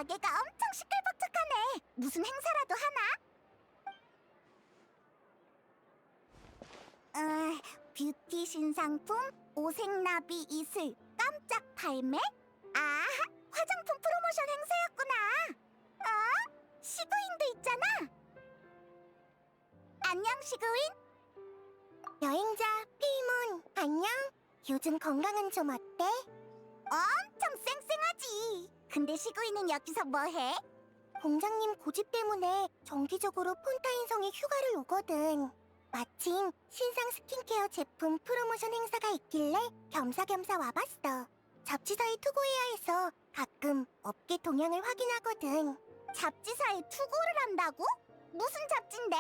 가게가 엄청 시끌벅적하네. 무슨 행사라도 하나? 뷰티 신상품, 오색나비 이슬, 깜짝 발매? 아, 화장품 프로모션 행사였구나. 시구인도 있잖아. 안녕, 시구인. 여행자 페이몬, 안녕. 요즘 건강은 좀 어때? 엄청 쌩쌩하지. 근데 시구인은 여기서 뭐해? 공장님 고집 때문에 정기적으로 폰타인성에 휴가를 오거든. 마침 신상 스킨케어 제품 프로모션 행사가 있길래 겸사겸사 와봤어. 잡지사에 투고해야 해서 가끔 업계 동향을 확인하거든. 잡지사에 투고를 한다고? 무슨 잡지인데?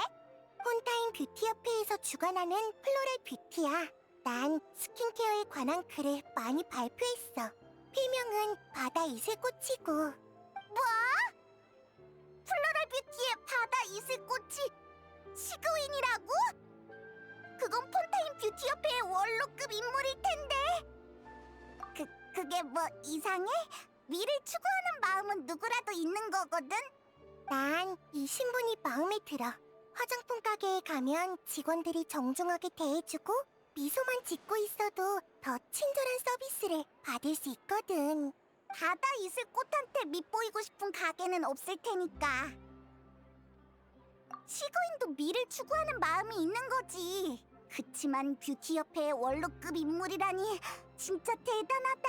폰타인 뷰티협회에서 주관하는 플로럴 뷰티야. 난 스킨케어에 관한 글을 많이 발표했어. 필명은 바다 이슬꽃이고. 뭐? 플로럴 뷰티의 바다 이슬꽃이 시그윈이라고? 그건 폰타인 뷰티협회의 원로급 인물일 텐데. 그게 뭐 이상해? 미를 추구하는 마음은 누구라도 있는 거거든? 난 이 신분이 마음에 들어. 화장품 가게에 가면 직원들이 정중하게 대해주고 미소만 짓고 있어도 더 친절한 서비스를 받을 수 있거든. 바다 이슬꽃한테 밉보이고 싶은 가게는 없을 테니까. 시그윈도 미를 추구하는 마음이 있는 거지. 그치만 뷰티협회의 원로급 인물이라니 진짜 대단하다.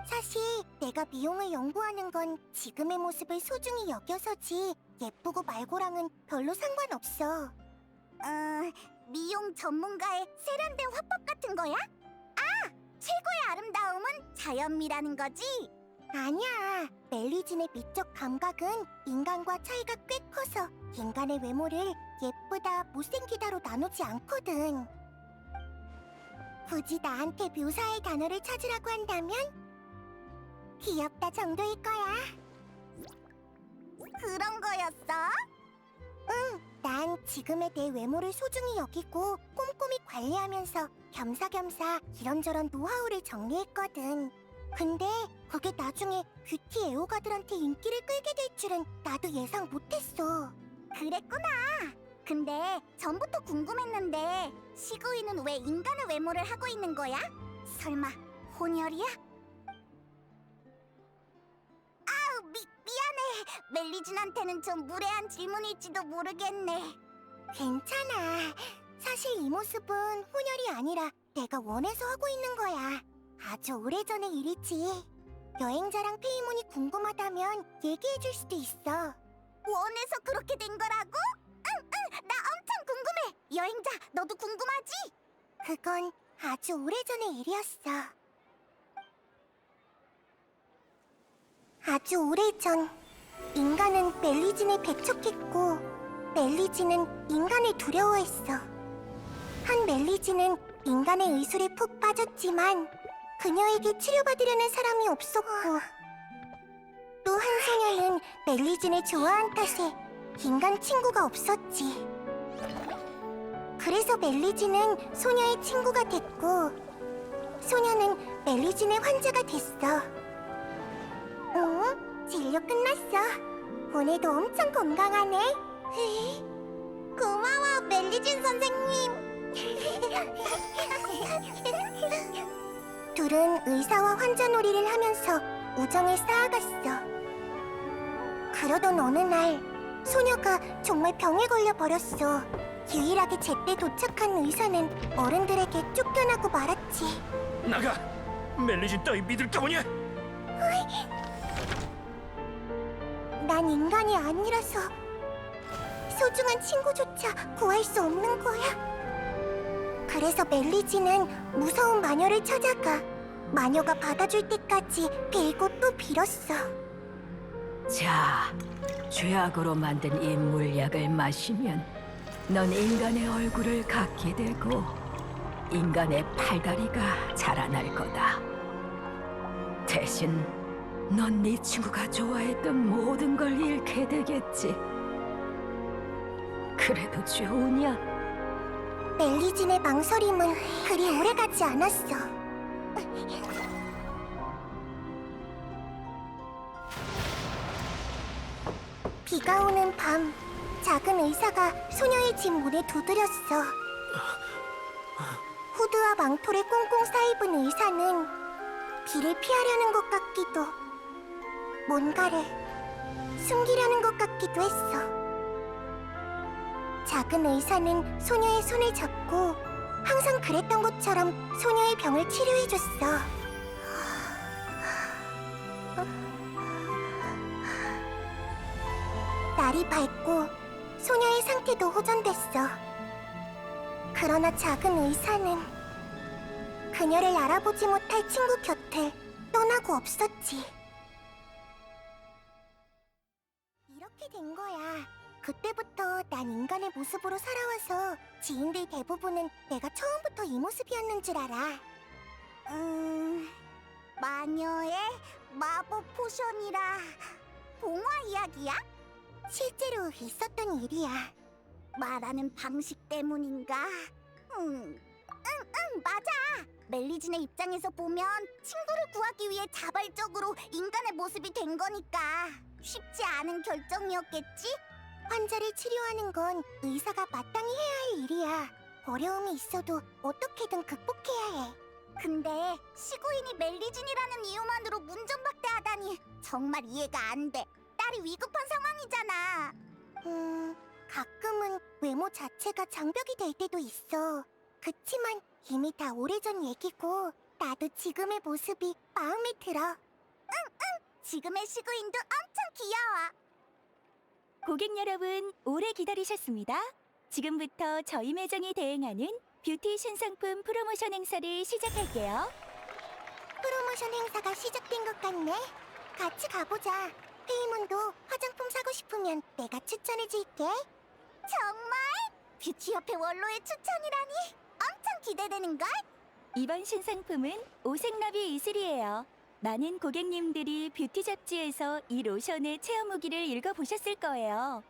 사실 내가 미용을 연구하는 건 지금의 모습을 소중히 여겨서지 예쁘고 말고랑은 별로 상관없어. 미용 전문가의 세련된 화법 같은 거야? 최고의 아름다움은 자연미라는 거지? 아니야. 멜리진의 미적 감각은 인간과 차이가 꽤 커서 인간의 외모를 예쁘다, 못생기다로 나누지 않거든. 굳이 나한테 묘사할 단어를 찾으라고 한다면 귀엽다 정도일 거야. 그런 거였어? 응, 난 지금의 내 외모를 소중히 여기고 꼼꼼히 관리하면서 겸사겸사 이런저런 노하우를 정리했거든. 근데 그게 나중에 뷰티 애호가들한테 인기를 끌게 될 줄은 나도 예상 못했어. 그랬구나. 근데 전부터 궁금했는데 시그윈은 왜 인간의 외모를 하고 있는 거야? 설마 혼혈이야? 미안해. 멜리진한테는 좀 무례한 질문일지도 모르겠네. 괜찮아. 사실 이 모습은 혼혈이 아니라 내가 원해서 하고 있는 거야. 아주 오래전의 일이지. 여행자랑 페이몬이 궁금하다면 얘기해줄 수도 있어. 원해서 그렇게 된 거라고? 응, 나 엄청 궁금해. 여행자, 너도 궁금하지? 그건 아주 오래전의 일이었어. 아주 오래전, 인간은 멜리진을 배척했고 멜리진은 인간을 두려워했어. 한 멜리진은 인간의 의술에 푹 빠졌지만 그녀에게 치료받으려는 사람이 없었고 또 한 소녀는 멜리진을 좋아한 탓에 인간 친구가 없었지. 그래서 멜리진은 소녀의 친구가 됐고 소녀는 멜리진의 환자가 됐어. 응? 진료 끝났어. 오늘도 엄청 건강하네. 고마워, 멜리진 선생님. 둘은 의사와 환자 놀이를 하면서 우정을 쌓아갔어. 그러던 어느 날 소녀가 정말 병에 걸려 버렸어. 유일하게 제때 도착한 의사는 어른들에게 쫓겨나고 말았지. 나가! 멜리진 따위 믿을까 보냐? 난 인간이 아니라서 소중한 친구조차 구할 수 없는 거야. 그래서 멜리진은 무서운 마녀를 찾아가 마녀가 받아줄 때까지 빌고 또 빌었어. 자, 죄악으로 만든 이 물약을 마시면 넌 인간의 얼굴을 갖게 되고 인간의 팔다리가 자라날 거다. 대신 넌 네 친구가 좋아했던 모든 걸 잃게 되겠지. 그래도 좋으냐? 멜리진의 망설임은 그리 오래가지 않았어. 비가 오는 밤, 작은 의사가 소녀의 집 문에 두드렸어. 후드와 망토를 꽁꽁 싸입은 의사는 비를 피하려는 것 같기도, 뭔가를 숨기려는 것 같기도 했어. 작은 의사는 소녀의 손을 잡고 항상 그랬던 것처럼 소녀의 병을 치료해줬어. 날이 밝고 소녀의 상태도 호전됐어. 그러나 작은 의사는 그녀를 알아보지 못할 친구 곁을 떠나고 없었지. 이렇게 된 거야. 그때부터 난 인간의 모습으로 살아와서 지인들 대부분은 내가 처음부터 이 모습이었는 줄 알아. 마녀의 마법 포션이라 동화 이야기야? 실제로 있었던 일이야. 말하는 방식 때문인가? 응, 맞아. 멜리진의 입장에서 보면 친구를 구하기 위해 자발적으로 인간의 모습이 된 거니까 쉽지 않은 결정이었겠지? 환자를 치료하는 건 의사가 마땅히 해야 할 일이야. 어려움이 있어도 어떻게든 극복해야 해. 근데 시구인이 멜리진이라는 이유만으로 문전박대하다니 정말 이해가 안 돼. 딸이 위급한 상황이잖아. 가끔은 외모 자체가 장벽이 될 때도 있어. 그치만 이미 다 오래전 얘기고 나도 지금의 모습이 마음에 들어. 지금의 시구인도 엄청 귀여워. 고객 여러분, 오래 기다리셨습니다. 지금부터 저희 매장이 대행하는 뷰티 신상품 프로모션 행사를 시작할게요. 프로모션 행사가 시작된 것 같네. 같이 가보자. 페이몬도 화장품 사고 싶으면 내가 추천해줄게. 정말? 뷰티협회 원로의 추천이라니 엄청 기대되는걸? 이번 신상품은 오색나비 이슬이에요. 많은 고객님들이 뷰티 잡지에서 이 로션의 체험 후기를 읽어보셨을 거예요.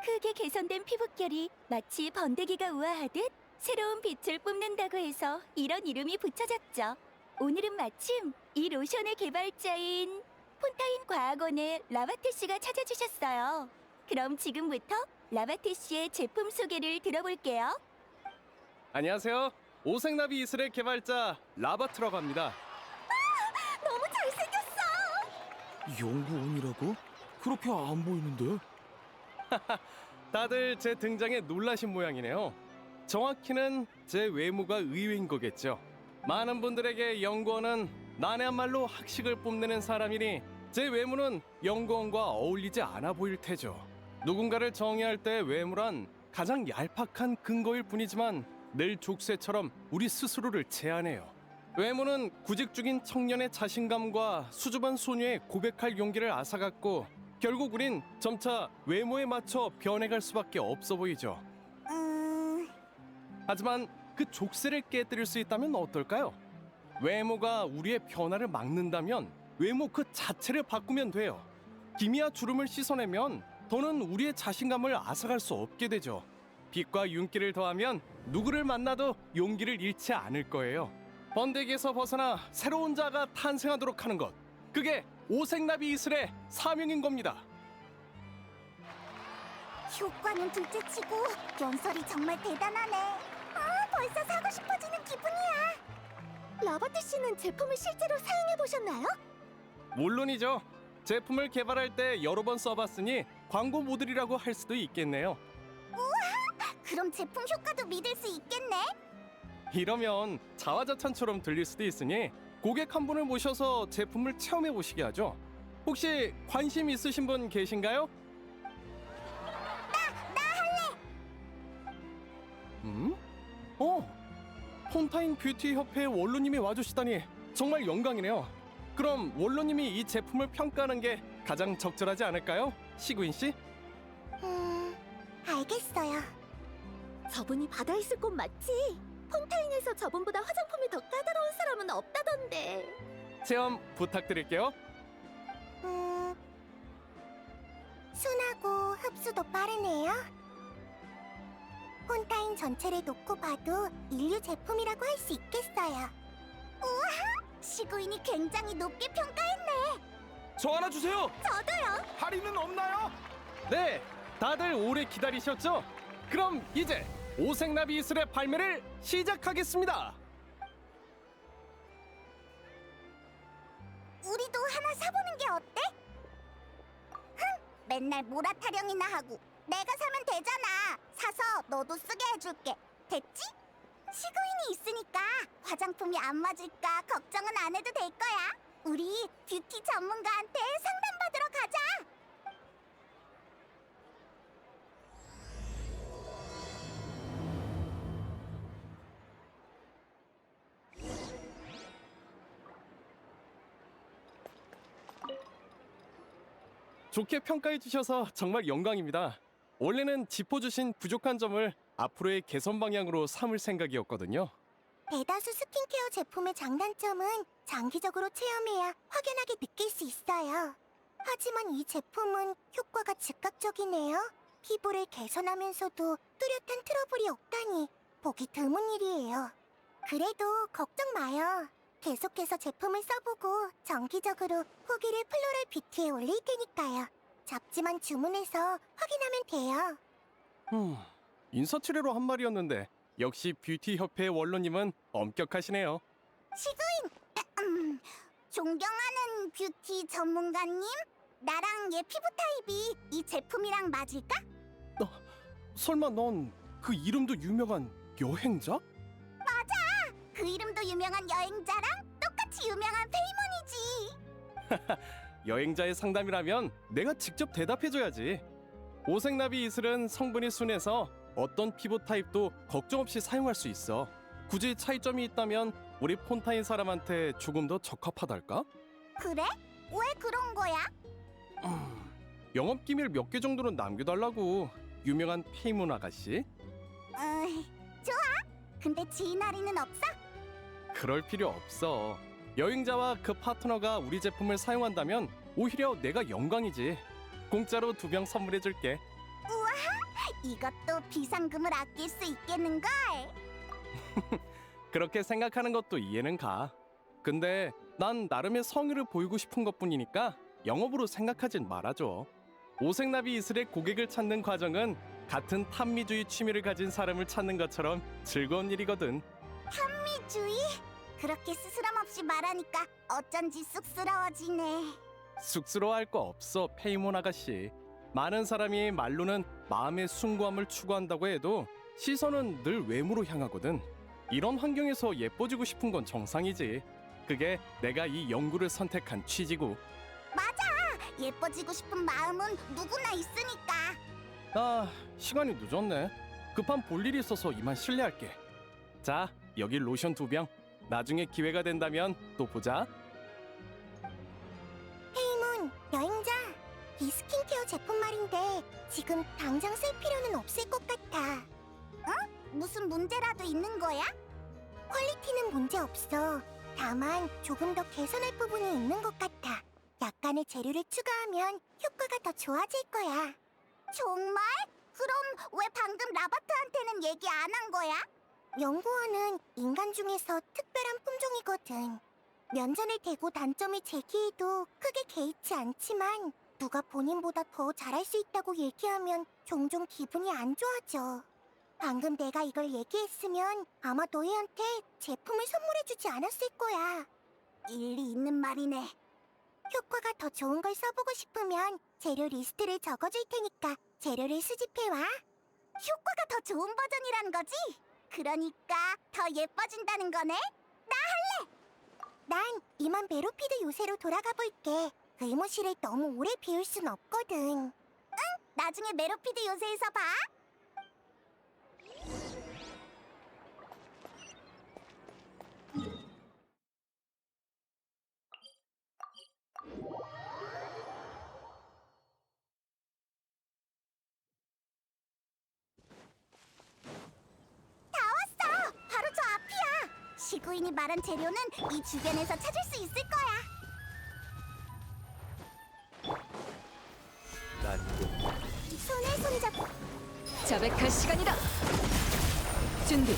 크게 개선된 피부결이 마치 번데기가 우아하듯 새로운 빛을 뿜는다고 해서 이런 이름이 붙여졌죠. 오늘은 마침 이 로션의 개발자인 폰타인 과학원의 라바테 씨가 찾아주셨어요. 그럼 지금부터 라바테 씨의 제품 소개를 들어볼게요. 안녕하세요. 오색나비 이슬의 개발자 라바트라고 합니다. 너무 잘생겼어. 연구원이라고? 그렇게 안 보이는데? 다들 제 등장에 놀라신 모양이네요. 정확히는 제 외모가 의외인 거겠죠. 많은 분들에게 연구원은 난해한말로 학식을 뽐내는 사람이니 제 외모는 연구원과 어울리지 않아 보일 테죠. 누군가를 정의할 때 외모란 가장 얄팍한 근거일 뿐이지만 늘 족쇄처럼 우리 스스로를 제한해요. 외모는 구직 중인 청년의 자신감과 수줍은 소녀의 고백할 용기를 앗아갔고 결국 우린 점차 외모에 맞춰 변해갈 수밖에 없어 보이죠. 하지만 그 족쇄를 깨뜨릴 수 있다면 어떨까요? 외모가 우리의 변화를 막는다면 외모 그 자체를 바꾸면 돼요. 기미와 주름을 씻어내면 더는 우리의 자신감을 앗아갈 수 없게 되죠. 빛과 윤기를 더하면 누구를 만나도 용기를 잃지 않을 거예요. 번데기에서 벗어나 새로운 자가 탄생하도록 하는 것, 그게 오색나비 이슬의 사명인 겁니다. 효과는 둘째치고 연설이 정말 대단하네. 벌써 사고 싶어지는 기분이야. 라바트 씨는 제품을 실제로 사용해 보셨나요? 물론이죠. 제품을 개발할 때 여러 번 써봤으니 광고 모델이라고 할 수도 있겠네요. 그럼 제품 효과도 믿을 수 있겠네. 이러면 자화자찬처럼 들릴 수도 있으니 고객 한 분을 모셔서 제품을 체험해 보시게 하죠. 혹시 관심 있으신 분 계신가요? 나 할래. 폰타인 뷰티 협회 원로님이 와주시다니 정말 영광이네요. 그럼 원로님이 이 제품을 평가하는 게 가장 적절하지 않을까요? 시구인 씨? 알겠어요. 저분이 받아 있을 곳 맞지? 폰타인에서 저분보다 화장품이 더 까다로운 사람은 없다던데. 체험 부탁드릴게요. 순하고 흡수도 빠르네요. 폰타인 전체를 놓고 봐도 인류 제품이라고 할 수 있겠어요. 우와! 시구인이 굉장히 높게 평가했네. 저 하나 주세요! 저도요. 할인은 없나요? 네, 다들 오래 기다리셨죠? 그럼 이제 오색나비 이슬의 발매를 시작하겠습니다. 우리도 하나 사보는 게 어때? 흥, 맨날 모라타령이나 하고 내가 사면 되잖아. 사서 너도 쓰게 해줄게. 됐지? 시그윈이 있으니까 화장품이 안 맞을까 걱정은 안 해도 될 거야. 우리 뷰티 전문가한테 상담받으러 가자. 좋게 평가해 주셔서 정말 영광입니다. 원래는 짚어주신 부족한 점을 앞으로의 개선 방향으로 삼을 생각이었거든요. 대다수 스킨케어 제품의 장단점은 장기적으로 체험해야 확연하게 느낄 수 있어요. 하지만 이 제품은 효과가 즉각적이네요. 피부를 개선하면서도 뚜렷한 트러블이 없다니 보기 드문 일이에요. 그래도 걱정 마요. 계속해서 제품을 써보고 정기적으로 후기를 플로럴 뷰티에 올릴 테니까요. 잡지만 주문해서 확인하면 돼요. 인사치레로 한 말이었는데 역시 뷰티 협회의 원로님은 엄격하시네요. 존경하는 뷰티 전문가님, 나랑 얘 피부 타입이 이 제품이랑 맞을까? 설마 넌 그 이름도 유명한 여행자? 그 이름도 유명한 여행자랑 똑같이 유명한 페이몬이지. 여행자의 상담이라면 내가 직접 대답해줘야지. 오색나비 이슬은 성분이 순해서 어떤 피부 타입도 걱정 없이 사용할 수 있어. 굳이 차이점이 있다면 우리 폰타인 사람한테 조금 더 적합하달까? 그래? 왜 그런 거야? 영업 기밀 몇 개 정도는 남겨달라고. 유명한 페이몬 아가씨. 좋아. 근데 지인 할인은 없어? 그럴 필요 없어. 여행자와 그 파트너가 우리 제품을 사용한다면 오히려 내가 영광이지. 공짜로 2병 선물해줄게. 이것도 비상금을 아낄 수 있겠는걸? 그렇게 생각하는 것도 이해는 가. 근데 난 나름의 성의를 보이고 싶은 것뿐이니까 영업으로 생각하진 말아줘. 오색나비 이슬의 고객을 찾는 과정은 같은 탐미주의 취미를 가진 사람을 찾는 것처럼 즐거운 일이거든. 미주의? 그렇게 스스럼 없이 말하니까 어쩐지 쑥스러워지네. 쑥스러워할 거 없어, 페이몬 아가씨. 많은 사람이 말로는 마음의 숭고함을 추구한다고 해도 시선은 늘 외모로 향하거든. 이런 환경에서 예뻐지고 싶은 건 정상이지. 그게 내가 이 연구를 선택한 취지고. 예뻐지고 싶은 마음은 누구나 있으니까. 아, 시간이 늦었네. 급한 볼일이 있어서 이만 실례할게. 자, 여기 로션 2병. 나중에 기회가 된다면 또 보자. 페이몬, 여행자. 이 스킨케어 제품 말인데 지금 당장 쓸 필요는 없을 것 같아. 무슨 문제라도 있는 거야? 퀄리티는 문제 없어. 다만 조금 더 개선할 부분이 있는 것 같아. 약간의 재료를 추가하면 효과가 더 좋아질 거야. 정말? 그럼 왜 방금 라바트한테는 얘기 안 한 거야? 연구원은 인간 중에서 특별한 품종이거든. 면전을 대고 단점을 제기해도 크게 개의치 않지만 누가 본인보다 더 잘할 수 있다고 얘기하면 종종 기분이 안 좋아져. 방금 내가 이걸 얘기했으면 아마 너희한테 제품을 선물해주지 않았을 거야. 일리 있는 말이네. 효과가 더 좋은 걸 써보고 싶으면 재료 리스트를 적어줄 테니까 재료를 수집해와. 효과가 더 좋은 버전이란 거지? 그러니까 더 예뻐진다는 거네? 나 할래! 난 이만 메로피드 요새로 돌아가 볼게. 의무실을 너무 오래 비울 순 없거든. 나중에 메로피드 요새에서 봐. 바로 저 앞이야. 시구인이 말한 재료는 이 주변에서 찾을 수 있을 거야. 손에 손잡고 자백할 시간이다. 준비.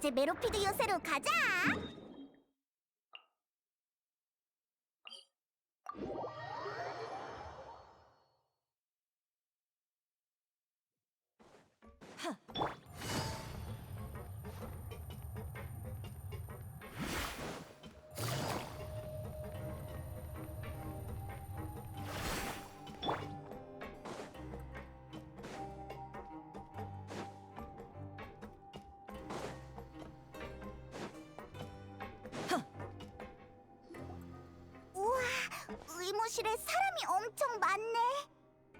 이제 메로피드 요새로 가자. 우와, 의무실에 사람이 엄청 많네.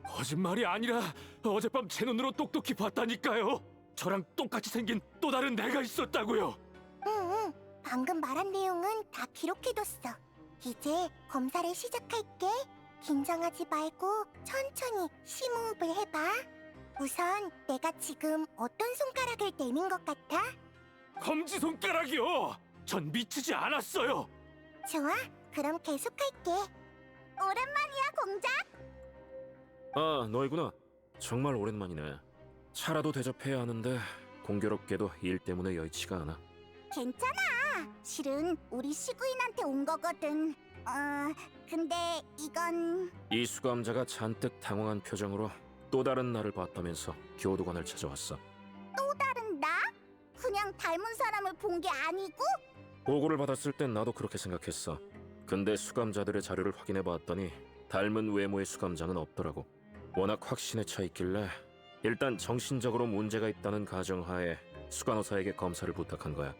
거짓말이 아니라 어젯밤 제 눈으로 똑똑히 봤다니까요. 저랑 똑같이 생긴 또 다른 내가 있었다고요. 응, 방금 말한 내용은 다 기록해뒀어. 이제 검사를 시작할게. 긴장하지 말고 천천히 심호흡을 해봐. 우선 내가 지금 어떤 손가락을 내민 것 같아? 검지 손가락이요. 전 미치지 않았어요. 좋아, 그럼 계속할게. 오랜만이야, 공작. 아, 너희구나. 정말 오랜만이네. 차라도 대접해야 하는데 공교롭게도 일 때문에 여의치가 않아. 괜찮아. 실은 우리 시구인한테 온 거거든. 근데 이건... 이 수감자가 잔뜩 당황한 표정으로 또 다른 나를 봤다면서 교도관을 찾아왔어. 또 다른 나? 그냥 닮은 사람을 본 게 아니고? 보고를 받았을 땐 나도 그렇게 생각했어. 근데 수감자들의 자료를 확인해 봤더니 닮은 외모의 수감자는 없더라고. 워낙 확신에 차 있길래 일단 정신적으로 문제가 있다는 가정하에 수간호사에게 검사를 부탁한 거야.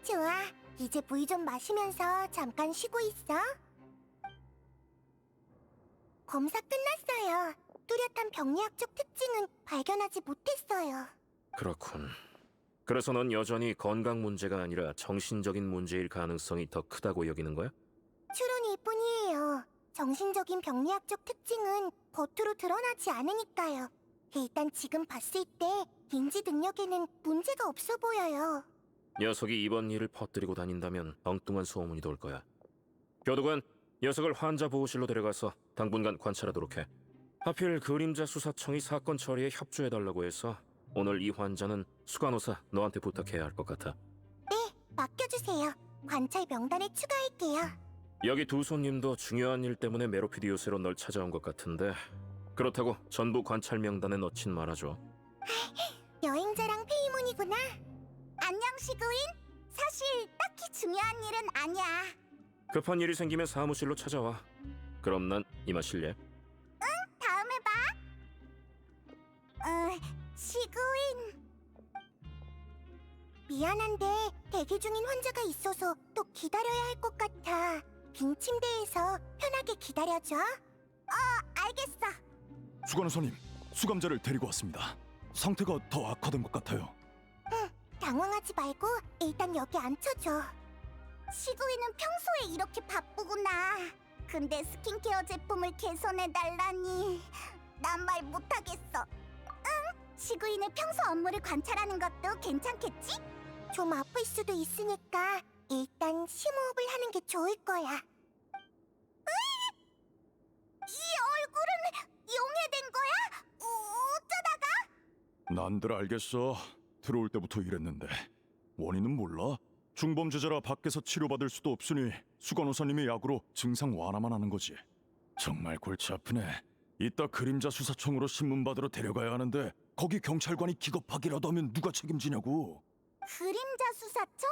좋아. 이제 물 좀 마시면서 잠깐 쉬고 있어. 검사 끝났어요. 뚜렷한 병리학적 특징은 발견하지 못했어요. 그렇군. 그래서 넌 여전히 건강 문제가 아니라 정신적인 문제일 가능성이 더 크다고 여기는 거야? 추론일 뿐이에요. 정신적인 병리학적 특징은 겉으로 드러나지 않으니까요. 일단 지금 봤을 때 인지 능력에는 문제가 없어 보여요. 녀석이 이번 일을 퍼뜨리고 다닌다면 엉뚱한 소문이 돌 거야. 교도관, 녀석을 환자 보호실로 데려가서 당분간 관찰하도록 해. 하필 그림자 수사청이 사건 처리에 협조해달라고 해서 오늘 이 환자는 수간호사 너한테 부탁해야 할 것 같아. 네, 맡겨주세요. 관찰 명단에 추가할게요. 여기 두 손님도 중요한 일 때문에 메로피드 요새로 널 찾아온 것 같은데 그렇다고 전부 관찰 명단에 넣진 말아줘. 여행자랑 페이몬이구나. 안녕, 시그윈. 사실 딱히 중요한 일은 아니야. 급한 일이 생기면 사무실로 찾아와. 그럼 난 이만 실례. 다음에 봐. 시그윈. 미안한데 대기 중인 환자가 있어서 또 기다려야 할 것 같아. 빈 침대에서 편하게 기다려줘. 알겠어. 수간호사님, 수감자를 데리고 왔습니다. 상태가 더 악화된 것 같아요. 당황하지 말고 일단 여기 앉혀줘. 시그윈은 평소에 이렇게 바쁘구나. 근데 스킨케어 제품을 개선해달라니 난 말 못하겠어. 시그윈의 평소 업무를 관찰하는 것도 괜찮겠지? 좀 아플 수도 있으니까 일단 심호흡을 하는 게 좋을 거야. 이 얼굴은 용해된 거야? 어쩌다가? 난들 알겠어. 들어올 때부터 이랬는데. 원인은 몰라? 중범죄자라 밖에서 치료받을 수도 없으니 수간호사님의 약으로 증상 완화만 하는 거지. 정말 골치 아프네. 이따 그림자 수사청으로 신문 받으러 데려가야 하는데 거기 경찰관이 기겁하기라도 하면 누가 책임지냐고. 그림자 수사청?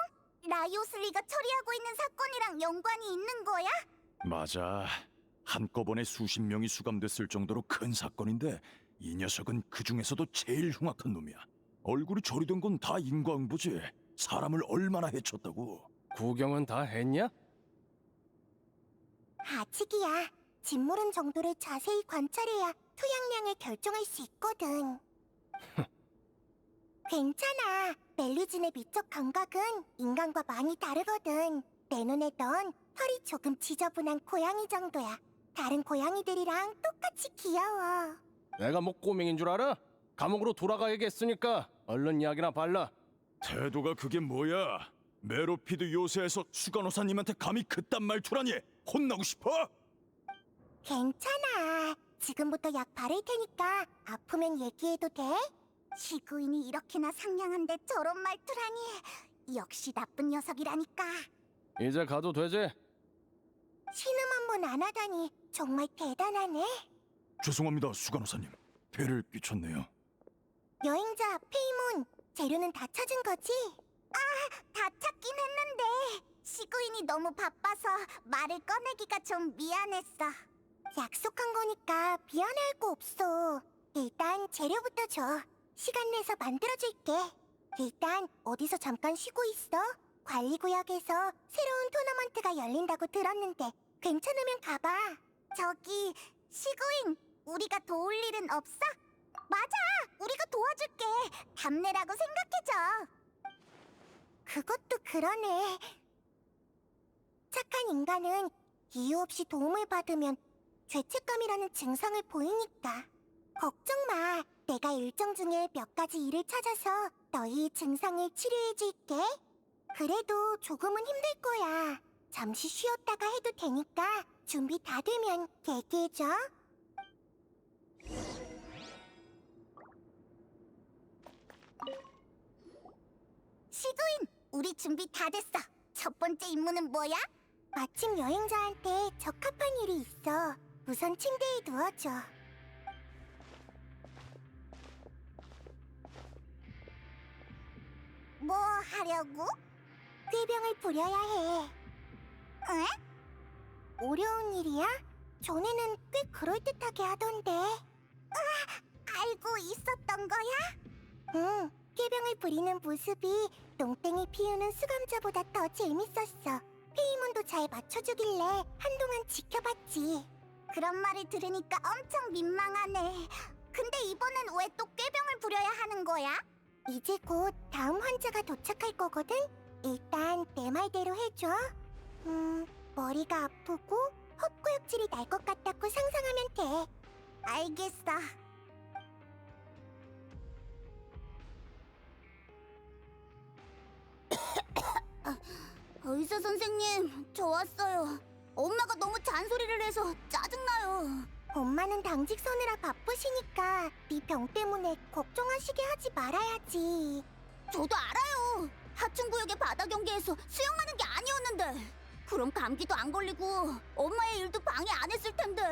라이오슬리가 처리하고 있는 사건이랑 연관이 있는 거야? 맞아. 한꺼번에 수십 명이 수감됐을 정도로 큰 사건인데 이 녀석은 그 중에서도 제일 흉악한 놈이야. 얼굴이 저리 된 건 다 인과응보지. 사람을 얼마나 해쳤다고. 구경은 다 했냐? 아직이야. 짓모른 정도를 자세히 관찰해야 투약량을 결정할 수 있거든. 괜찮아. 멜리진의 미적 감각은 인간과 많이 다르거든. 내 눈에 넌 털이 조금 지저분한 고양이 정도야. 다른 고양이들이랑 똑같이 귀여워. 내가 뭐 꼬맹인 줄 알아? 감옥으로 돌아가야겠으니까 얼른 약이나 발라. 태도가 그게 뭐야? 메로피드 요새에서 수간호사님한테 감히 그딴 말투라니. 혼나고 싶어? 괜찮아. 지금부터 약 바를 테니까 아프면 얘기해도 돼? 시구인이 이렇게나 상냥한데 저런 말투라니. 역시 나쁜 녀석이라니까. 이제 가도 되지? 신음 한 번 안 하다니 정말 대단하네. 죄송합니다, 수간호사님. 배를 끼쳤네요. 여행자 페이몬, 재료는 다 찾은 거지? 아, 다 찾긴 했는데 시구인이 너무 바빠서 말을 꺼내기가 좀 미안했어. 약속한 거니까 미안해할 거 없어. 일단 재료부터 줘. 시간 내서 만들어줄게. 일단 어디서 잠깐 쉬고 있어? 관리구역에서 새로운 토너먼트가 열린다고 들었는데 괜찮으면 가봐. 저기 시구인, 우리가 도울 일은 없어? 맞아! 우리가 도와줄게. 답례라고 생각해줘. 그것도 그러네. 착한 인간은 이유 없이 도움을 받으면 죄책감이라는 증상을 보이니까. 걱정 마. 내가 일정 중에 몇 가지 일을 찾아서 너희 증상을 치료해줄게. 그래도 조금은 힘들 거야. 잠시 쉬었다가 해도 되니까 준비 다 되면 얘기해줘. 시구인, 우리 준비 다 됐어. 첫 번째 임무는 뭐야? 마침 여행자한테 적합한 일이 있어. 우선 침대에 누워줘. 뭐 하려고? 꾀병을 부려야 해. 응? 어려운 일이야? 전에는 꽤 그럴듯하게 하던데. 알고 있었던 거야? 응, 꾀병을 부리는 모습이 농땡이 피우는 수감자보다 더 재밌었어. 페이몬도 잘 맞춰주길래 한동안 지켜봤지. 그런 말을 들으니까 엄청 민망하네. 근데 이번엔 왜 또 꾀병을 부려야 하는 거야? 이제 곧 다음 환자가 도착할 거거든? 일단 내 말대로 해줘. 머리가 아프고 헛구역질이 날 것 같다고 상상하면 돼. 알겠어. 의사 선생님, 저 왔어요. 엄마가 너무 잔소리를 해서 짜증나요. 엄마는 당직 서느라 바쁘시니까 네 병 때문에 걱정하시게 하지 말아야지. 저도 알아요. 하층구역의 바다 경기에서 수영하는 게 아니었는데. 그럼 감기도 안 걸리고 엄마의 일도 방해 안 했을 텐데.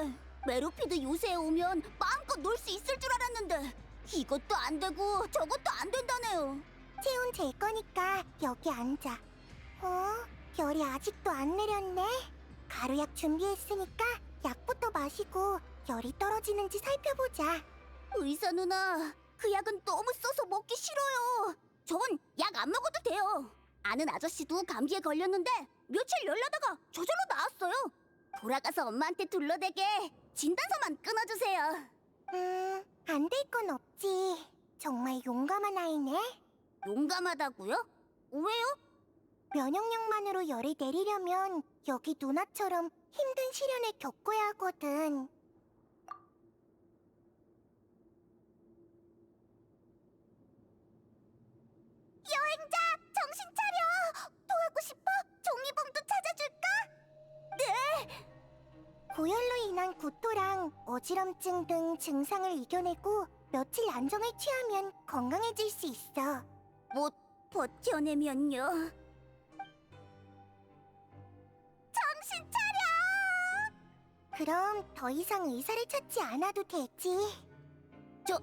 메로피드 요새에 오면 마음껏 놀 수 있을 줄 알았는데 이것도 안 되고 저것도 안 된다네요. 체온 잴 거니까 여기 앉아. 열이 아직도 안 내렸네. 가루약 준비했으니까 약부터 마시고 열이 떨어지는지 살펴보자. 의사 누나, 그 약은 너무 써서 먹기 싫어요. 전 약 안 먹어도 돼요. 아는 아저씨도 감기에 걸렸는데 며칠 열나다가 저절로 나았어요. 돌아가서 엄마한테 둘러대게 진단서만 끊어주세요. 안 될 건 없지. 정말 용감한 아이네. 용감하다고요? 왜요? 면역력만으로 열을 내리려면 여기 누나처럼 힘든 시련을 겪어야 하거든. 여행자, 정신 차려! 도와고 싶어? 종이봉투 찾아줄까? 네! 고열로 인한 구토랑 어지럼증 등 증상을 이겨내고 며칠 안정을 취하면 건강해질 수 있어. 못 버텨내면요? 정신 차려! 그럼 더 이상 의사를 찾지 않아도 되지. 저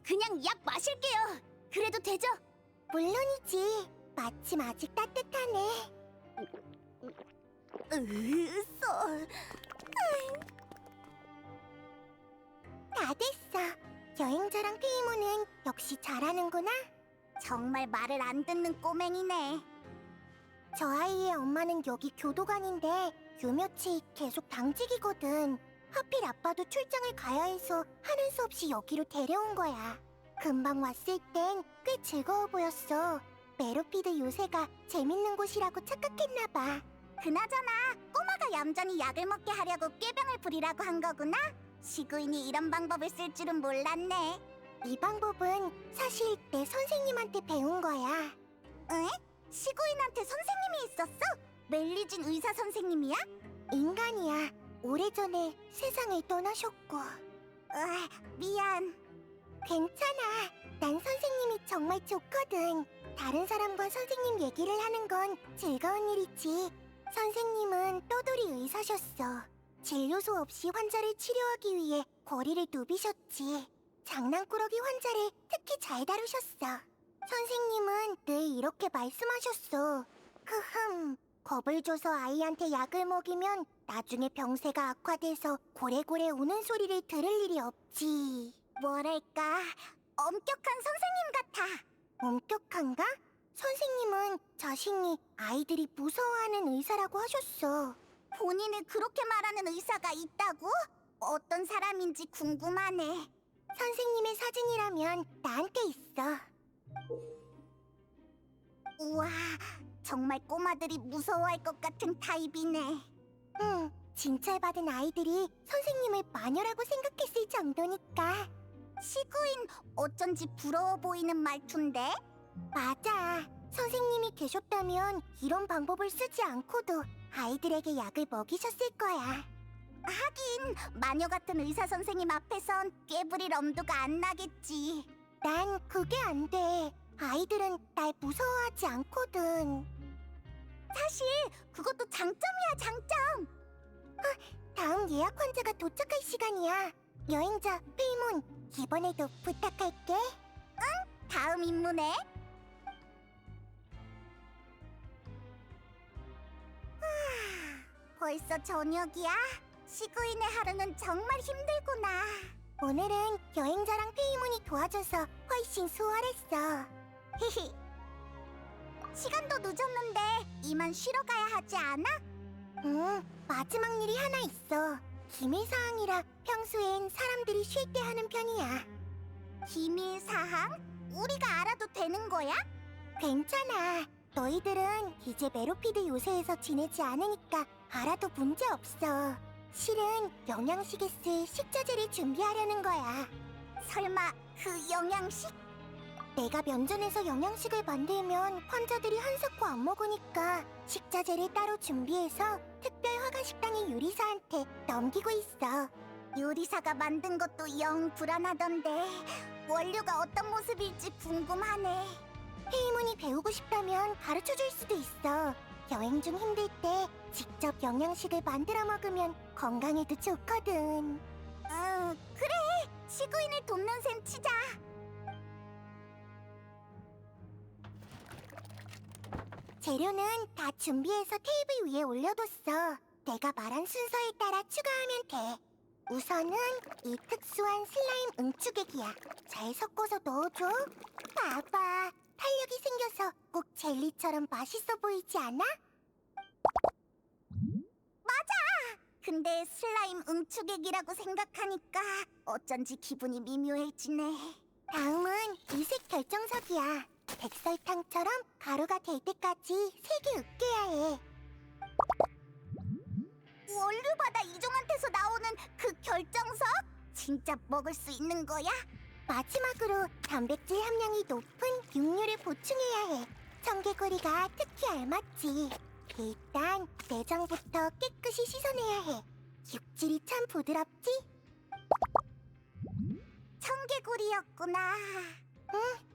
그냥 약 마실게요. 그래도 되죠? 물론이지. 마침 아직 따뜻하네. 다 됐어. 여행자랑 페이모는 역시 잘하는구나. 정말 말을 안 듣는 꼬맹이네. 저 아이의 엄마는 여기 교도관인데 요 며칠 계속 당직이거든. 하필 아빠도 출장을 가야 해서 하는 수 없이 여기로 데려온 거야. 금방 왔을 땐 꽤 즐거워 보였어. 메로피드 요새가 재밌는 곳이라고 착각했나 봐. 그나저나 꼬마가 얌전히 약을 먹게 하려고 꾀병을 부리라고 한 거구나? 시구인이 이런 방법을 쓸 줄은 몰랐네. 이 방법은 사실 내 선생님한테 배운 거야. 응? 시구인한테 선생님이 있었어? 멜리진 의사 선생님이야? 인간이야. 오래전에 세상을 떠나셨고. 미안. 괜찮아. 난 선생님이 정말 좋거든. 다른 사람과 선생님 얘기를 하는 건 즐거운 일이지. 선생님은 떠돌이 의사셨어. 진료소 없이 환자를 치료하기 위해 거리를 누비셨지. 장난꾸러기 환자를 특히 잘 다루셨어. 선생님은 늘 이렇게 말씀하셨어. 겁을 줘서 아이한테 약을 먹이면 나중에 병세가 악화돼서 고래고래 우는 소리를 들을 일이 없지. 뭐랄까, 엄격한 선생님 같아. 엄격한가? 선생님은 자신이 아이들이 무서워하는 의사라고 하셨어. 본인을 그렇게 말하는 의사가 있다고? 어떤 사람인지 궁금하네. 선생님의 사진이라면 나한테 있어. 우와, 정말 꼬마들이 무서워할 것 같은 타입이네. 응, 징찰받은 아이들이 선생님을 마녀라고 생각했을 정도니까. 시구인 어쩐지 부러워 보이는 말투인데? 맞아. 선생님이 계셨다면 이런 방법을 쓰지 않고도 아이들에게 약을 먹이셨을 거야. 하긴 마녀 같은 의사 선생님 앞에선 깨부릴 엄두가 안 나겠지. 난 그게 안 돼. 아이들은 날 무서워하지 않거든. 사실 그것도 장점이야, 장점. 다음 예약 환자가 도착할 시간이야. 여행자 페이몬, 이번에도 부탁할게. 응, 다음 임무네. 벌써 저녁이야? 시구인의 하루는 정말 힘들구나. 오늘은 여행자랑 페이몬이 도와줘서 훨씬 수월했어. 히히. 시간도 늦었는데 이만 쉬러 가야 하지 않아? 응, 마지막 일이 하나 있어. 기밀사항이라 평소엔 사람들이 쉴 때 하는 편이야. 기밀사항? 우리가 알아도 되는 거야? 괜찮아. 너희들은 이제 메로피드 요새에서 지내지 않으니까 알아도 문제 없어. 실은 영양식에 쓸 식자재를 준비하려는 거야. 설마 그 영양식? 내가 면전에서 영양식을 만들면 환자들이 한사코 안 먹으니까 식자재를 따로 준비해서 특별 화가 식당의 요리사한테 넘기고 있어. 요리사가 만든 것도 영 불안하던데 원료가 어떤 모습일지 궁금하네. 페이몬이 배우고 싶다면 가르쳐줄 수도 있어. 여행 중 힘들 때 직접 영양식을 만들어 먹으면 건강에도 좋거든. 그래. 시구인을 돕는 셈 치자. 재료는 다 준비해서 테이블 위에 올려뒀어. 내가 말한 순서에 따라 추가하면 돼. 우선은 이 특수한 슬라임 응축액이야. 잘 섞어서 넣어줘. 봐봐. 탄력이 생겨서 꼭 젤리처럼 맛있어 보이지 않아? 맞아! 근데 슬라임 응축액이라고 생각하니까 어쩐지 기분이 미묘해지네. 다음은 이색 결정석이야. 백설탕처럼 가루가 될 때까지 색이 으깨야 해. 원료바다 이종한테서 나오는 그 결정석? 진짜 먹을 수 있는 거야? 마지막으로 단백질 함량이 높은 육류를 보충해야 해. 청개구리가 특히 알맞지. 일단 내장부터 깨끗이 씻어내야 해. 육질이 참 부드럽지? 청개구리였구나.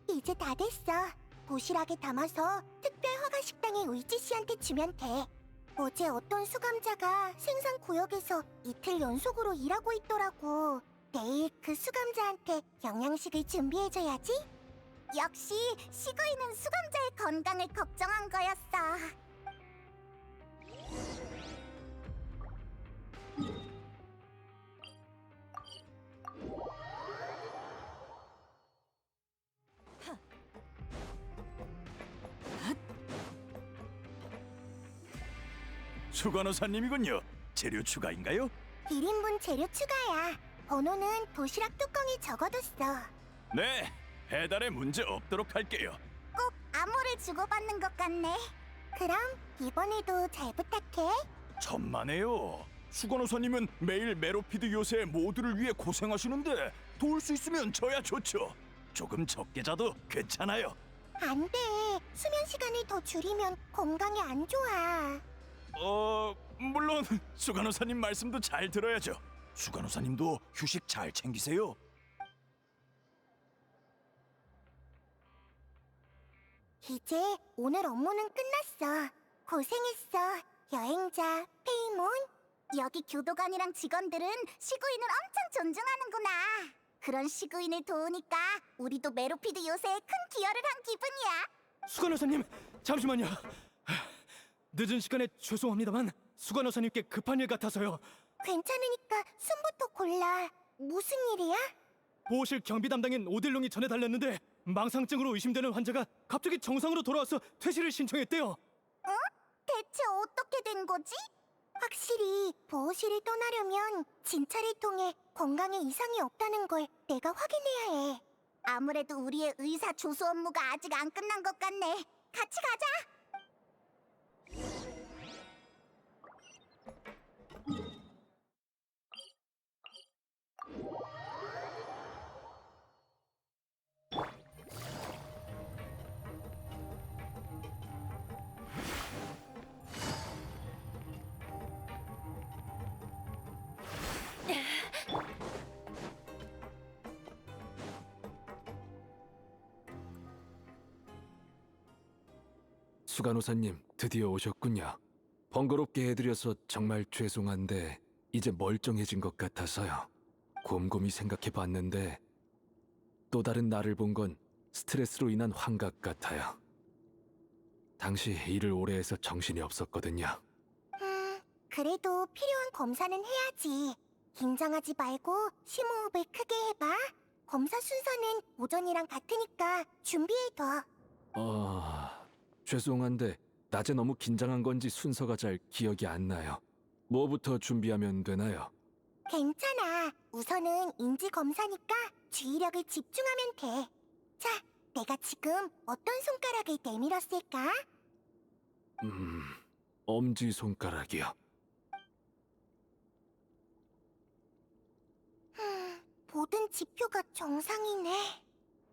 이제 다 됐어. 도시락에 담아서 특별 허가 식당의 울지 씨한테 주면 돼. 어제 어떤 수감자가 생산 구역에서 이틀 연속으로 일하고 있더라고. 내일 그 수감자한테 영양식을 준비해줘야지. 역시 시구이는 수감자의 건강을 걱정한 거였어. 수간호사님이군요. 재료 추가인가요? 1인분 재료 추가야. 번호는 도시락 뚜껑에 적어뒀어. 네, 배달에 문제 없도록 할게요. 꼭 암호를 주고받는 것 같네. 그럼 이번에도 잘 부탁해. 천만에요. 수간호사님은 매일 메로피드 요새 모두를 위해 고생하시는데 도울 수 있으면 저야 좋죠. 조금 적게 자도 괜찮아요. 안 돼. 수면 시간을 더 줄이면 건강에 안 좋아. 물론 수간호사님 말씀도 잘 들어야죠. 수간호사님도 휴식 잘 챙기세요. 이제 오늘 업무는 끝났어. 고생했어, 여행자 페이몬. 여기 교도관이랑 직원들은 시구인을 엄청 존중하는구나. 그런 시구인을 도우니까 우리도 메로피드 요새에 큰 기여를 한 기분이야. 수간호사님, 잠시만요. 늦은 시간에 죄송합니다만 수간호사님께 급한 일 같아서요. 괜찮으니까 숨부터 골라. 무슨 일이야? 보호실 경비 담당인 오딜롱이 전해 달렸는데 망상증으로 의심되는 환자가 갑자기 정상으로 돌아와서 퇴실을 신청했대요. 대체 어떻게 된 거지? 확실히 보호실을 떠나려면 진찰을 통해 건강에 이상이 없다는 걸 내가 확인해야 해. 아무래도 우리의 의사 조수 업무가 아직 안 끝난 것 같네. 같이 가자. 수간호사님, 드디어 오셨군요. 번거롭게 해드려서 정말 죄송한데 이제 멀쩡해진 것 같아서요. 곰곰이 생각해봤는데 또 다른 나를 본 건 스트레스로 인한 환각 같아요. 당시 일을 오래 해서 정신이 없었거든요. 그래도 필요한 검사는 해야지. 긴장하지 말고 심호흡을 크게 해봐. 검사 순서는 오전이랑 같으니까 준비해둬. 죄송한데 낮에 너무 긴장한 건지 순서가 잘 기억이 안 나요. 뭐부터 준비하면 되나요? 괜찮아. 우선은 인지 검사니까 주의력을 집중하면 돼. 자, 내가 지금 어떤 손가락을 내밀었을까? 엄지손가락이요. 모든 지표가 정상이네.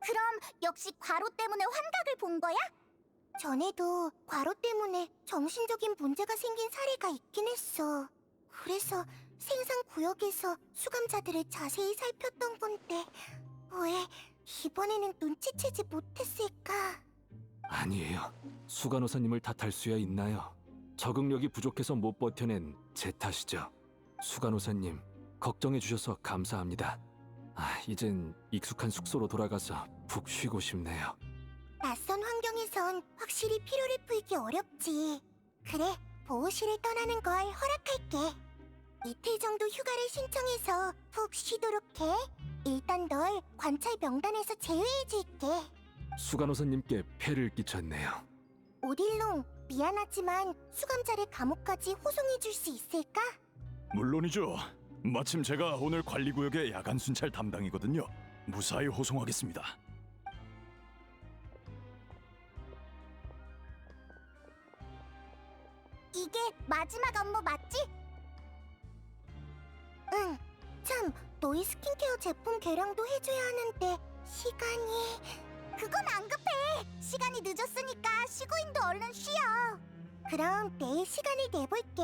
그럼 역시 과로 때문에 환각을 본 거야? 전에도 과로 때문에 정신적인 문제가 생긴 사례가 있긴 했어. 그래서 생산 구역에서 수감자들을 자세히 살폈던 건데 왜 이번에는 눈치채지 못했을까? 아니에요. 수간호사님을 탓할 수야 있나요? 적응력이 부족해서 못 버텨낸 제 탓이죠. 수간호사님, 걱정해 주셔서 감사합니다. 이젠 익숙한 숙소로 돌아가서 푹 쉬고 싶네요. 낯선 환경에선 확실히 피로를 풀기 어렵지. 그래, 보호실을 떠나는 걸 허락할게. 이틀 정도 휴가를 신청해서 푹 쉬도록 해. 일단 널 관찰 명단에서 제외해줄게. 수간호사님께 폐를 끼쳤네요. 오딜롱, 미안하지만 수감자를 감옥까지 호송해줄 수 있을까? 물론이죠. 마침 제가 오늘 관리구역의 야간 순찰 담당이거든요. 무사히 호송하겠습니다. 이게 마지막 업무 맞지? 응. 참, 너희 스킨케어 제품 개량도 해줘야 하는데 시간이... 그건 안 급해. 시간이 늦었으니까 시구인도 얼른 쉬어. 그럼 내일 시간을 내볼게.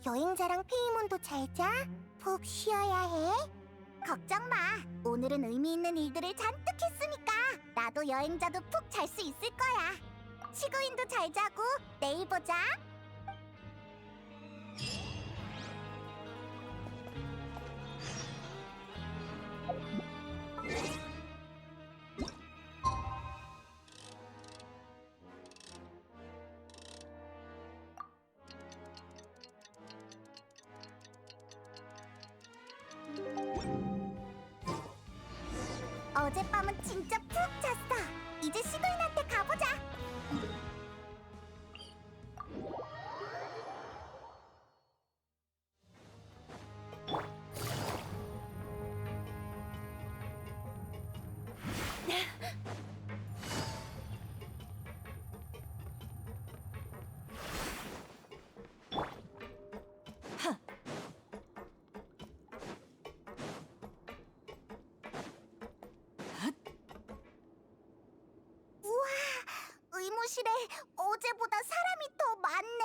여행자랑 페이몬도 잘 자. 푹 쉬어야 해. 걱정 마. 오늘은 의미 있는 일들을 잔뜩 했으니까 나도 여행자도 푹 잘 수 있을 거야. 시구인도 잘 자고 내일 보자. 어젯밤은 진짜 푹 잤어. 이제 시구인한테 가보자. 우와, 의무실에 어제보다 사람이 더 많네.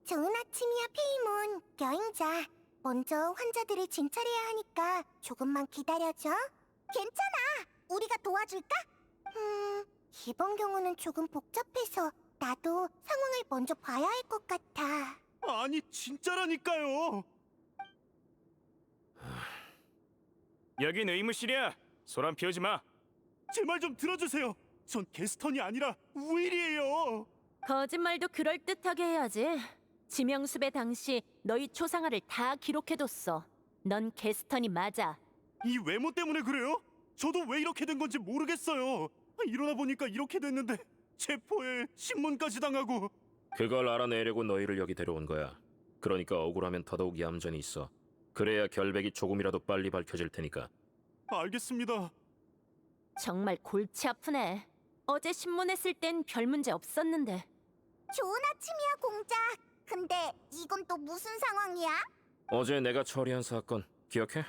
좋은 아침이야, 페이몬. 여행자. 먼저 환자들을 진찰해야 하니까 조금만 기다려줘. 괜찮아. 우리가 도와줄까? 이번 경우는 조금 복잡해서 나도 상황을 먼저 봐야 할 것 같아. 아니 진짜라니까요. 여긴 의무실이야. 소란 피우지 마. 제 말 좀 들어주세요. 전 게스턴이 아니라 우일이에요. 거짓말도 그럴듯하게 해야지. 지명수배 당시 너희 초상화를 다 기록해뒀어. 넌 게스턴이 맞아. 이 외모 때문에 그래요? 저도 왜 이렇게 된 건지 모르겠어요. 일어나 보니까 이렇게 됐는데 체포에 신문까지 당하고. 그걸 알아내려고 너희를 여기 데려온 거야. 그러니까 억울하면 더더욱 얌전히 있어. 그래야 결백이 조금이라도 빨리 밝혀질 테니까. 알겠습니다. 정말 골치 아프네. 어제 신문했을 땐 별 문제 없었는데. 좋은 아침이야, 공작. 근데 이건 또 무슨 상황이야? 어제 내가 처리한 사건 기억해?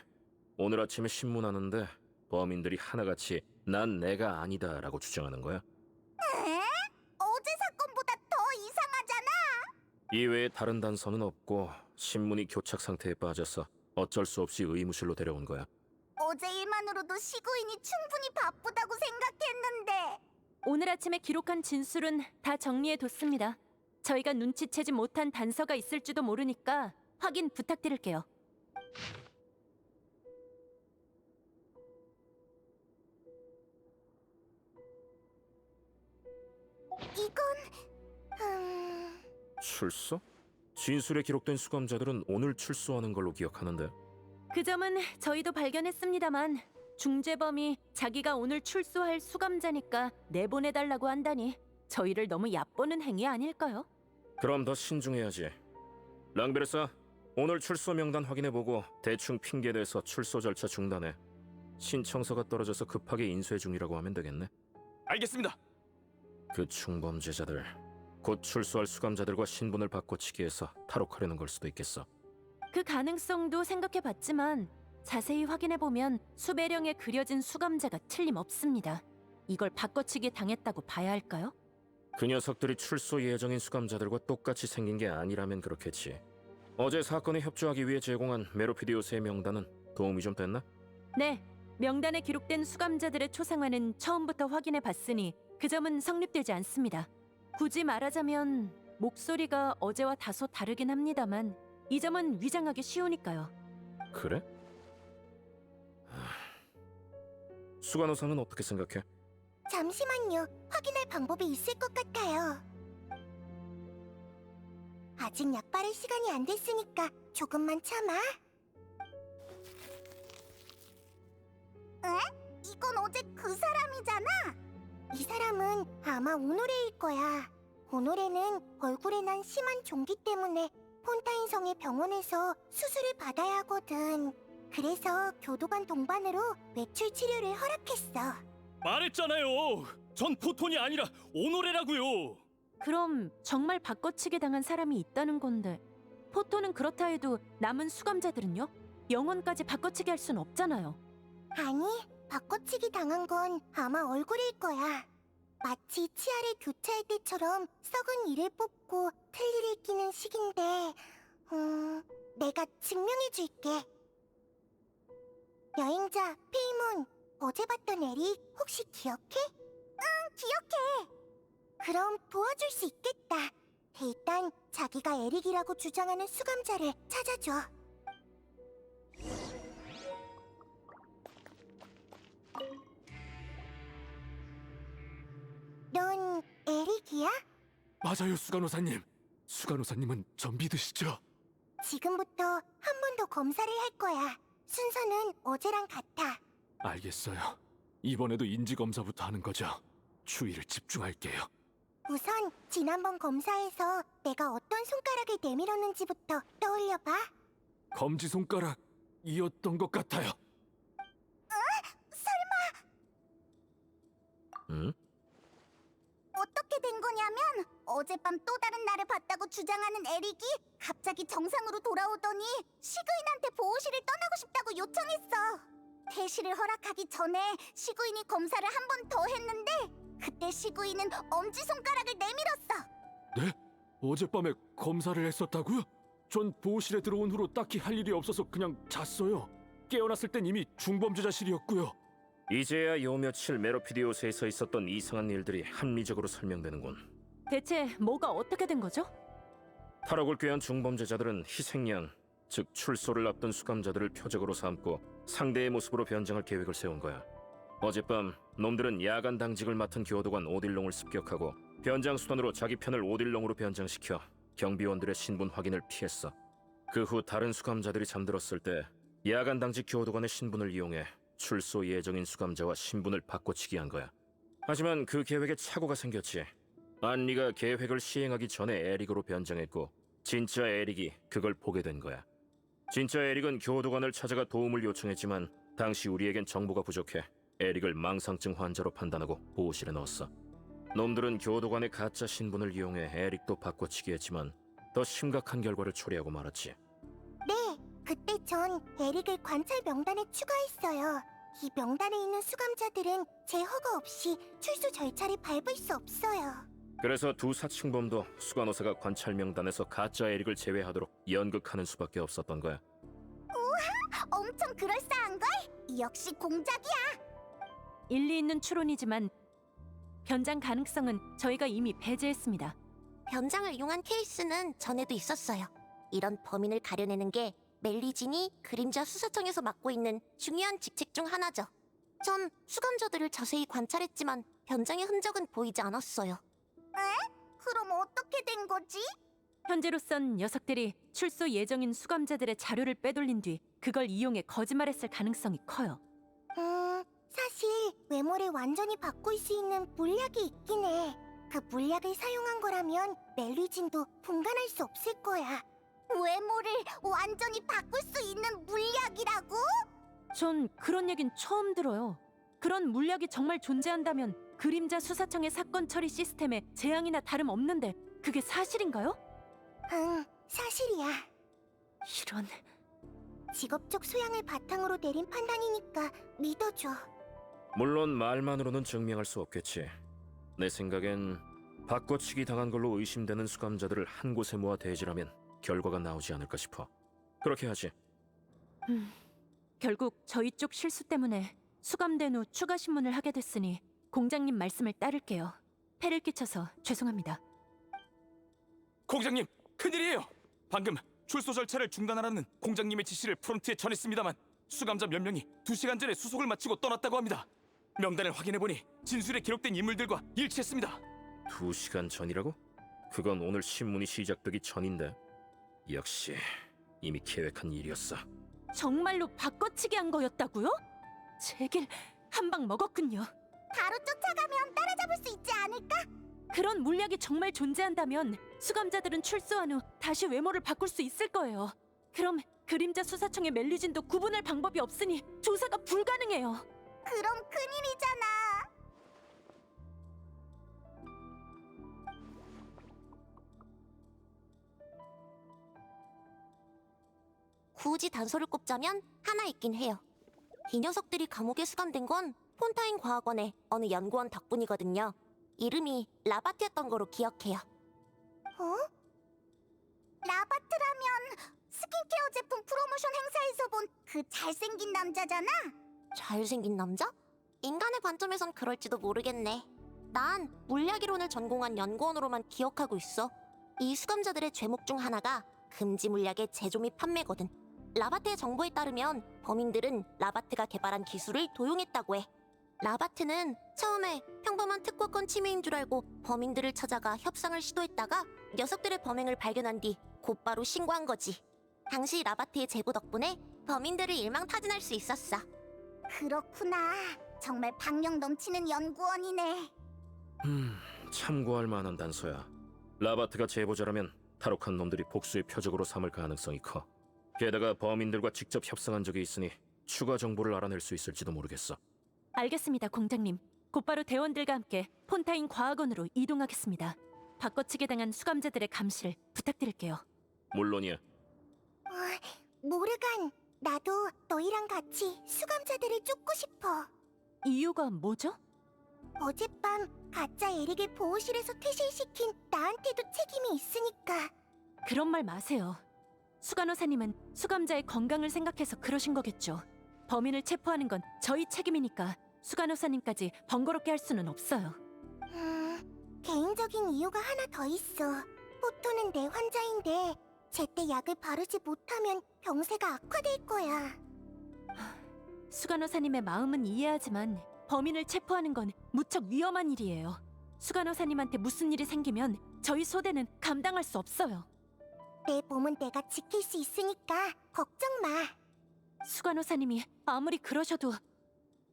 오늘 아침에 신문하는데 범인들이 하나같이 난 내가 아니다라고 주장하는 거야. 에? 어제 사건보다 더 이상하잖아. 이외에 다른 단서는 없고 신문이 교착 상태에 빠져서 어쩔 수 없이 의무실로 데려온 거야. 어제 일만으로도 시구인이 충분히 바쁘다고 생각했는데. 오늘 아침에 기록한 진술은 다 정리해뒀습니다. 저희가 눈치채지 못한 단서가 있을지도 모르니까 확인 부탁드릴게요. 이건... 출소? 진술에 기록된 수감자들은 오늘 출소하는 걸로 기억하는데. 그 점은 저희도 발견했습니다만 중재범이 자기가 오늘 출소할 수감자니까 내보내달라고 한다니 저희를 너무 얕보는 행위 아닐까요? 그럼 더 신중해야지. 랑베르사, 오늘 출소 명단 확인해보고 대충 핑계대서 출소 절차 중단해. 신청서가 떨어져서 급하게 인쇄 중이라고 하면 되겠네. 알겠습니다. 그 충범죄자들 곧 출소할 수감자들과 신분을 바꿔치기 해서 탈옥하려는 걸 수도 있겠어. 그 가능성도 생각해봤지만 자세히 확인해보면 수배령에 그려진 수감자가 틀림없습니다. 이걸 바꿔치기 당했다고 봐야 할까요? 그 녀석들이 출소 예정인 수감자들과 똑같이 생긴 게 아니라면 그렇겠지. 어제 사건에 협조하기 위해 제공한 메로피디오스의 명단은 도움이 좀 됐나? 네, 명단에 기록된 수감자들의 초상화는 처음부터 확인해봤으니 그 점은 성립되지 않습니다. 굳이 말하자면 목소리가 어제와 다소 다르긴 합니다만 이 점은 위장하기 쉬우니까요. 그래? 수간호사는 어떻게 생각해? 잠시만요. 확인할 방법이 있을 것 같아요. 아직 약 바를 시간이 안 됐으니까 조금만 참아. 에? 이건 어제 그 사람이잖아. 이 사람은 아마 오노레일 거야. 오노레는 얼굴에 난 심한 종기 때문에 폰타인성의 병원에서 수술을 받아야 하거든. 그래서 교도관 동반으로 외출 치료를 허락했어. 말했잖아요. 전 포톤이 아니라 오노레라고요. 그럼 정말 바꿔치기 당한 사람이 있다는 건데 포토는 그렇다 해도 남은 수감자들은요? 영혼까지 바꿔치기 할 순 없잖아요. 아니, 바꿔치기 당한 건 아마 얼굴일 거야. 마치 치아를 교체할 때처럼 썩은 이를 뽑고 틀니를 끼는 식인데, 내가 증명해줄게. 여행자 페이몬, 어제 봤던 에릭 혹시 기억해? 응, 기억해. 그럼 도와줄 수 있겠다. 일단 자기가 에릭이라고 주장하는 수감자를 찾아줘. 넌 에릭이야? 맞아요, 수간호사님. 수간호사님은 전 믿으시죠? 지금부터 한 번 더 검사를 할 거야. 순서는 어제랑 같아. 알겠어요. 이번에도 인지검사부터 하는 거죠. 추이를 집중할게요. 우선 지난번 검사에서 내가 어떤 손가락을 내밀었는지부터 떠올려봐. 검지손가락이었던 것 같아요. 응? 어떻게 된 거냐면 어젯밤 또 다른 나를 봤다고 주장하는 에릭이 갑자기 정상으로 돌아오더니 시그인한테 보호실을 떠나고 싶다고 요청했어. 퇴실을 허락하기 전에 시그인이 검사를 한 번 더 했는데 그때 시그인은 엄지손가락을 내밀었어. 네? 어젯밤에 검사를 했었다고요? 전 보호실에 들어온 후로 딱히 할 일이 없어서 그냥 잤어요. 깨어났을 땐 이미 중범죄자실이었고요. 이제야 요 며칠 메로피디오스에서 있었던 이상한 일들이 합리적으로 설명되는군. 대체 뭐가 어떻게 된 거죠? 탈옥을 꾀한 중범죄자들은 희생양, 즉 출소를 앞둔 수감자들을 표적으로 삼고 상대의 모습으로 변장할 계획을 세운 거야. 어젯밤 놈들은 야간 당직을 맡은 교도관 오딜롱을 습격하고 변장 수단으로 자기 편을 오딜롱으로 변장시켜 경비원들의 신분 확인을 피했어. 그 후 다른 수감자들이 잠들었을 때 야간 당직 교도관의 신분을 이용해 출소 예정인 수감자와 신분을 바꿔치기 한 거야. 하지만 그 계획에 착오가 생겼지. 안리가 계획을 시행하기 전에 에릭으로 변장했고 진짜 에릭이 그걸 보게 된 거야. 진짜 에릭은 교도관을 찾아가 도움을 요청했지만 당시 우리에겐 정보가 부족해 에릭을 망상증 환자로 판단하고 보호실에 넣었어. 놈들은 교도관의 가짜 신분을 이용해 에릭도 바꿔치기 했지만 더 심각한 결과를 초래하고 말았지. 네, 그때 전 에릭을 관찰 명단에 추가했어요. 이 명단에 있는 수감자들은 제 허가 없이 출소 절차를 밟을 수 없어요. 그래서 두 사칭범도 수간호사가 관찰 명단에서 가짜 에릭을 제외하도록 연극하는 수밖에 없었던 거야. 엄청 그럴싸한걸? 역시 공작이야. 일리 있는 추론이지만 변장 가능성은 저희가 이미 배제했습니다. 변장을 이용한 케이스는 전에도 있었어요. 이런 범인을 가려내는 게 멜리진이 그림자 수사청에서 맡고 있는 중요한 직책 중 하나죠. 전 수감자들을 자세히 관찰했지만 변장의 흔적은 보이지 않았어요. 그럼 어떻게 된 거지? 현재로선 녀석들이 출소 예정인 수감자들의 자료를 빼돌린 뒤 그걸 이용해 거짓말했을 가능성이 커요. 사실 외모를 완전히 바꿀 수 있는 물약이 있긴 해. 그 물약을 사용한 거라면 멜리진도 분간할 수 없을 거야. 외모를 완전히 바꿀 수 있는 물약이라고? 전 그런 얘긴 처음 들어요. 그런 물약이 정말 존재한다면 그림자 수사청의 사건 처리 시스템에 재앙이나 다름없는데 그게 사실인가요? 응, 사실이야. 이런... 직업적 소양을 바탕으로 내린 판단이니까 믿어줘. 물론 말만으로는 증명할 수 없겠지. 내 생각엔 바꿔치기 당한 걸로 의심되는 수감자들을 한 곳에 모아 대질하면 결과가 나오지 않을까 싶어. 그렇게 하지. 결국 저희 쪽 실수 때문에 수감된 후 추가 신문을 하게 됐으니 공장님 말씀을 따를게요. 폐를 끼쳐서 죄송합니다. 공장님, 큰일이에요. 방금 출소 절차를 중단하라는 공장님의 지시를 프론트에 전했습니다만 수감자 몇 명이 2시간 전에 수속을 마치고 떠났다고 합니다. 명단을 확인해보니 진술에 기록된 인물들과 일치했습니다. 2시간 전이라고? 그건 오늘 신문이 시작되기 전인데. 역시 이미 계획한 일이었어. 정말로 바꿔치기 한 거였다고요? 제길 한 방 먹었군요. 바로 쫓아가면 따라잡을 수 있지 않을까? 그런 물약이 정말 존재한다면 수감자들은 출소한 후 다시 외모를 바꿀 수 있을 거예요. 그럼 그림자 수사청의 멜리진도 구분할 방법이 없으니 조사가 불가능해요. 그럼 큰일이잖아. 굳이 단서를 꼽자면 하나 있긴 해요. 이 녀석들이 감옥에 수감된 건 폰타인 과학원의 어느 연구원 덕분이거든요. 이름이 라바트였던 거로 기억해요. 어? 라바트라면 스킨케어 제품 프로모션 행사에서 본 그 잘생긴 남자잖아? 잘생긴 남자? 인간의 관점에선 그럴지도 모르겠네. 난 물리학이론을 전공한 연구원으로만 기억하고 있어. 이 수감자들의 죄목 중 하나가 금지 물약의 제조 및 판매거든. 라바트의 정보에 따르면 범인들은 라바트가 개발한 기술을 도용했다고 해. 라바트는 처음에 평범한 특권권 침해인 줄 알고 범인들을 찾아가 협상을 시도했다가 녀석들의 범행을 발견한 뒤 곧바로 신고한 거지. 당시 라바트의 제보 덕분에 범인들을 일망타진할 수 있었어. 그렇구나. 정말 박력 넘치는 연구원이네. 참고할 만한 단서야. 라바트가 제보자라면 탈옥한 놈들이 복수의 표적으로 삼을 가능성이 커. 게다가 범인들과 직접 협상한 적이 있으니 추가 정보를 알아낼 수 있을지도 모르겠어. 알겠습니다, 공장님. 곧바로 대원들과 함께 폰타인 과학원으로 이동하겠습니다. 바꿔치기 당한 수감자들의 감시를 부탁드릴게요. 물론이야. 모르간, 나도 너희랑 같이 수감자들을 쫓고 싶어. 이유가 뭐죠? 어젯밤 가짜 에릭을 보호실에서 퇴실시킨 나한테도 책임이 있으니까. 그런 말 마세요. 수간호사님은 수감자의 건강을 생각해서 그러신 거겠죠. 범인을 체포하는 건 저희 책임이니까 수간호사님까지 번거롭게 할 수는 없어요. 개인적인 이유가 하나 더 있어. 포토는 내 환자인데 제때 약을 바르지 못하면 병세가 악화될 거야. 수간호사님의 마음은 이해하지만 범인을 체포하는 건 무척 위험한 일이에요. 수간호사님한테 무슨 일이 생기면 저희 소대는 감당할 수 없어요. 내 몸은 내가 지킬 수 있으니까 걱정 마. 수간호사님이 아무리 그러셔도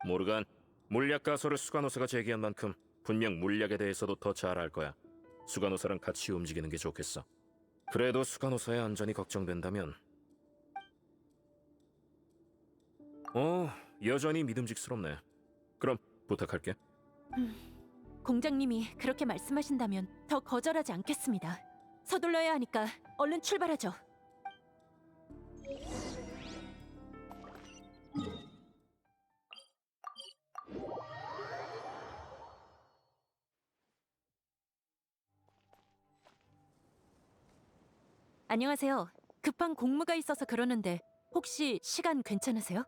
모르간, 물약 가설을 수간호사가 제기한 만큼 분명 물약에 대해서도 더 잘 알 거야. 수간호사랑 같이 움직이는 게 좋겠어. 그래도 수간호사의 안전이 걱정된다면 여전히 믿음직스럽네. 그럼 부탁할게. 공장님이 그렇게 말씀하신다면 더 거절하지 않겠습니다. 서둘러야 하니까 얼른 출발하죠. 안녕하세요. 급한 공무가 있어서 그러는데 혹시 시간 괜찮으세요?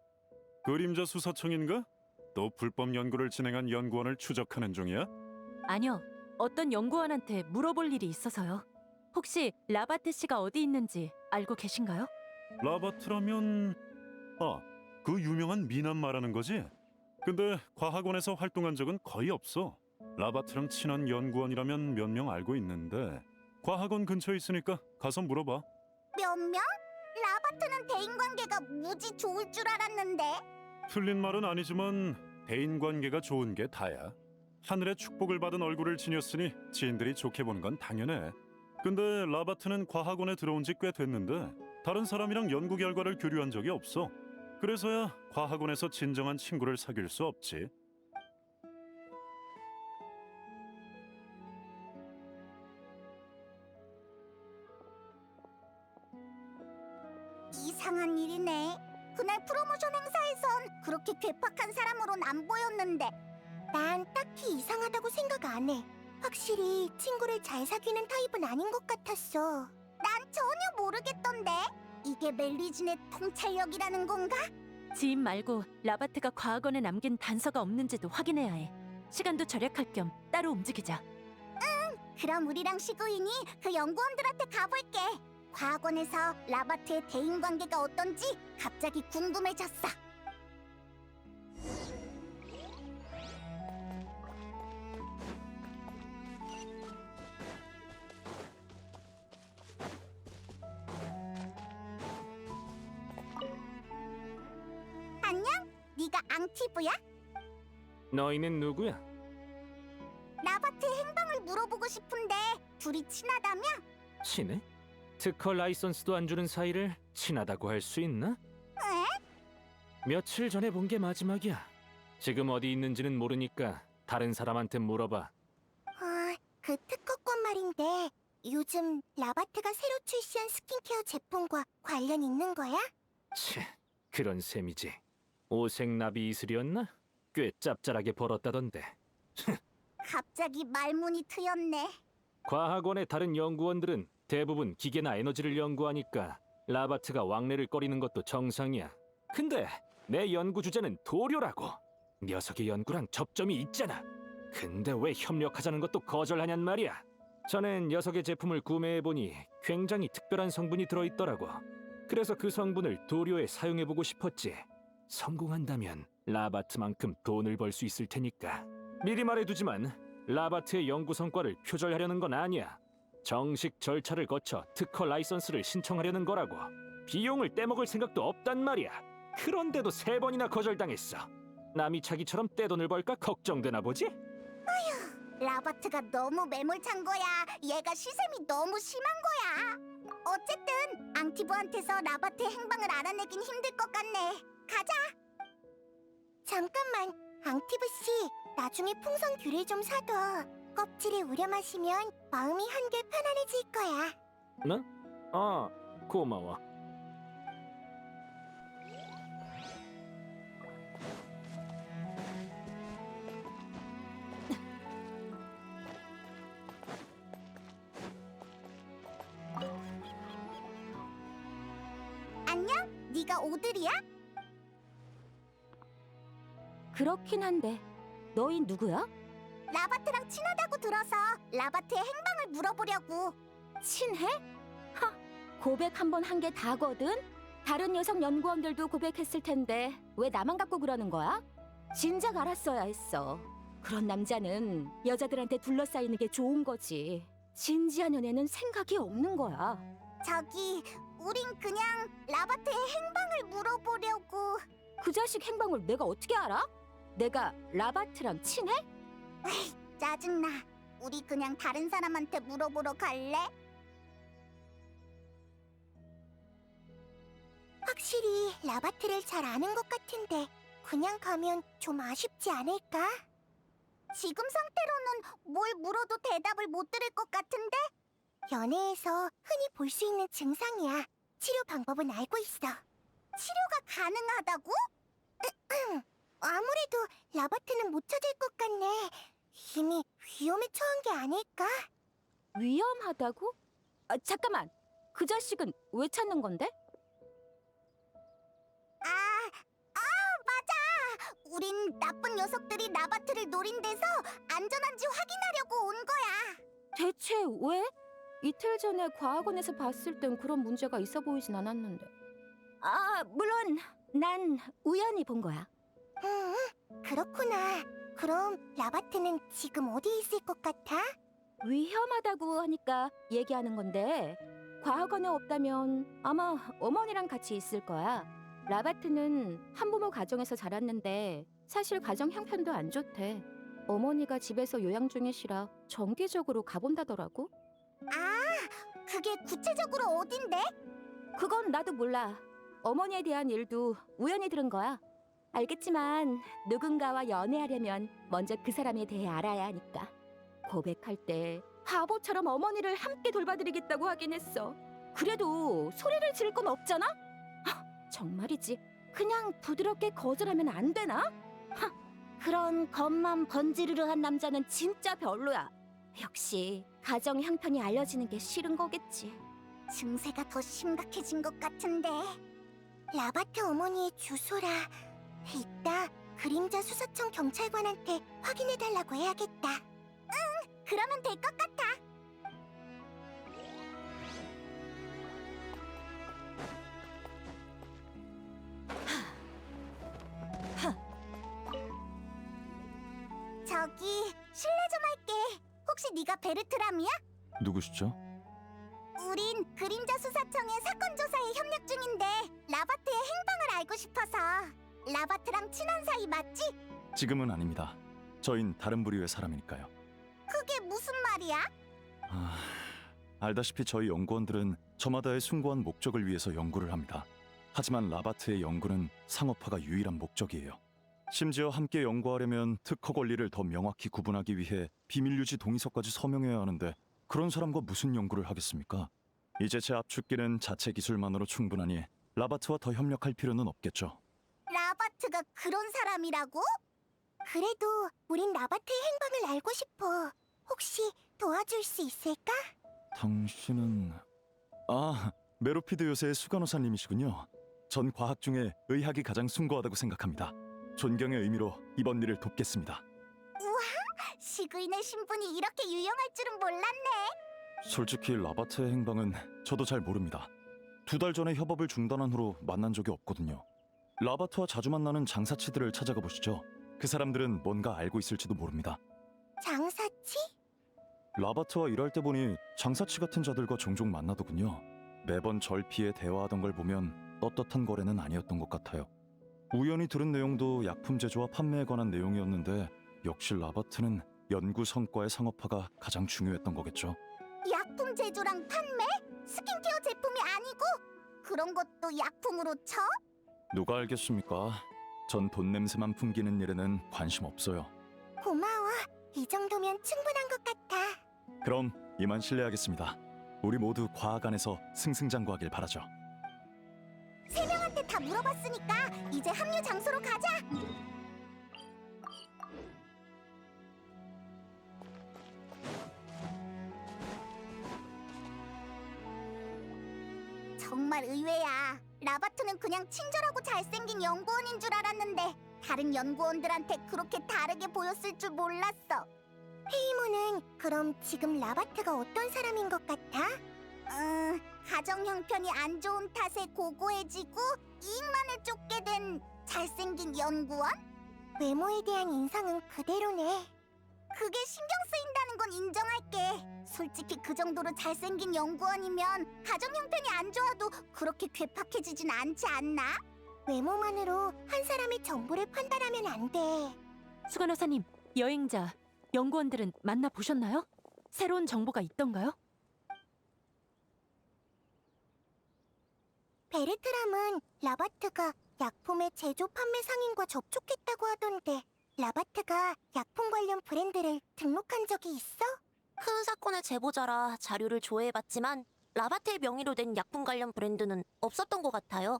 그림자 수사청인가? 또 불법 연구를 진행한 연구원을 추적하는 중이야? 아니요. 어떤 연구원한테 물어볼 일이 있어서요. 혹시 라바트 씨가 어디 있는지 알고 계신가요? 라바트라면 그 유명한 미남 말하는 거지? 근데 과학원에서 활동한 적은 거의 없어. 라바트랑 친한 연구원이라면 몇 명 알고 있는데 과학원 근처에 있으니까 가서 물어봐. 몇 명? 라바트는 대인관계가 무지 좋을 줄 알았는데. 틀린 말은 아니지만 대인관계가 좋은 게 다야. 하늘의 축복을 받은 얼굴을 지녔으니 지인들이 좋게 보는 건 당연해. 근데 라바트는 과학원에 들어온 지 꽤 됐는데 다른 사람이랑 연구 결과를 교류한 적이 없어. 그래서야 과학원에서 진정한 친구를 사귈 수 없지. 이상한 일이네. 그날 프로모션 행사에선 그렇게 괴팍한 사람으론 안 보였는데. 난 딱히 이상하다고 생각 안 해. 확실히 친구를 잘 사귀는 타입은 아닌 것 같았어. 난 전혀 모르겠던데. 이게 멜리진의 통찰력이라는 건가? 지인 말고 라바트가 과학원에 남긴 단서가 없는지도 확인해야 해. 시간도 절약할 겸 따로 움직이자. 그럼 우리랑 시구인이 그 연구원들한테 가볼게. 과학원에서 라바트의 대인관계가 어떤지 갑자기 궁금해졌어. 안녕? 네가 앙티브야? 너희는 누구야? 라바트의 행방을 물어보고 싶은데 둘이 친하다며? 친해? 특허 라이선스도 안 주는 사이를 친하다고 할 수 있나? 에? 며칠 전에 본 게 마지막이야. 지금 어디 있는지는 모르니까 다른 사람한테 물어봐. 그 특허권 말인데 요즘 라바트가 새로 출시한 스킨케어 제품과 관련 있는 거야? 치, 그런 셈이지. 오색나비 이슬이었나? 꽤 짭짤하게 벌었다던데. 갑자기 말문이 트였네. 과학원의 다른 연구원들은 대부분 기계나 에너지를 연구하니까 라바트가 왕래를 꺼리는 것도 정상이야. 근데 내 연구 주제는 도료라고. 녀석의 연구랑 접점이 있잖아. 근데 왜 협력하자는 것도 거절하냔 말이야. 전엔 녀석의 제품을 구매해보니 굉장히 특별한 성분이 들어있더라고. 그래서 그 성분을 도료에 사용해보고 싶었지. 성공한다면 라바트만큼 돈을 벌 수 있을 테니까. 미리 말해두지만 라바트의 연구 성과를 표절하려는 건 아니야. 정식 절차를 거쳐 특허 라이선스를 신청하려는 거라고. 비용을 떼먹을 생각도 없단 말이야. 그런데도 3번이나 거절당했어. 남이 자기처럼 떼돈을 벌까 걱정되나 보지? 라바트가 너무 매몰찬 거야. 얘가 시샘이 너무 심한 거야. 어쨌든 앙티브한테서 라바트의 행방을 알아내긴 힘들 것 같네. 가자. 잠깐만, 앙티브 씨. 나중에 풍선 귤을 좀 사둬. 껍질에 우려 마시면 마음이 한결 편안해질 거야. 너? 고마워. 안녕? 네가 오드리야? 그렇긴 한데 너희 누구야? 라바트랑 친하다고 들어서 라바트의 행방을 물어보려고. 친해? 하, 고백 한 번 한 게 다거든? 다른 여성 연구원들도 고백했을 텐데 왜 나만 갖고 그러는 거야? 진작 알았어야 했어. 그런 남자는 여자들한테 둘러싸이는 게 좋은 거지. 진지한 연애는 생각이 없는 거야. 저기, 우린 그냥 라바트의 행방을 물어보려고. 그 자식 행방을 내가 어떻게 알아? 내가 라바트랑 친해? 에이, 짜증나. 우리 그냥 다른 사람한테 물어보러 갈래? 확실히 라바트를 잘 아는 것 같은데 그냥 가면 좀 아쉽지 않을까? 지금 상태로는 뭘 물어도 대답을 못 들을 것 같은데? 연애에서 흔히 볼 수 있는 증상이야. 치료 방법은 알고 있어. 치료가 가능하다고? 아무래도 라바트는 못 찾을 것 같네. 이미 위험에 처한 게 아닐까? 위험하다고? 잠깐만. 그 자식은 왜 찾는 건데? 맞아! 우린 나쁜 녀석들이 라바트를 노린 데서 안전한지 확인하려고 온 거야. 대체 왜? 이틀 전에 과학원에서 봤을 땐 그런 문제가 있어 보이진 않았는데. 물론 난 우연히 본 거야. 그렇구나. 그럼 라바트는 지금 어디 있을 것 같아? 위험하다고 하니까 얘기하는 건데 과학원에 없다면 아마 어머니랑 같이 있을 거야. 라바트는 한부모 가정에서 자랐는데 사실 가정 형편도 안 좋대. 어머니가 집에서 요양 중이시라 정기적으로 가본다더라고. 그게 구체적으로 어딘데? 그건 나도 몰라. 어머니에 대한 일도 우연히 들은 거야. 알겠지만 누군가와 연애하려면 먼저 그 사람에 대해 알아야 하니까. 고백할 때 바보처럼 어머니를 함께 돌봐드리겠다고 하긴 했어. 그래도 소리를 지를 건 없잖아? 정말이지. 그냥 부드럽게 거절하면 안 되나? 그런 겉만 번지르르한 남자는 진짜 별로야. 역시 가정 형편이 알려지는 게 싫은 거겠지. 증세가 더 심각해진 것 같은데. 라바트 어머니의 주소라. 이따 그림자 수사청 경찰관한테 확인해달라고 해야겠다. 그러면 될 것 같아. 저기, 실례 좀 할게. 혹시 네가 베르트람이야? 누구시죠? 우린 그림자 수사청의 사건 조사에 협력 중인데 라바트의 행방을 알고 싶어서. 라바트랑 친한 사이 맞지? 지금은 아닙니다. 저흰 다른 부류의 사람이니까요. 그게 무슨 말이야? 알다시피 저희 연구원들은 저마다의 숭고한 목적을 위해서 연구를 합니다. 하지만 라바트의 연구는 상업화가 유일한 목적이에요. 심지어 함께 연구하려면 특허 권리를 더 명확히 구분하기 위해 비밀유지 동의서까지 서명해야 하는데 그런 사람과 무슨 연구를 하겠습니까? 이제 제 압축기는 자체 기술만으로 충분하니 라바트와 더 협력할 필요는 없겠죠. 라바트가 그런 사람이라고? 그래도 우린 라바트의 행방을 알고 싶어. 혹시 도와줄 수 있을까? 당신은... 메로피드 요새의 수간호사님이시군요. 전 과학 중에 의학이 가장 숭고하다고 생각합니다. 존경의 의미로 이번 일을 돕겠습니다. 우와, 시그인의 신분이 이렇게 유용할 줄은 몰랐네. 솔직히 라바트의 행방은 저도 잘 모릅니다. 2달 전에 협업을 중단한 후로 만난 적이 없거든요. 라바트와 자주 만나는 장사치들을 찾아가 보시죠. 그 사람들은 뭔가 알고 있을지도 모릅니다. 장사치? 라바트와 일할 때 보니 장사치 같은 자들과 종종 만나더군요. 매번 절 피해 대화하던 걸 보면 떳떳한 거래는 아니었던 것 같아요. 우연히 들은 내용도 약품 제조와 판매에 관한 내용이었는데 역시 라바트는 연구 성과의 상업화가 가장 중요했던 거겠죠. 약품 제조랑 판매? 스킨케어 제품이 아니고? 그런 것도 약품으로 쳐? 누가 알겠습니까? 전 돈 냄새만 풍기는 일에는 관심 없어요. 고마워. 이 정도면 충분한 것 같아. 그럼 이만 실례하겠습니다. 우리 모두 과학 안에서 승승장구하길 바라죠. 3명한테 다 물어봤으니까 이제 합류 장소로 가자. 정말 의외야. 라바트는 그냥 친절하고 잘생긴 연구원인 줄 알았는데 다른 연구원들한테 그렇게 다르게 보였을 줄 몰랐어. 페이모는 그럼 지금 라바트가 어떤 사람인 것 같아? 가정 형편이 안 좋은 탓에 고고해지고 이익만을 쫓게 된 잘생긴 연구원? 외모에 대한 인상은 그대로네. 그게 신경 쓰인다는 건 인정할게. 솔직히 그 정도로 잘생긴 연구원이면 가정 형편이 안 좋아도 그렇게 괴팍해지진 않지 않나? 외모만으로 한 사람의 정보를 판단하면 안 돼. 수간호사님, 여행자, 연구원들은 만나보셨나요? 새로운 정보가 있던가요? 베르트람은 라바트가 약품의 제조 판매 상인과 접촉했다고 하던데 라바트가 약품 관련 브랜드를 등록한 적이 있어? 큰 사건의 제보자라 자료를 조회해봤지만 라바트의 명의로 된 약품 관련 브랜드는 없었던 것 같아요.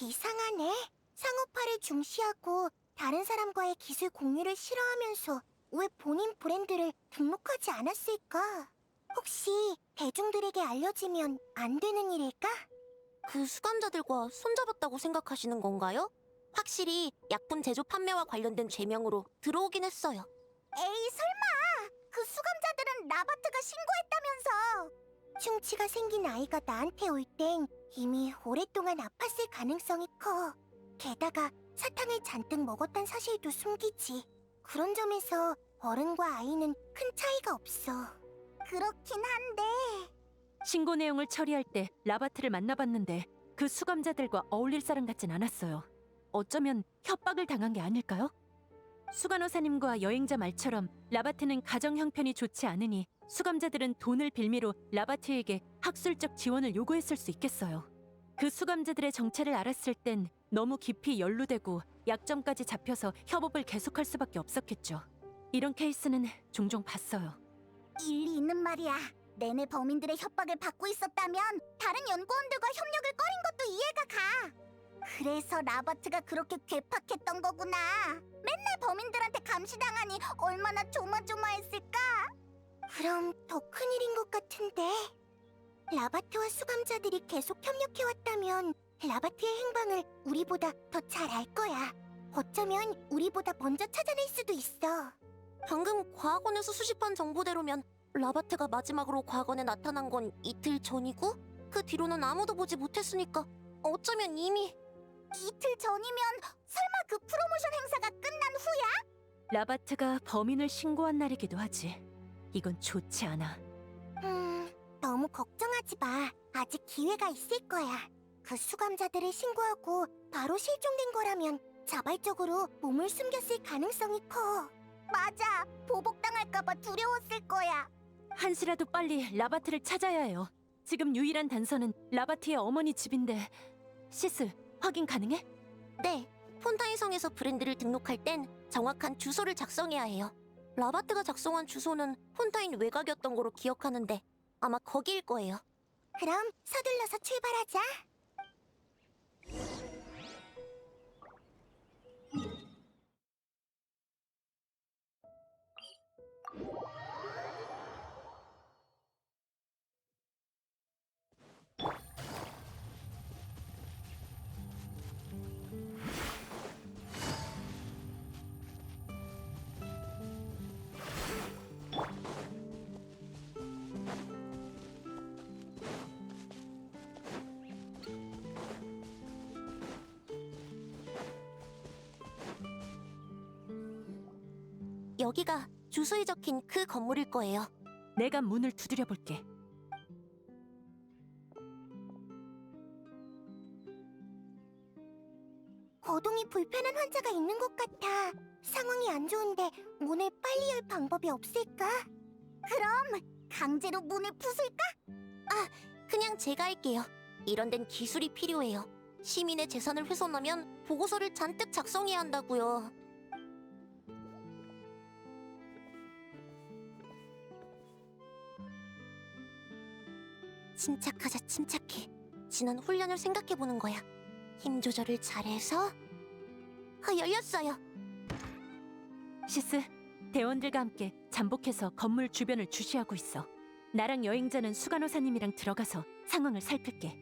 이상하네. 상업화를 중시하고 다른 사람과의 기술 공유를 싫어하면서 왜 본인 브랜드를 등록하지 않았을까? 혹시 대중들에게 알려지면 안 되는 일일까? 그 수감자들과 손잡았다고 생각하시는 건가요? 확실히 약품 제조 판매와 관련된 죄명으로 들어오긴 했어요. 에이 설마! 그 수감자들은 라바트가 신고했다면서! 충치가 생긴 아이가 나한테 올 땐 이미 오랫동안 아팠을 가능성이 커. 게다가 사탕을 잔뜩 먹었단 사실도 숨기지. 그런 점에서 어른과 아이는 큰 차이가 없어. 그렇긴 한데... 신고 내용을 처리할 때 라바트를 만나봤는데 그 수감자들과 어울릴 사람 같진 않았어요. 어쩌면 협박을 당한 게 아닐까요? 수간호사님과 여행자 말처럼 라바트는 가정 형편이 좋지 않으니 수감자들은 돈을 빌미로 라바트에게 학술적 지원을 요구했을 수 있겠어요. 그 수감자들의 정체를 알았을 땐 너무 깊이 연루되고 약점까지 잡혀서 협업을 계속할 수밖에 없었겠죠. 이런 케이스는 종종 봤어요. 일리 있는 말이야. 내내 범인들의 협박을 받고 있었다면 다른 연구원들과 협력을 꺼린 것도 이해가 가. 그래서 라바트가 그렇게 괴팍했던 거구나. 맨날 범인들한테 감시당하니 얼마나 조마조마했을까? 그럼 더 큰일인 것 같은데. 라바트와 수감자들이 계속 협력해왔다면 라바트의 행방을 우리보다 더 잘 알 거야. 어쩌면 우리보다 먼저 찾아낼 수도 있어. 방금 과학원에서 수집한 정보대로면 라바트가 마지막으로 과학원에 나타난 건 이틀 전이고 그 뒤로는 아무도 보지 못했으니까 어쩌면 이미... 이틀 전이면 설마 그 프로모션 행사가 끝난 후야? 라바트가 범인을 신고한 날이기도 하지. 이건 좋지 않아. 너무 걱정하지 마. 아직 기회가 있을 거야. 그 수감자들을 신고하고 바로 실종된 거라면 자발적으로 몸을 숨겼을 가능성이 커. 맞아. 보복당할까봐 두려웠을 거야. 한시라도 빨리 라바트를 찾아야 해요. 지금 유일한 단서는 라바트의 어머니 집인데... 시스, 확인 가능해? 네, 폰타인성에서 브랜드를 등록할 땐 정확한 주소를 작성해야 해요. 라바트가 작성한 주소는 폰타인 외곽이었던 거로 기억하는데 아마 거기일 거예요. 그럼 서둘러서 출발하자. 여기가 주소에 적힌 그 건물일 거예요. 내가 문을 두드려 볼게. 거동이 불편한 환자가 있는 것 같아. 상황이 안 좋은데 문을 빨리 열 방법이 없을까? 그럼 강제로 문을 부술까? 그냥 제가 할게요. 이런 데는 기술이 필요해요. 시민의 재산을 훼손하면 보고서를 잔뜩 작성해야 한다고요. 침착하자, 침착해. 지난 훈련을 생각해보는 거야. 힘 조절을 잘해서... 열렸어요. 시스, 대원들과 함께 잠복해서 건물 주변을 주시하고 있어. 나랑 여행자는 수간호사님이랑 들어가서 상황을 살필게.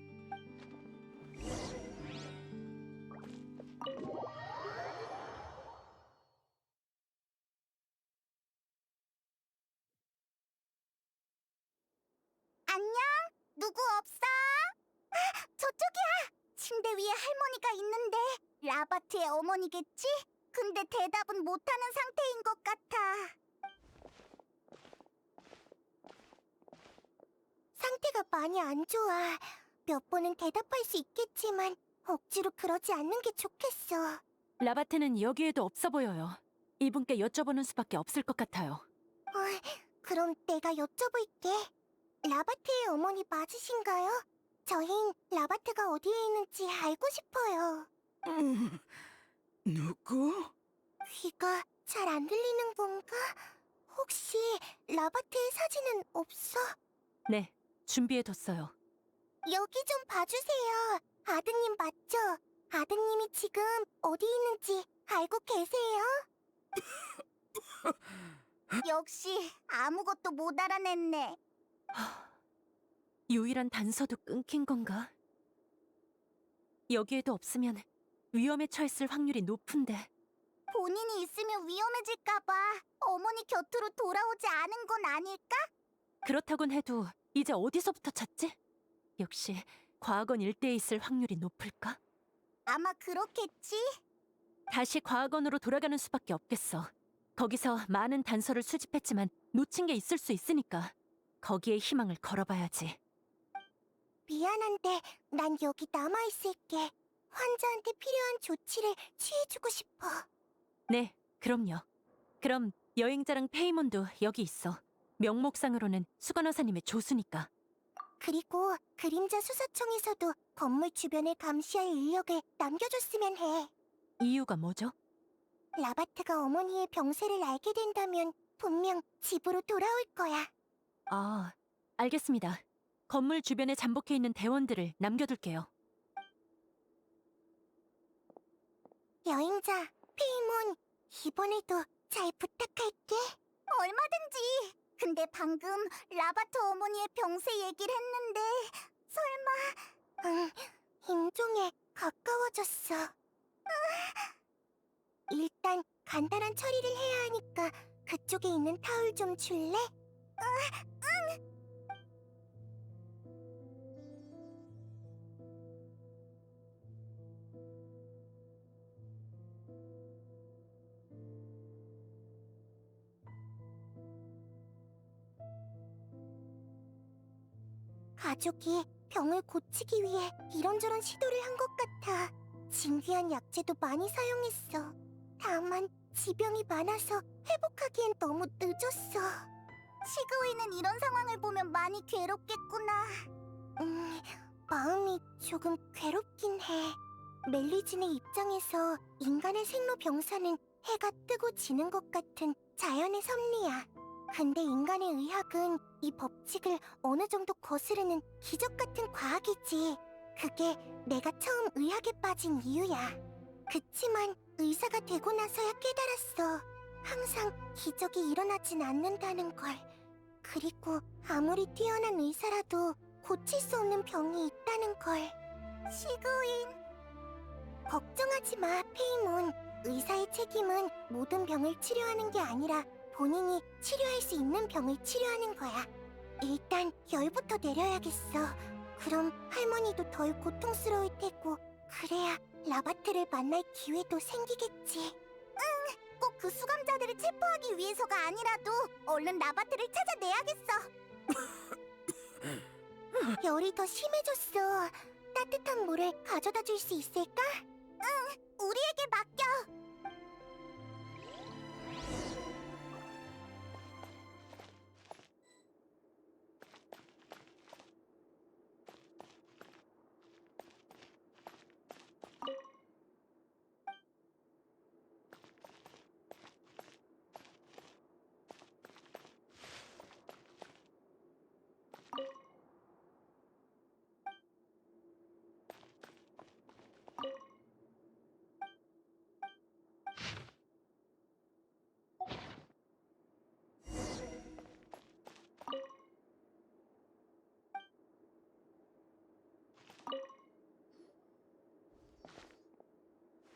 할머니가 있는데 라바트의 어머니겠지? 근데 대답은 못하는 상태인 것 같아. 상태가 많이 안 좋아. 몇 번은 대답할 수 있겠지만 억지로 그러지 않는 게 좋겠어. 라바트는 여기에도 없어 보여요. 이분께 여쭤보는 수밖에 없을 것 같아요. 그럼 내가 여쭤볼게. 라바트의 어머니 맞으신가요? 저흰 라바트가 어디에 있는지 알고 싶어요. 누구? 귀가 잘 안 들리는 건가? 혹시 라바트의 사진은 없어? 네, 준비해뒀어요. 여기 좀 봐주세요. 아드님 맞죠? 아드님이 지금 어디 있는지 알고 계세요? 역시 아무것도 못 알아냈네. 유일한 단서도 끊긴 건가? 여기에도 없으면 위험에 처했을 확률이 높은데. 본인이 있으면 위험해질까봐 어머니 곁으로 돌아오지 않은 건 아닐까? 그렇다곤 해도 이제 어디서부터 찾지? 역시 과학원 일대에 있을 확률이 높을까? 아마 그렇겠지? 다시 과학원으로 돌아가는 수밖에 없겠어. 거기서 많은 단서를 수집했지만 놓친 게 있을 수 있으니까 거기에 희망을 걸어봐야지. 미안한데 난 여기 남아있을게. 환자한테 필요한 조치를 취해주고 싶어. 네, 그럼요. 그럼 여행자랑 페이몬도 여기 있어. 명목상으로는 수간호사님의 조수니까. 그리고 그림자 수사청에서도 건물 주변을 감시할 인력을 남겨줬으면 해. 이유가 뭐죠? 라바트가 어머니의 병세를 알게 된다면 분명 집으로 돌아올 거야. 아, 알겠습니다. 건물 주변에 잠복해 있는 대원들을 남겨둘게요. 여행자, 페이몬, 이번에도 잘 부탁할게. 얼마든지. 근데 방금 라바트 어머니의 병세 얘기를 했는데 설마... 임종에 가까워졌어. 일단 간단한 처리를 해야 하니까 그쪽에 있는 타올 좀 줄래? 가족이 병을 고치기 위해 이런저런 시도를 한 것 같아. 진귀한 약재도 많이 사용했어. 다만 지병이 많아서 회복하기엔 너무 늦었어. 시그위는 이런 상황을 보면 많이 괴롭겠구나. 마음이 조금 괴롭긴 해. 멜리진의 입장에서 인간의 생로병사는 해가 뜨고 지는 것 같은 자연의 섭리야. 근데 인간의 의학은 이 법칙을 어느 정도 거스르는 기적 같은 과학이지. 그게 내가 처음 의학에 빠진 이유야. 그치만 의사가 되고 나서야 깨달았어. 항상 기적이 일어나진 않는다는 걸. 그리고 아무리 뛰어난 의사라도 고칠 수 없는 병이 있다는 걸. 시그윈. 걱정하지 마, 페이몬. 의사의 책임은 모든 병을 치료하는 게 아니라 본인이 치료할 수 있는 병을 치료하는 거야. 일단 열부터 내려야겠어. 그럼 할머니도 덜 고통스러울 테고 그래야 라바트를 만날 기회도 생기겠지. 꼭 그 수감자들을 체포하기 위해서가 아니라도 얼른 라바트를 찾아내야겠어. 열이 더 심해졌어. 따뜻한 물을 가져다 줄 수 있을까? 우리에게 맡겨.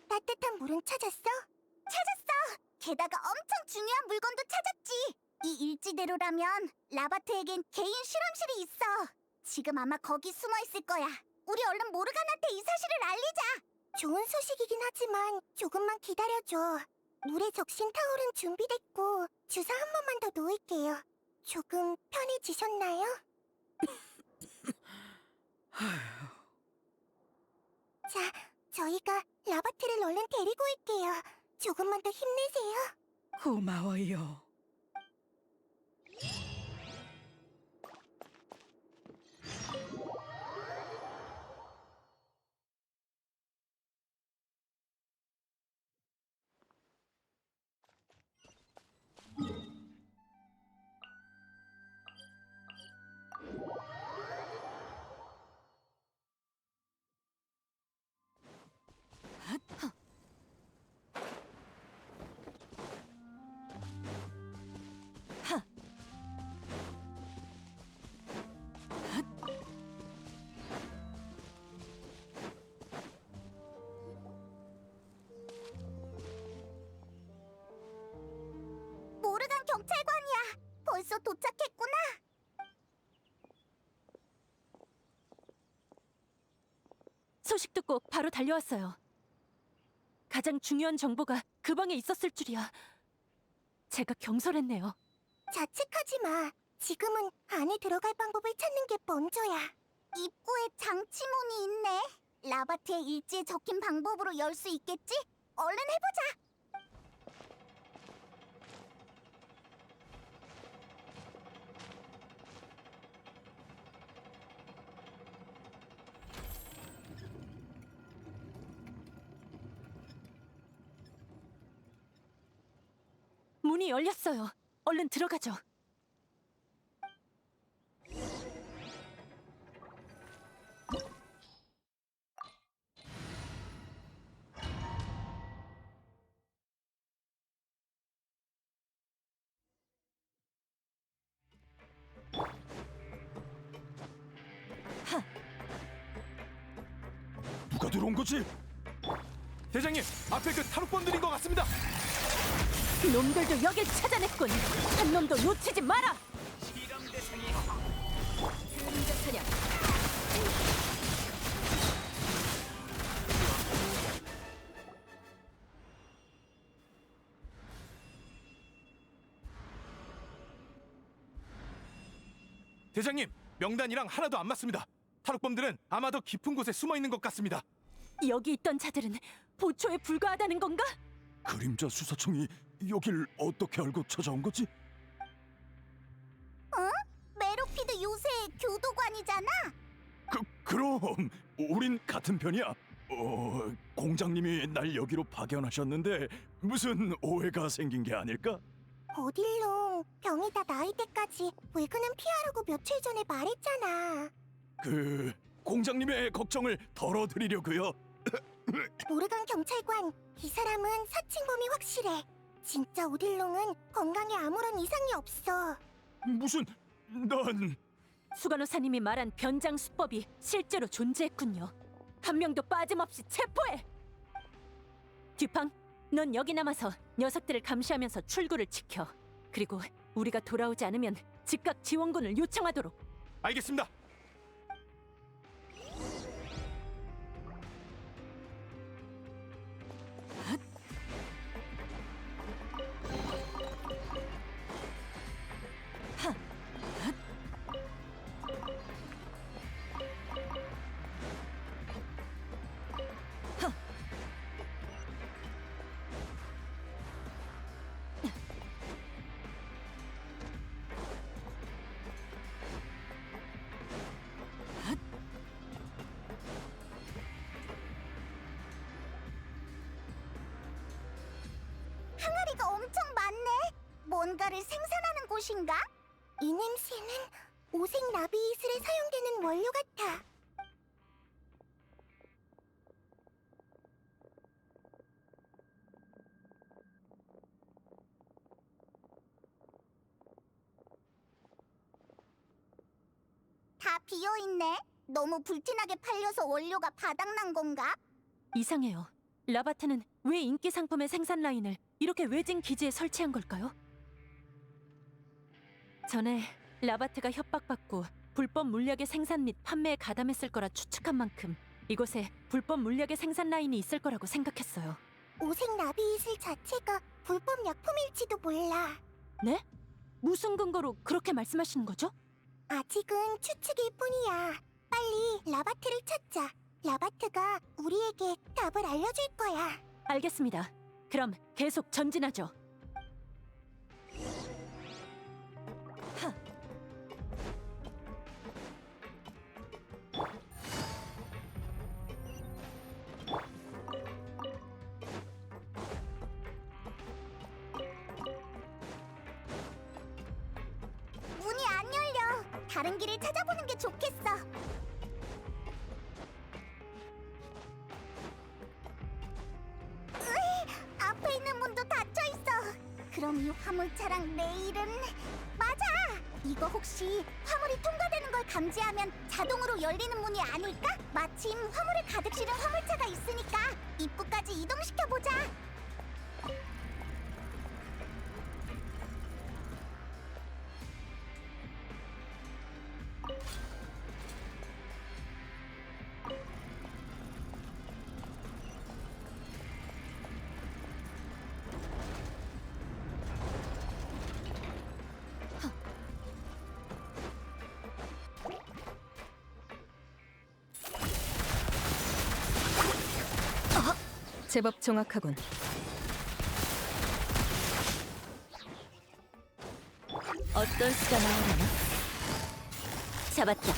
따뜻한 물은 찾았어? 찾았어! 게다가 엄청 중요한 물건도 찾았지! 이 일지대로라면 라바트에겐 개인 실험실이 있어! 지금 아마 거기 숨어 있을 거야. 우리 얼른 모르간한테 이 사실을 알리자. 좋은 소식이긴 하지만 조금만 기다려줘. 물에 적신 타올은 준비됐고 주사 한 번만 더 놓을게요. 조금 편해지셨나요? 자, 저희가 라바트를 얼른 데리고 올게요. 조금만 더 힘내세요. 고마워요. 모르간 경찰관이야. 벌써 도착했구나. 소식 듣고 바로 달려왔어요. 가장 중요한 정보가 그 방에 있었을 줄이야. 제가 경솔했네요. 자책하지 마. 지금은 안에 들어갈 방법을 찾는 게 먼저야. 입구에 장치문이 있네. 라바트의 일지에 적힌 방법으로 열 수 있겠지? 얼른 해보자. 문이 열렸어요. 얼른 들어가죠. 누가 들어온 거지? 대장님, 앞에 그 탈옥범들인 것 같습니다. 놈들도 여길 찾아냈군. 한 놈도 놓치지 마라. 그림자 사냥. 대장님, 명단이랑 하나도 안 맞습니다. 탈옥범들은 아마도 깊은 곳에 숨어 있는 것 같습니다. 여기 있던 자들은 보초에 불과하다는 건가? 그림자 수사청이 여길 어떻게 알고 찾아온 거지? 메로피드 요새 교도관이잖아. 그럼 우린 같은 편이야. 공장님이 날 여기로 파견하셨는데 무슨 오해가 생긴 게 아닐까? 어딜롱 병이 다 나을 때까지 외근은 피하라고 며칠 전에 말했잖아. 공장님의 걱정을 덜어드리려고요. 모르간 경찰관, 이 사람은 사칭범이 확실해. 진짜 오딜롱은 건강에 아무런 이상이 없어. 무슨 난 수간호사님이 말한 변장 수법이 실제로 존재했군요. 한 명도 빠짐없이 체포해! 듀팡, 넌 여기 남아서 녀석들을 감시하면서 출구를 지켜. 그리고 우리가 돌아오지 않으면 즉각 지원군을 요청하도록. 알겠습니다. 항아리가 엄청 많네. 뭔가를 생산하는 곳인가? 이 냄새는 오색 나비 이슬에 사용되는 원료 같아. 다 비어있네. 너무 불티나게 팔려서 원료가 바닥난 건가? 이상해요. 라바트는 왜 인기 상품의 생산 라인을 이렇게 외진 기지에 설치한 걸까요? 전에 라바트가 협박받고 불법 물약의 생산 및 판매에 가담했을 거라 추측한 만큼 이곳에 불법 물약의 생산 라인이 있을 거라고 생각했어요. 오색 나비 이슬 자체가 불법 약품일지도 몰라. 네? 무슨 근거로 그렇게 말씀하시는 거죠? 아직은 추측일 뿐이야. 빨리 라바트를 찾자. 라바트가 우리에게 답을 알려줄 거야. 알겠습니다. 그럼 계속 전진하죠. 문이 안 열려. 다른 길을 찾아보는 게 좋겠어. 앞에 있는 문도 닫혀 있어. 그럼 이 화물차랑 내일은 맞아. 이거 혹시 화물이 통과되는 걸 감지하면 자동으로 열리는 문이 아닐까? 마침 화물을 가득 실은 화물차가 있으니까 입구까지 이동시켜 보자. 제법 정확하군. 어떤 수가 나오려나? 잡았다.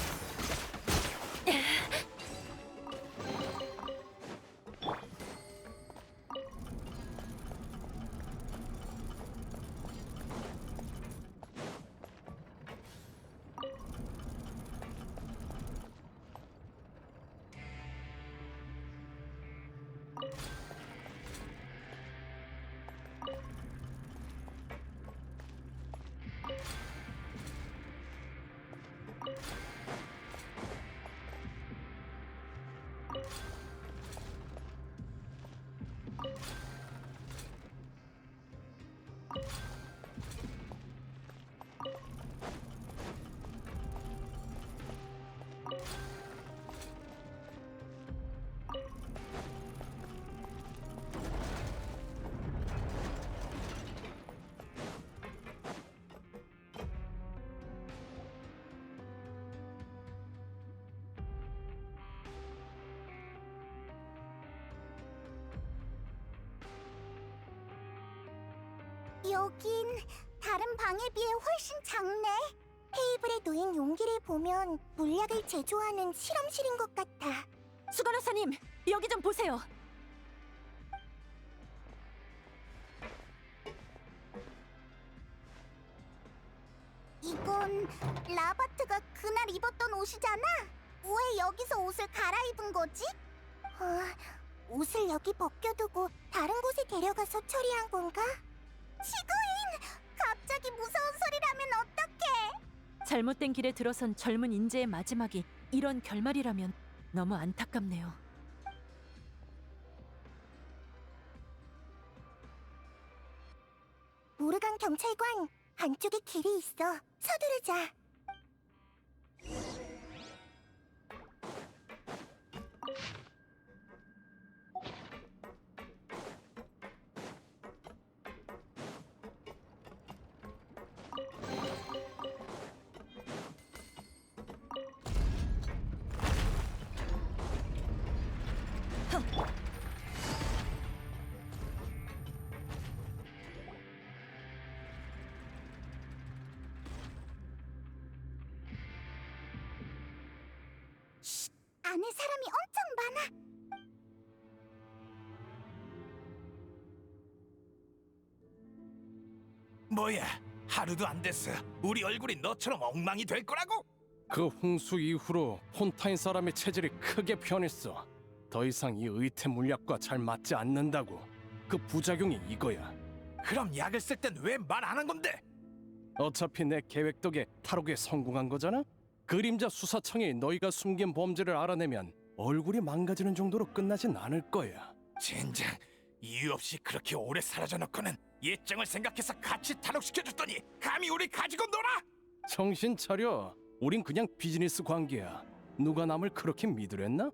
여긴 다른 방에 비해 훨씬 작네. 테이블에 놓인 용기를 보면 물약을 제조하는 실험실인 것 같아. 수간호사님, 여기 좀 보세요. 이건 라바트가 그날 입었던 옷이잖아? 왜 여기서 옷을 갈아입은 거지? 옷을 여기 벗겨두고 다른 곳에 데려가서 처리한 건가? 지구인! 갑자기 무서운 소리라면 어떡해! 잘못된 길에 들어선 젊은 인재의 마지막이 이런 결말이라면 너무 안타깝네요. 모르간 경찰관, 안쪽에 길이 있어. 서두르자. 안에 사람이 엄청 많아. 뭐야, 하루도 안 됐어. 우리 얼굴이 너처럼 엉망이 될 거라고? 그 홍수 이후로 폰타인 사람의 체질이 크게 변했어. 더 이상 이 의태 물약과 잘 맞지 않는다고. 그 부작용이 이거야. 그럼 약을 쓸 땐 왜 말 안 한 건데? 어차피 내 계획 덕에 탈옥에 성공한 거잖아? 그림자 수사청이 너희가 숨긴 범죄를 알아내면 얼굴이 망가지는 정도로 끝나진 않을 거야. 젠장, 이유 없이 그렇게 오래 사라져 놓고는 예정을 생각해서 같이 탈옥시켜줬더니 감히 우리 가지고 놀아? 정신 차려. 우린 그냥 비즈니스 관계야. 누가 남을 그렇게 믿으랬나?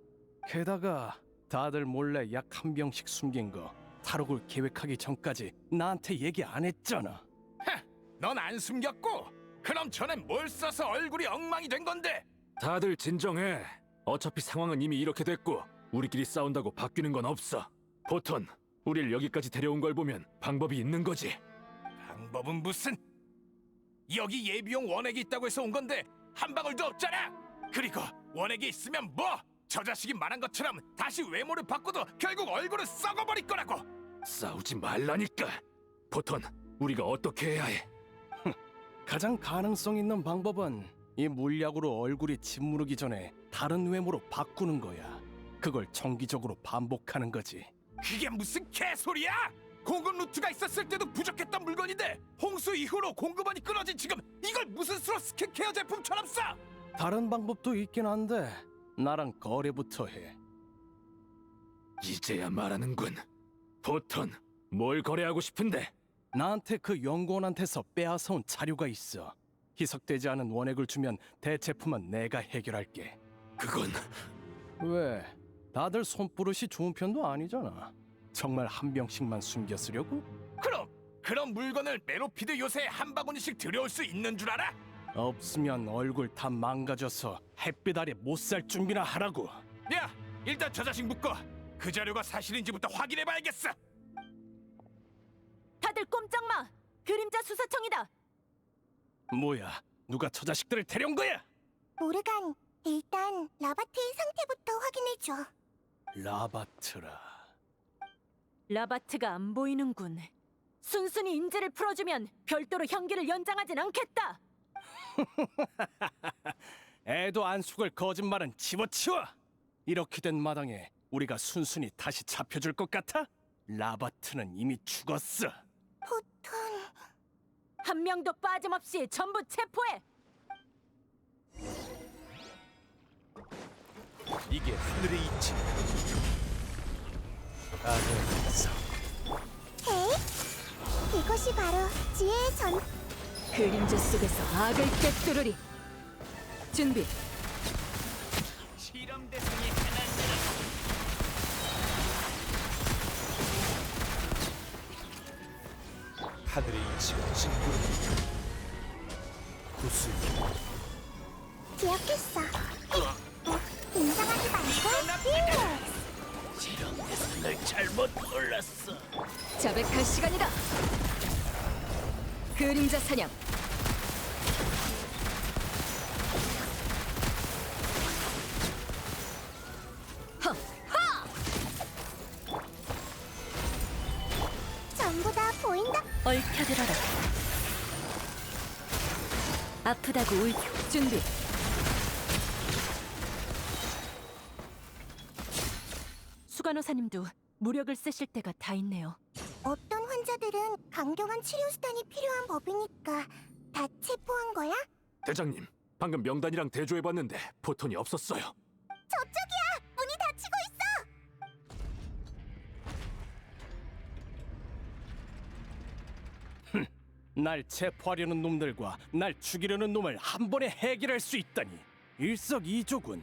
게다가 다들 몰래 약 한 병씩 숨긴 거 탈옥을 계획하기 전까지 나한테 얘기 안 했잖아. 넌 안 숨겼고 그럼 전엔 뭘 써서 얼굴이 엉망이 된 건데? 다들 진정해. 어차피 상황은 이미 이렇게 됐고 우리끼리 싸운다고 바뀌는 건 없어. 보턴, 우릴 여기까지 데려온 걸 보면 방법이 있는 거지. 방법은 무슨? 여기 예비용 원액이 있다고 해서 온 건데 한 방울도 없잖아. 그리고 원액이 있으면 뭐? 저 자식이 말한 것처럼 다시 외모를 바꿔도 결국 얼굴은 썩어버릴 거라고. 싸우지 말라니까. 보턴, 우리가 어떻게 해야 해? 가장 가능성 있는 방법은 이 물약으로 얼굴이 짓무르기 전에 다른 외모로 바꾸는 거야. 그걸 정기적으로 반복하는 거지. 그게 무슨 개소리야? 공급 루트가 있었을 때도 부족했던 물건인데 홍수 이후로 공급원이 끊어진 지금 이걸 무슨 수로 스킨케어 제품처럼 써? 다른 방법도 있긴 한데 나랑 거래부터 해. 이제야 말하는군. 보턴, 뭘 거래하고 싶은데? 나한테 그 연구원한테서 빼앗아온 자료가 있어. 희석되지 않은 원액을 주면 대체품은 내가 해결할게. 그건... 왜? 다들 손버릇이 좋은 편도 아니잖아. 정말 한 병씩만 숨겼으려고? 그런 물건을 메로피드 요새에 한 바구니씩 들여올 수 있는 줄 알아? 없으면 얼굴 다 망가져서 햇빛 아래 못 살 준비나 하라고. 야, 일단 저 자식 묶어. 그 자료가 사실인지부터 확인해봐야겠어. 다들 꼼짝 마! 그림자 수사청이다! 뭐야? 누가 저 자식들을 데려온 거야? 모르간, 일단 라바트의 상태부터 확인해줘. 라바트라. 라바트가 안 보이는군. 순순히 인재를 풀어주면 별도로 형기를 연장하진 않겠다! 애도 안 속을 거짓말은 집어치워! 이렇게 된 마당에 우리가 순순히 다시 잡혀줄 것 같아? 라바트는 이미 죽었어. 포톤... 한 명도 빠짐없이 전부 체포해! 이게 하늘의 이치. 에이? 이것이 바로 지혜의 전... 그림자 속에서 악을 꿰뚫으리. 준비. 실험 대상이 하나니라. 하늘의 이치가 진구를 구슬. 기억했어. 인정하지 말고 릴렉스. 실험 대상을 잘못 골랐어. 자백할 시간이다. 그림자 사냥. 전부 다 보인다. 얽혀들어라. 아프다고 울 준비. 수간호사님도 무력을 쓰실 때가 다 있네요. 어떤 환자들은 강경한 치료 수단이 필요한 법이니까 다 체포한 거야? 대장님, 방금 명단이랑 대조해봤는데 포톤이 없었어요. 저쪽이야! 문이 닫히고 있어! 날 체포하려는 놈들과 날 죽이려는 놈을 한 번에 해결할 수 있다니 일석이조군.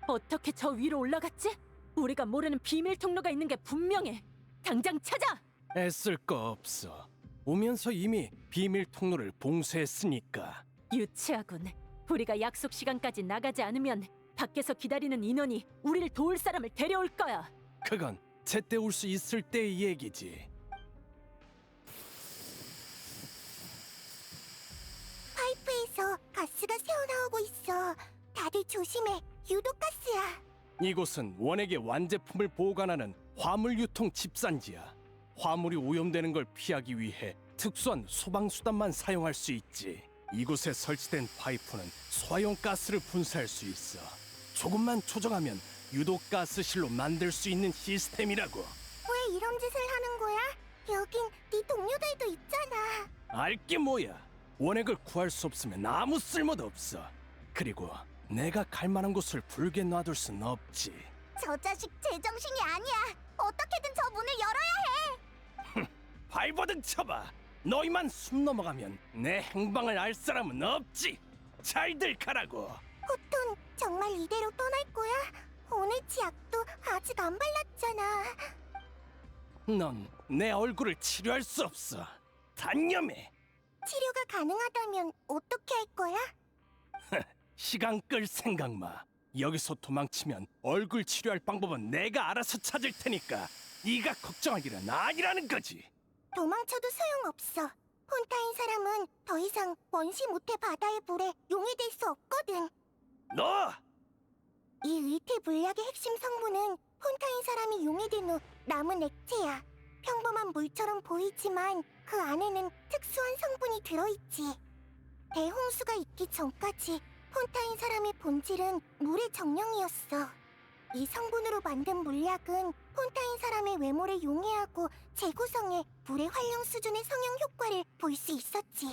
어떻게 저 위로 올라갔지? 우리가 모르는 비밀 통로가 있는 게 분명해. 당장 찾아! 애쓸 거 없어. 오면서 이미 비밀 통로를 봉쇄했으니까. 유치하군. 우리가 약속 시간까지 나가지 않으면 밖에서 기다리는 인원이 우리를 도울 사람을 데려올 거야. 그건 제때 올 수 있을 때의 얘기지. 파이프에서 가스가 새어나오고 있어. 다들 조심해. 유독가스야. 이곳은 원액의 완제품을 보관하는 화물 유통 집산지야. 화물이 오염되는 걸 피하기 위해 특수한 소방수단만 사용할 수 있지. 이곳에 설치된 파이프는 소화용 가스를 분사할 수 있어. 조금만 조정하면 유독가스실로 만들 수 있는 시스템이라고. 왜 이런 짓을 하는 거야? 여긴 네 동료들도 있잖아. 알게 뭐야. 원액을 구할 수 없으면 아무 쓸모도 없어. 그리고 내가 갈 만한 곳을 불게 놔둘 순 없지. 저 자식 제정신이 아니야. 어떻게든 저 문을 열어야 해. 발버둥 쳐봐. 너희만 숨 넘어가면 내 행방을 알 사람은 없지. 잘들 가라고. 포톤, 정말 이대로 떠날 거야? 오늘 치약도 아직 안 발랐잖아. 넌 내 얼굴을 치료할 수 없어. 단념해. 치료가 가능하다면 어떻게 할 거야? 시간 끌 생각 마. 여기서 도망치면 얼굴 치료할 방법은 내가 알아서 찾을 테니까 네가 걱정할 일은 아니라는 거지. 도망쳐도 소용없어. 폰타인 사람은 더 이상 원시 모태 바다의 물에 용이 될 수 없거든. 너! 이 의태 물약의 핵심 성분은 폰타인 사람이 용이 된 후 남은 액체야. 평범한 물처럼 보이지만 그 안에는 특수한 성분이 들어있지. 대홍수가 있기 전까지 폰타인 사람의 본질은 물의 정령이었어. 이 성분으로 만든 물약은 폰타인 사람의 외모를 용해하고 재구성해 물의 활용 수준의 성형 효과를 볼 수 있었지.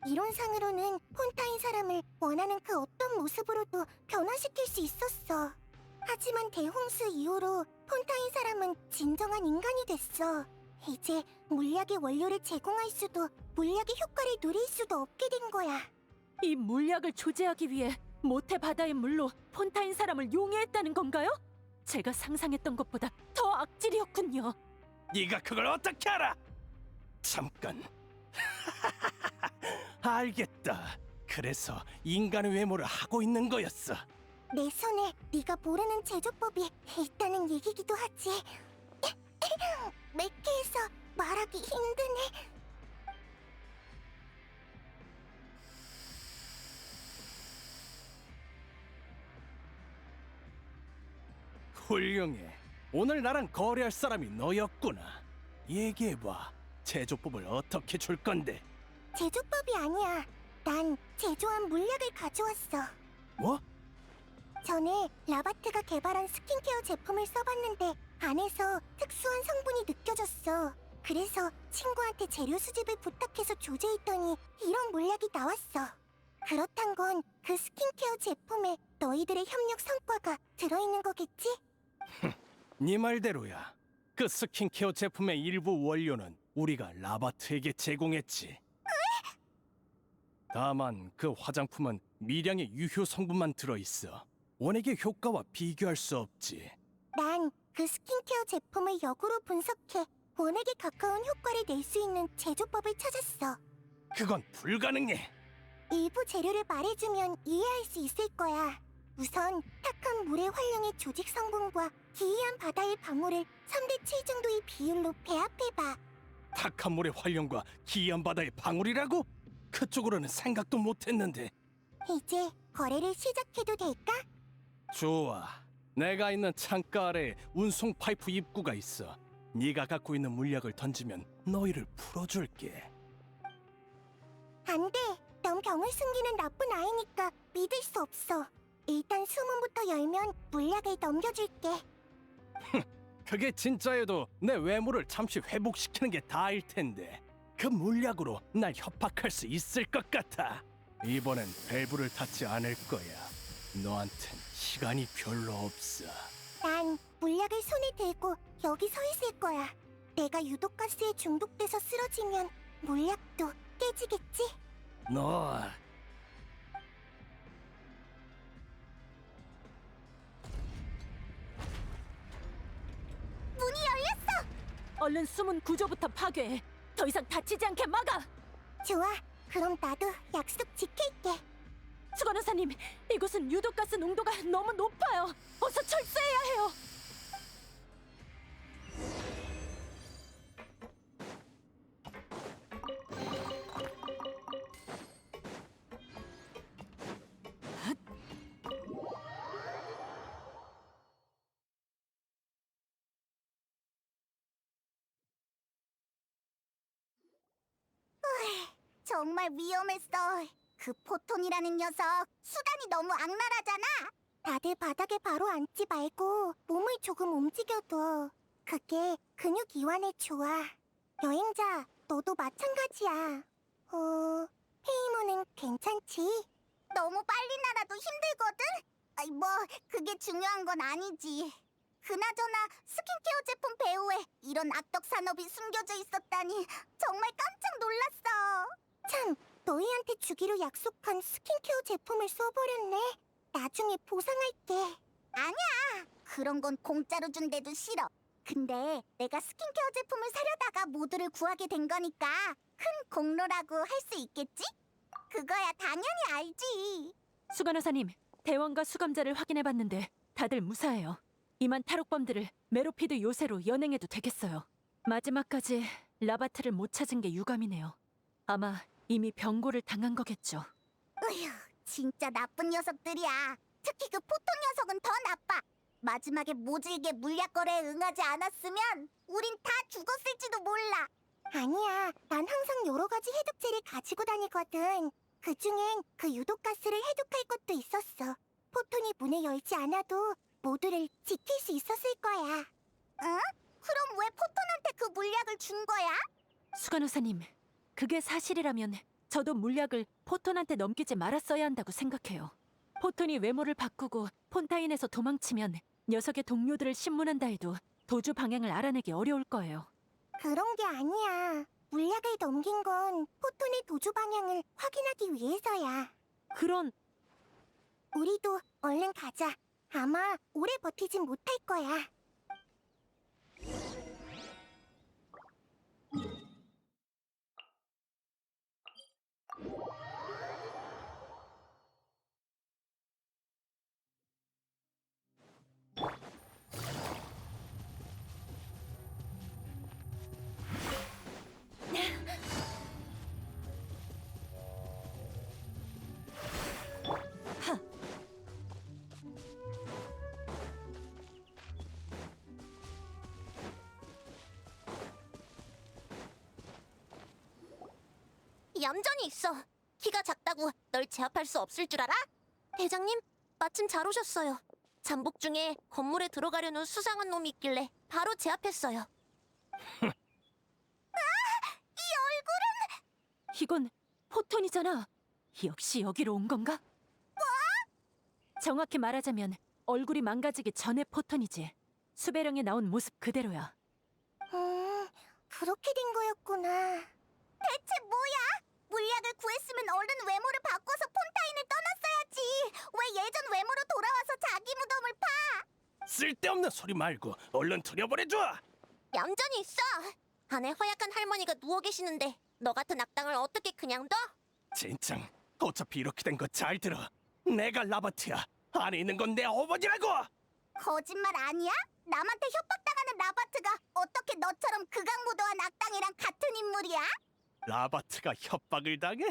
이론상으로는 폰타인 사람을 원하는 그 어떤 모습으로도 변화시킬 수 있었어. 하지만 대홍수 이후로 폰타인 사람은 진정한 인간이 됐어. 이제 물약의 원료를 제공할 수도 물약의 효과를 누릴 수도 없게 된 거야. 이 물약을 조제하기 위해 모태 바다의 물로 폰타인 사람을 용해했다는 건가요? 제가 상상했던 것보다 더 악질이었군요. 네가 그걸 어떻게 알아? 잠깐. 알겠다. 그래서 인간의 외모를 하고 있는 거였어. 내 손에 네가 모르는 제조법이 있다는 얘기기도 하지. 매캐해서 말하기 힘드네. 훌륭해. 오늘 나랑 거래할 사람이 너였구나. 얘기해봐. 제조법을 어떻게 줄 건데? 제조법이 아니야. 난 제조한 물약을 가져왔어. 뭐? 전에 라바트가 개발한 스킨케어 제품을 써봤는데 안에서 특수한 성분이 느껴졌어. 그래서 친구한테 재료 수집을 부탁해서 조제했더니 이런 물약이 나왔어. 그렇단 건 그 스킨케어 제품에 너희들의 협력 성과가 들어있는 거겠지? 네 말대로야. 그 스킨케어 제품의 일부 원료는 우리가 라바트에게 제공했지. 다만 그 화장품은 미량의 유효 성분만 들어있어. 원액의 효과와 비교할 수 없지. 난 그 스킨케어 제품을 역으로 분석해 원액에 가까운 효과를 낼 수 있는 제조법을 찾았어. 그건 불가능해. 일부 재료를 말해주면 이해할 수 있을 거야. 우선 탁한 물의 활용의 조직 성분과 기이한 바다의 방울을 3대 7 정도의 비율로 배합해봐. 탁한 물의 활용과 기이한 바다의 방울이라고? 그쪽으로는 생각도 못했는데. 이제 거래를 시작해도 될까? 좋아. 내가 있는 창가 아래에 운송 파이프 입구가 있어. 네가 갖고 있는 물약을 던지면 너희를 풀어줄게. 안 돼. 넌 병을 숨기는 나쁜 아이니까 믿을 수 없어. 일단 수문부터 열면 물약을 넘겨줄게. 그게 진짜여도 내 외모를 잠시 회복시키는 게 다일 텐데. 그 물약으로 날 협박할 수 있을 것 같아. 이번엔 밸브를 닫지 않을 거야. 너한텐 시간이 별로 없어. 난 물약을 손에 들고 여기 서 있을 거야. 내가 유독가스에 중독돼서 쓰러지면 물약도 깨지겠지? 너 문이 열렸어! 얼른 수문 구조부터 파괴해. 더 이상 다치지 않게 막아. 좋아. 그럼 나도 약속 지킬게. 수간호사님, 이곳은 유독가스 농도가 너무 높아요. 어서 철수해야 해요. 정말 위험했어. 그 포톤이라는 녀석 수단이 너무 악랄하잖아. 다들 바닥에 바로 앉지 말고 몸을 조금 움직여둬. 그게 근육 이완에 좋아. 여행자, 너도 마찬가지야. 페이모는 괜찮지? 너무 빨리 날아도 힘들거든? 아이 뭐 그게 중요한 건 아니지. 그나저나 스킨케어 제품 배후에 이런 악덕 산업이 숨겨져 있었다니 정말 깜짝 놀랐어. 참, 너희한테 주기로 약속한 스킨케어 제품을 써버렸네. 나중에 보상할게. 아니야. 그런 건 공짜로 준대도 싫어. 근데 내가 스킨케어 제품을 사려다가 모두를 구하게 된 거니까 큰 공로라고 할 수 있겠지? 그거야 당연히 알지. 수간호사님, 대원과 수감자를 확인해봤는데 다들 무사해요. 이만 탈옥범들을 메로피드 요새로 연행해도 되겠어요. 마지막까지 라바트를 못 찾은 게 유감이네요. 아마 이미 병고를 당한 거겠죠. 으휴, 진짜 나쁜 녀석들이야. 특히 그 포톤 녀석은 더 나빠. 마지막에 모질게 물약 거래에 응하지 않았으면 우린 다 죽었을지도 몰라. 아니야, 난 항상 여러 가지 해독제를 가지고 다니거든. 그중엔 그 유독가스를 해독할 것도 있었어. 포톤이 문을 열지 않아도 모두를 지킬 수 있었을 거야. 응? 그럼 왜 포톤한테 그 물약을 준 거야? 수간호사님, 그게 사실이라면 저도 물약을 포톤한테 넘기지 말았어야 한다고 생각해요. 포톤이 외모를 바꾸고 폰타인에서 도망치면 녀석의 동료들을 신문한다 해도 도주 방향을 알아내기 어려울 거예요. 그런 게 아니야. 물약을 넘긴 건 포톤의 도주 방향을 확인하기 위해서야. 그런... 우리도 얼른 가자. 아마 오래 버티진 못할 거야. 얌전히 있어. 키가 작다고 널 제압할 수 없을 줄 알아? 대장님, 마침 잘 오셨어요. 잠복 중에 건물에 들어가려는 수상한 놈이 있길래 바로 제압했어요. 이건 포톤이잖아. 역시 여기로 온 건가? 뭐? 정확히 말하자면 얼굴이 망가지기 전의 포톤이지. 수배령에 나온 모습 그대로야. 그렇게 된 거였구나. 대체 뭐야? 물약을 구했으면 얼른 외모를 바꿔서 폰타인을 떠났어야지. 왜 예전 외모로 돌아와서 자기 무덤을 파? 쓸데없는 소리 말고 얼른 들여보내줘. 얌전히 있어. 안에 허약한 할머니가 누워 계시는데 너 같은 악당을 어떻게 그냥 둬? 진짱, 어차피 이렇게 된 거 잘 들어. 내가 라바트야. 안에 있는 건 내 어머니라고. 거짓말 아니야? 남한테 협박당하는 라바트가 어떻게 너처럼 극악무도한 악당이랑 같은 인물이야? 라바트가 협박을 당해?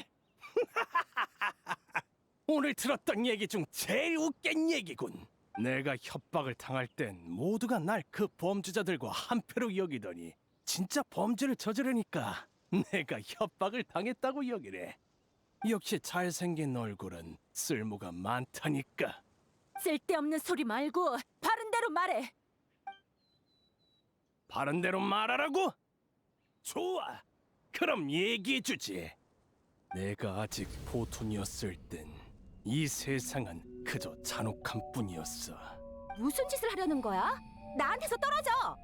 오늘 들었던 얘기 중 제일 웃긴 얘기군. 내가 협박을 당할 땐 모두가 날 그 범죄자들과 한패로 여기더니 진짜 범죄를 저지르니까 내가 협박을 당했다고 여기래. 역시 잘생긴 얼굴은 쓸모가 많다니까. 쓸데없는 소리 말고 바른 대로 말해. 바른 대로 말하라고? 좋아. 그럼 얘기해주지. 내가 아직 포톤이었을 땐 이 세상은 그저 잔혹한 뿐이었어. 무슨 짓을 하려는 거야? 나한테서 떨어져!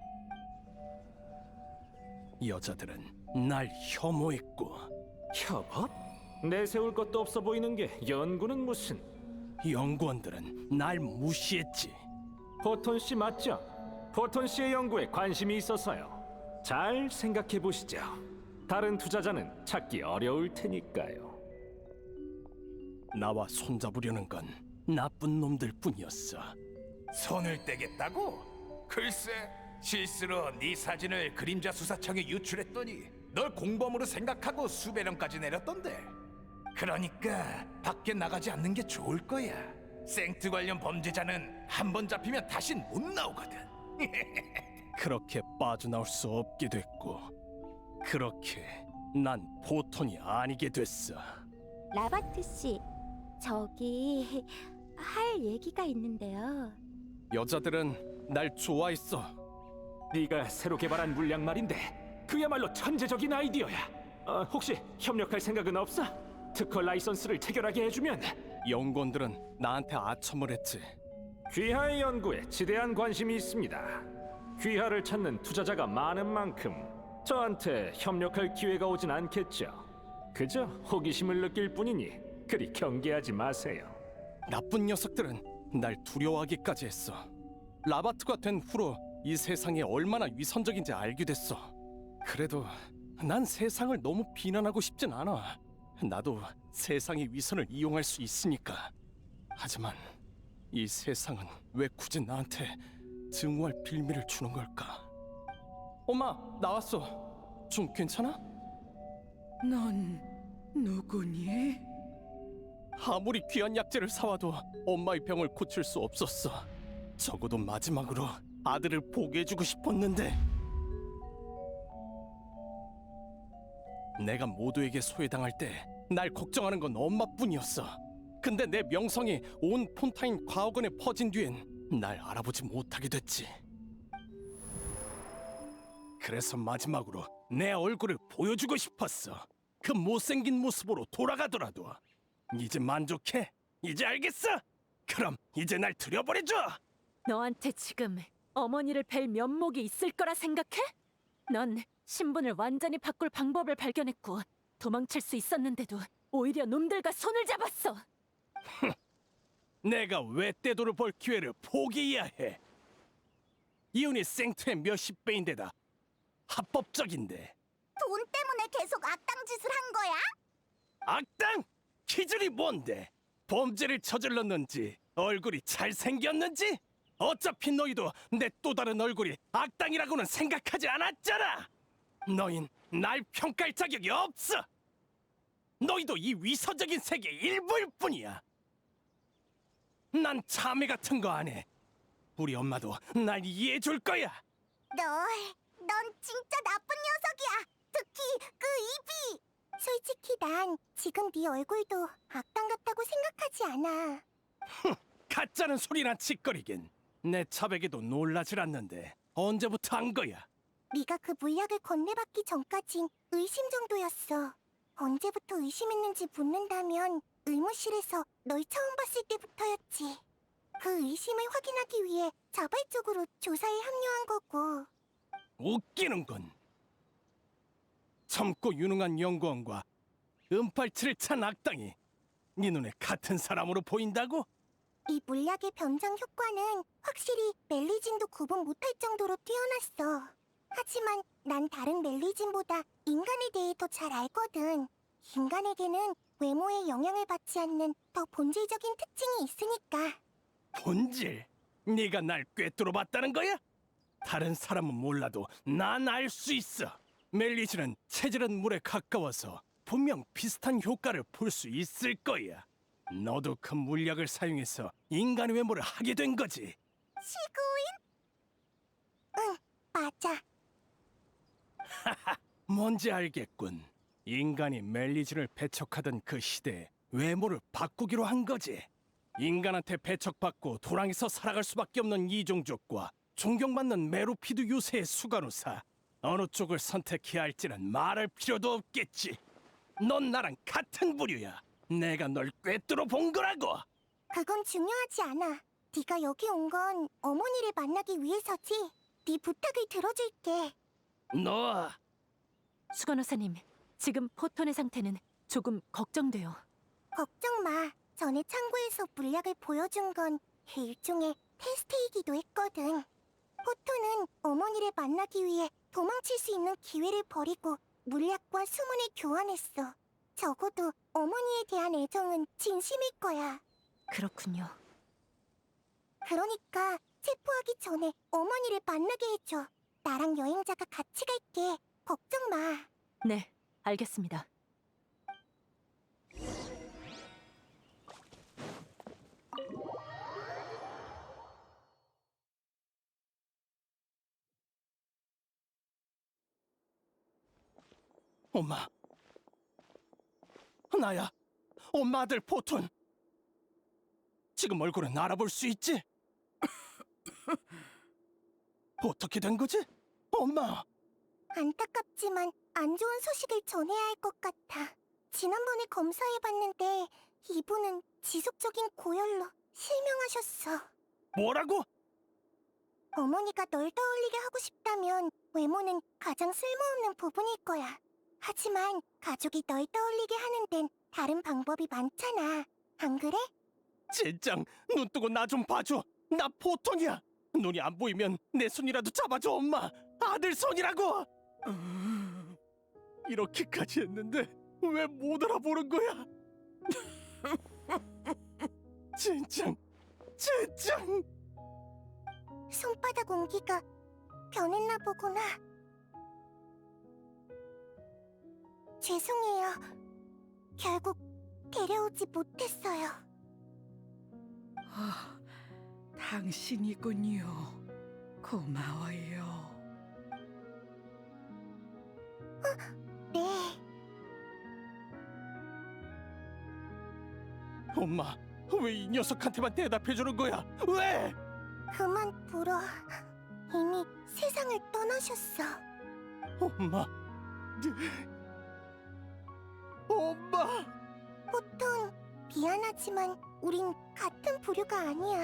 여자들은 날 혐오했고 협업? 내세울 것도 없어 보이는 게 연구는 무슨? 연구원들은 날 무시했지. 포톤 씨 맞죠? 포톤 씨의 연구에 관심이 있어서요. 잘 생각해 보시죠. 다른 투자자는 찾기 어려울 테니까요. 나와 손잡으려는 건 나쁜 놈들 뿐이었어. 손을 떼겠다고? 글쎄, 실수로 네 사진을 그림자 수사청에 유출했더니 널 공범으로 생각하고 수배령까지 내렸던데. 그러니까 밖에 나가지 않는 게 좋을 거야. 생트 관련 범죄자는 한 번 잡히면 다신 못 나오거든. 그렇게 빠져나올 수 없게 됐고, 그렇게 난 포톤이 아니게 됐어. 라바트 씨, 저기 할 얘기가 있는데요. 여자들은 날 좋아했어. 네가 새로 개발한 물약 말인데 그야말로 천재적인 아이디어야. 혹시 협력할 생각은 없어? 특허 라이선스를 체결하게 해주면. 연구원들은 나한테 아첨을 했지. 귀하의 연구에 지대한 관심이 있습니다. 귀하를 찾는 투자자가 많은 만큼 저한테 협력할 기회가 오진 않겠죠. 그저 호기심을 느낄 뿐이니 그리 경계하지 마세요. 나쁜 녀석들은 날 두려워하기까지 했어. 라바트가 된 후로 이 세상이 얼마나 위선적인지 알게 됐어. 그래도 난 세상을 너무 비난하고 싶진 않아. 나도 세상의 위선을 이용할 수 있으니까. 하지만 이 세상은 왜 굳이 나한테 증오할 빌미를 주는 걸까? 엄마, 나왔어. 좀 괜찮아? 넌 누구니? 아무리 귀한 약재를 사와도 엄마의 병을 고칠 수 없었어. 적어도 마지막으로 아들을 보게 해주고 싶었는데 내가 모두에게 소외당할 때 날 걱정하는 건 엄마뿐이었어. 근데 내 명성이 온 폰타인 과학원에 퍼진 뒤엔 날 알아보지 못하게 됐지. 그래서 마지막으로 내 얼굴을 보여주고 싶었어. 그 못생긴 모습으로 돌아가더라도. 이제 만족해? 이제 알겠어? 그럼 이제 날 들여버려줘! 너한테 지금 어머니를 뵐 면목이 있을 거라 생각해? 넌 신분을 완전히 바꿀 방법을 발견했고 도망칠 수 있었는데도 오히려 놈들과 손을 잡았어. 내가 왜 떼돈을 벌 기회를 포기해야 해? 이윤이 생트의 몇십 배인데다 합법적인데. 돈 때문에 계속 악당 짓을 한 거야? 악당? 기준이 뭔데? 범죄를 저질렀는지 얼굴이 잘생겼는지? 어차피 너희도 내 또 다른 얼굴이 악당이라고는 생각하지 않았잖아. 너흰 날 평가할 자격이 없어. 너희도 이 위선적인 세계의 일부일 뿐이야. 난 자매 같은 거 안 해. 우리 엄마도 날 이해해 줄 거야. 넌 진짜 나쁜 녀석이야. 특히 그 입이. 솔직히 난 지금 네 얼굴도 악당 같다고 생각하지 않아. 가짜는 소리나 짓거리긴. 내 자백에도 놀라질 않는데 언제부터 한 거야? 네가 그 물약을 건네받기 전까진 의심 정도였어. 언제부터 의심했는지 묻는다면 의무실에서 널 처음 봤을 때부터였지. 그 의심을 확인하기 위해 자발적으로 조사에 합류한 거고. 웃기는군. 젊고 유능한 연구원과 은팔치를 찬 악당이 네 눈에 같은 사람으로 보인다고? 이 물약의 변장 효과는 확실히 멜리진도 구분 못할 정도로 뛰어났어. 하지만 난 다른 멜리진보다 인간에 대해 더 잘 알거든. 인간에게는 외모에 영향을 받지 않는 더 본질적인 특징이 있으니까. 본질? 네가 날 꿰뚫어 봤다는 거야? 다른 사람은 몰라도 난 알 수 있어. 멜리진은 체질은 물에 가까워서 분명 비슷한 효과를 볼 수 있을 거야. 너도 그 물약을 사용해서 인간 외모를 하게 된 거지. 시구인? 응, 맞아. 뭔지 알겠군. 인간이 멜리진을 배척하던 그 시대에 외모를 바꾸기로 한 거지. 인간한테 배척받고 도랑에서 살아갈 수밖에 없는 이종족과 존경받는 메로피드 유세의 수간호사. 어느 쪽을 선택해야 할지는 말할 필요도 없겠지. 넌 나랑 같은 부류야. 내가 널 꿰뚫어 본 거라고. 그건 중요하지 않아. 네가 여기 온 건 어머니를 만나기 위해서지. 네 부탁을 들어줄게. 너 수간호사님, 지금 포톤의 상태는 조금 걱정돼요. 걱정 마. 전에 창고에서 물약을 보여준 건 일종의 테스트이기도 했거든. 포토는 어머니를 만나기 위해 도망칠 수 있는 기회를 버리고 물약과 수문을 교환했어. 적어도 어머니에 대한 애정은 진심일 거야. 그렇군요. 그러니까 체포하기 전에 어머니를 만나게 해줘. 나랑 여행자가 같이 갈게. 걱정 마. 네, 알겠습니다. 엄마. 나야. 엄마 아들 포톤. 지금 얼굴은 알아볼 수 있지? 어떻게 된 거지? 엄마. 안타깝지만 안 좋은 소식을 전해야 할 것 같아. 지난번에 검사해봤는데 이분은 지속적인 고열로 실명하셨어. 뭐라고? 어머니가 널 떠올리게 하고 싶다면 외모는 가장 쓸모없는 부분일 거야. 하지만 가족이 널 떠올리게 하는 데는 다른 방법이 많잖아. 안 그래? 젠장, 눈 뜨고 나 좀 봐줘. 나 포톤이야. 눈이 안 보이면 내 손이라도 잡아줘, 엄마. 아들 손이라고. 이렇게까지 했는데 왜 못 알아보는 거야? 젠장. 손바닥 온기가 변했나 보구나. 죄송해요. 결국 데려오지 못했어요. 아, 당신이군요. 고마워요. 네. 엄마, 왜 이 녀석한테만 대답해주는 거야? 왜? 그만 불어. 이미 세상을 떠나셨어. 엄마. 보통 미안하지만 우린 같은 부류가 아니야.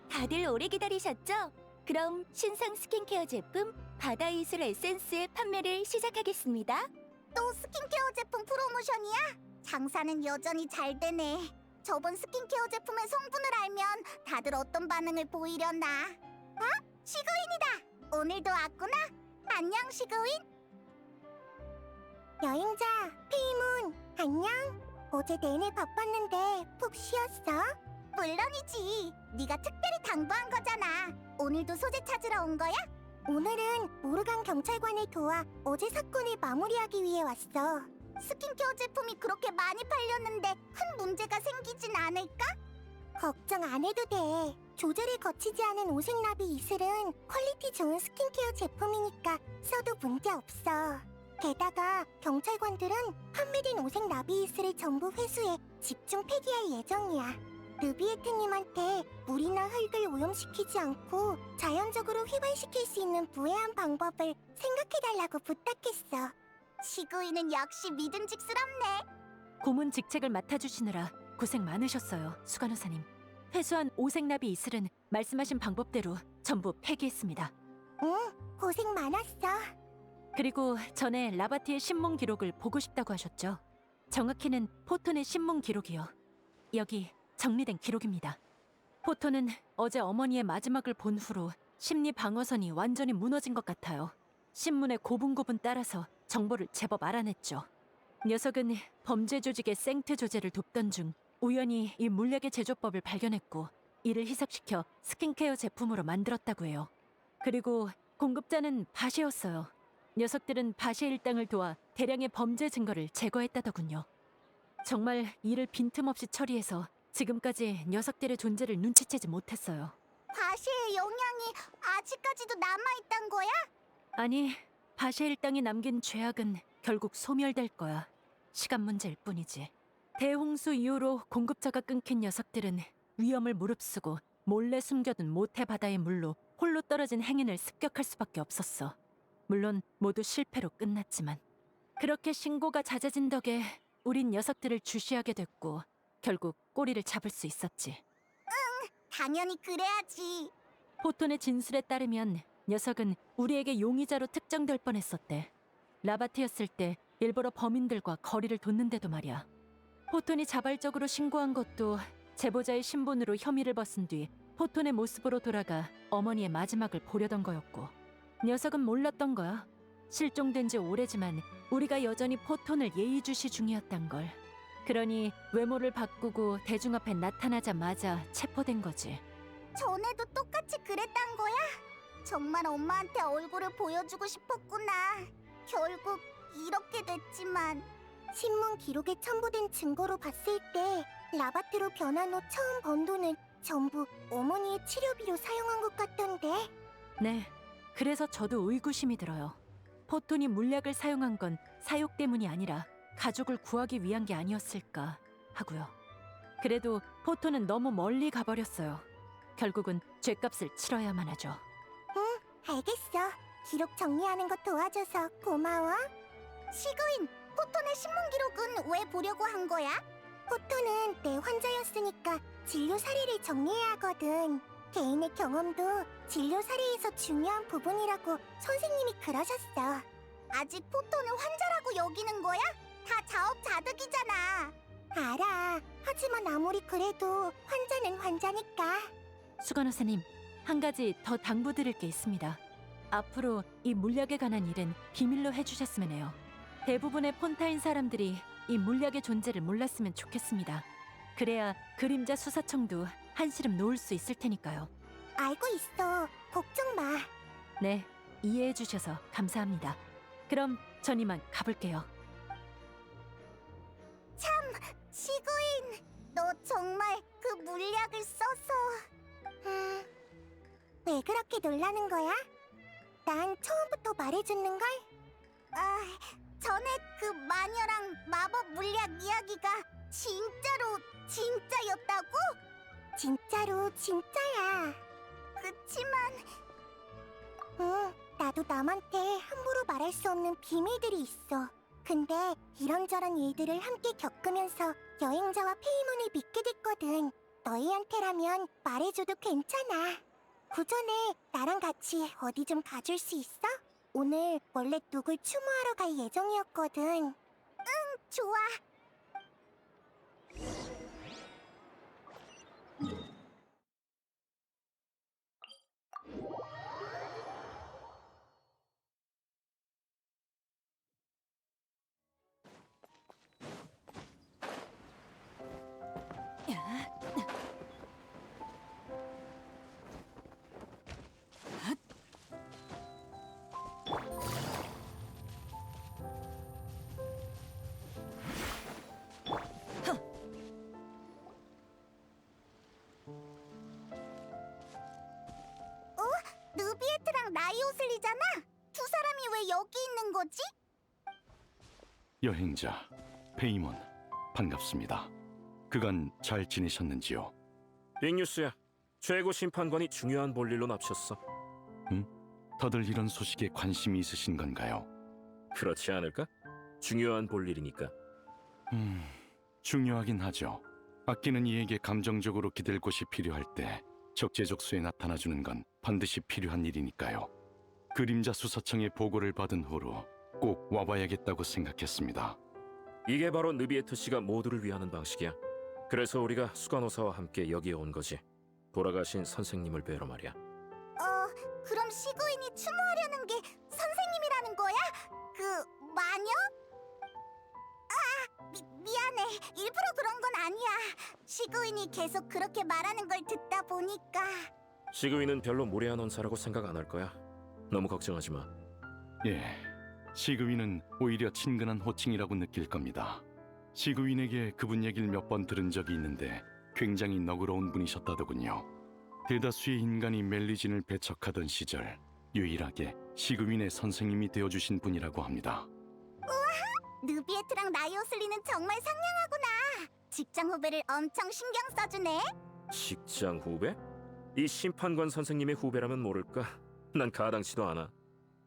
다들 오래 기다리셨죠? 그럼 신상 스킨케어 제품 바다 이슬 에센스의 판매를 시작하겠습니다. 또 스킨케어 제품 프로모션이야? 장사는 여전히 잘 되네. 저번 스킨케어 제품의 성분을 알면 다들 어떤 반응을 보이려나? 시그윈이다. 오늘도 왔구나. 안녕, 시그윈. 여행자 페이문, 안녕. 어제 내내 바빴는데 푹 쉬었어? 물론이지. 네가 특별히 당부한 거잖아. 오늘도 소재 찾으러 온 거야? 오늘은 모르간 경찰관을 도와 어제 사건을 마무리하기 위해 왔어. 스킨케어 제품이 그렇게 많이 팔렸는데 큰 문제가 생기진 않을까? 걱정 안 해도 돼. 조절이 거치지 않은 오색나비 이슬은 퀄리티 좋은 스킨케어 제품이니까 써도 문제 없어. 게다가 경찰관들은 판매된 오색나비 이슬을 전부 회수해 집중 폐기할 예정이야. 느비에트님한테 물이나 흙을 오염시키지 않고 자연적으로 휘발시킬 수 있는 무해한 방법을 생각해달라고 부탁했어. 시그위는 역시 믿음직스럽네. 고문 직책을 맡아주시느라 고생 많으셨어요, 수간호사님. 회수한 오색나비 이슬은 말씀하신 방법대로 전부 폐기했습니다. 응, 고생 많았어. 그리고 전에 라바트의 신문 기록을 보고 싶다고 하셨죠? 정확히는 포톤의 신문 기록이요. 여기 정리된 기록입니다. 포톤은 어제 어머니의 마지막을 본 후로 심리 방어선이 완전히 무너진 것 같아요. 신문에 고분고분 따라서 정보를 제법 알아냈죠. 녀석은 범죄 조직의 생트 조제를 돕던 중 우연히 이 물약의 제조법을 발견했고 이를 희석시켜 스킨케어 제품으로 만들었다고 해요. 그리고 공급자는 바시였어요. 녀석들은 바시 일당을 도와 대량의 범죄 증거를 제거했다더군요. 정말 이를 빈틈없이 처리해서 지금까지 녀석들의 존재를 눈치채지 못했어요. 바시의 영향이 아직까지도 남아있단 거야? 아니, 바시 일당이 남긴 죄악은 결국 소멸될 거야. 시간 문제일 뿐이지. 대홍수 이후로 공급자가 끊긴 녀석들은 위험을 무릅쓰고 몰래 숨겨둔 모태 바다의 물로 홀로 떨어진 행인을 습격할 수밖에 없었어. 물론 모두 실패로 끝났지만 그렇게 신고가 잦아진 덕에 우린 녀석들을 주시하게 됐고 결국 꼬리를 잡을 수 있었지. 당연히 그래야지. 포톤의 진술에 따르면 녀석은 우리에게 용의자로 특정될 뻔했었대. 라바트였을 때 일부러 범인들과 거리를 뒀는데도 말이야. 포톤이 자발적으로 신고한 것도 제보자의 신분으로 혐의를 벗은 뒤 포톤의 모습으로 돌아가 어머니의 마지막을 보려던 거였고 녀석은 몰랐던 거야. 실종된 지 오래지만 우리가 여전히 포톤을 예의주시 중이었단 걸. 그러니 외모를 바꾸고 대중 앞에 나타나자마자 체포된 거지. 전에도 똑같이 그랬단 거야? 정말 엄마한테 얼굴을 보여주고 싶었구나. 결국 이렇게 됐지만 신문 기록에 첨부된 증거로 봤을 때 라바트로 변한 후 처음 번 돈을 전부 어머니의 치료비로 사용한 것 같던데. 네, 그래서 저도 의구심이 들어요. 포톤이 물약을 사용한 건 사욕 때문이 아니라 가족을 구하기 위한 게 아니었을까 하고요. 그래도 포토는 너무 멀리 가버렸어요. 결국은 죗값을 치러야만 하죠. 알겠어. 기록 정리하는 거 도와줘서 고마워. 시그윈, 포톤의 신문 기록은 왜 보려고 한 거야? 포톤은 내 환자였으니까 진료 사례를 정리해야 하거든. 개인의 경험도 진료 사례에서 중요한 부분이라고 선생님이 그러셨어. 아직 포톤을 환자라고 여기는 거야? 다 자업자득이잖아. 알아. 하지만 아무리 그래도 환자는 환자니까. 수간호사님, 한 가지 더 당부드릴 게 있습니다. 앞으로 이 물약에 관한 일은 비밀로 해주셨으면 해요. 대부분의 폰타인 사람들이 이 물약의 존재를 몰랐으면 좋겠습니다. 그래야 그림자 수사청도 한시름 놓을 수 있을 테니까요. 알고 있어. 걱정 마. 네, 이해해 주셔서 감사합니다. 그럼 전 이만 가볼게요. 참, 시그윈. 너 정말 그 물약을 써서... 왜 그렇게 놀라는 거야? 난 처음부터 말해줬는걸? 아, 전에 그 마녀랑 마법 물약 이야기가 진짜였다고? 진짜로 진짜야. 그치만... 나도 남한테 함부로 말할 수 없는 비밀들이 있어. 근데 이런저런 일들을 함께 겪으면서 여행자와 페이몬을 믿게 됐거든. 너희한테라면 말해줘도 괜찮아. 그 전에 나랑 같이 어디 좀 가줄 수 있어? 오늘 원래 누굴 추모하러 갈 예정이었거든. 좋아. 누비에트랑 라이오슬리잖아? 두 사람이 왜 여기 있는 거지? 여행자 페이몬, 반갑습니다. 그간 잘 지내셨는지요? 빅뉴스야. 최고 심판관이 중요한 볼일로 납셨어. 다들 이런 소식에 관심이 있으신 건가요? 그렇지 않을까? 중요한 볼일이니까. 중요하긴 하죠. 아끼는 이에게 감정적으로 기댈 곳이 필요할 때 적재적소에 나타나주는 건 반드시 필요한 일이니까요. 그림자 수사청의 보고를 받은 후로 꼭 와봐야겠다고 생각했습니다. 이게 바로 느비에트 씨가 모두를 위하는 방식이야. 그래서 우리가 수간호사와 함께 여기에 온 거지. 돌아가신 선생님을 뵈러 말이야. 그럼 시그윈이 추모하려는 게 선생님이라는 거야? 그 마녀? 미안해. 일부러 그런 건 아니야. 시그윈이 계속 그렇게 말하는 걸 듣다 보니까. 시그윈은 별로 무례한 언사라고 생각 안 할 거야. 너무 걱정하지 마. 예, 시그윈은 오히려 친근한 호칭이라고 느낄 겁니다. 시그윈에게 그분 얘기를 몇 번 들은 적이 있는데 굉장히 너그러운 분이셨다더군요. 대다수의 인간이 멜리진을 배척하던 시절 유일하게 시그윈의 선생님이 되어주신 분이라고 합니다. 느비에트랑 라이오슬리는 정말 상냥하구나. 직장 후배를 엄청 신경 써주네. 직장 후배? 이 심판관 선생님의 후배라면 모를까? 난 가당치도 않아.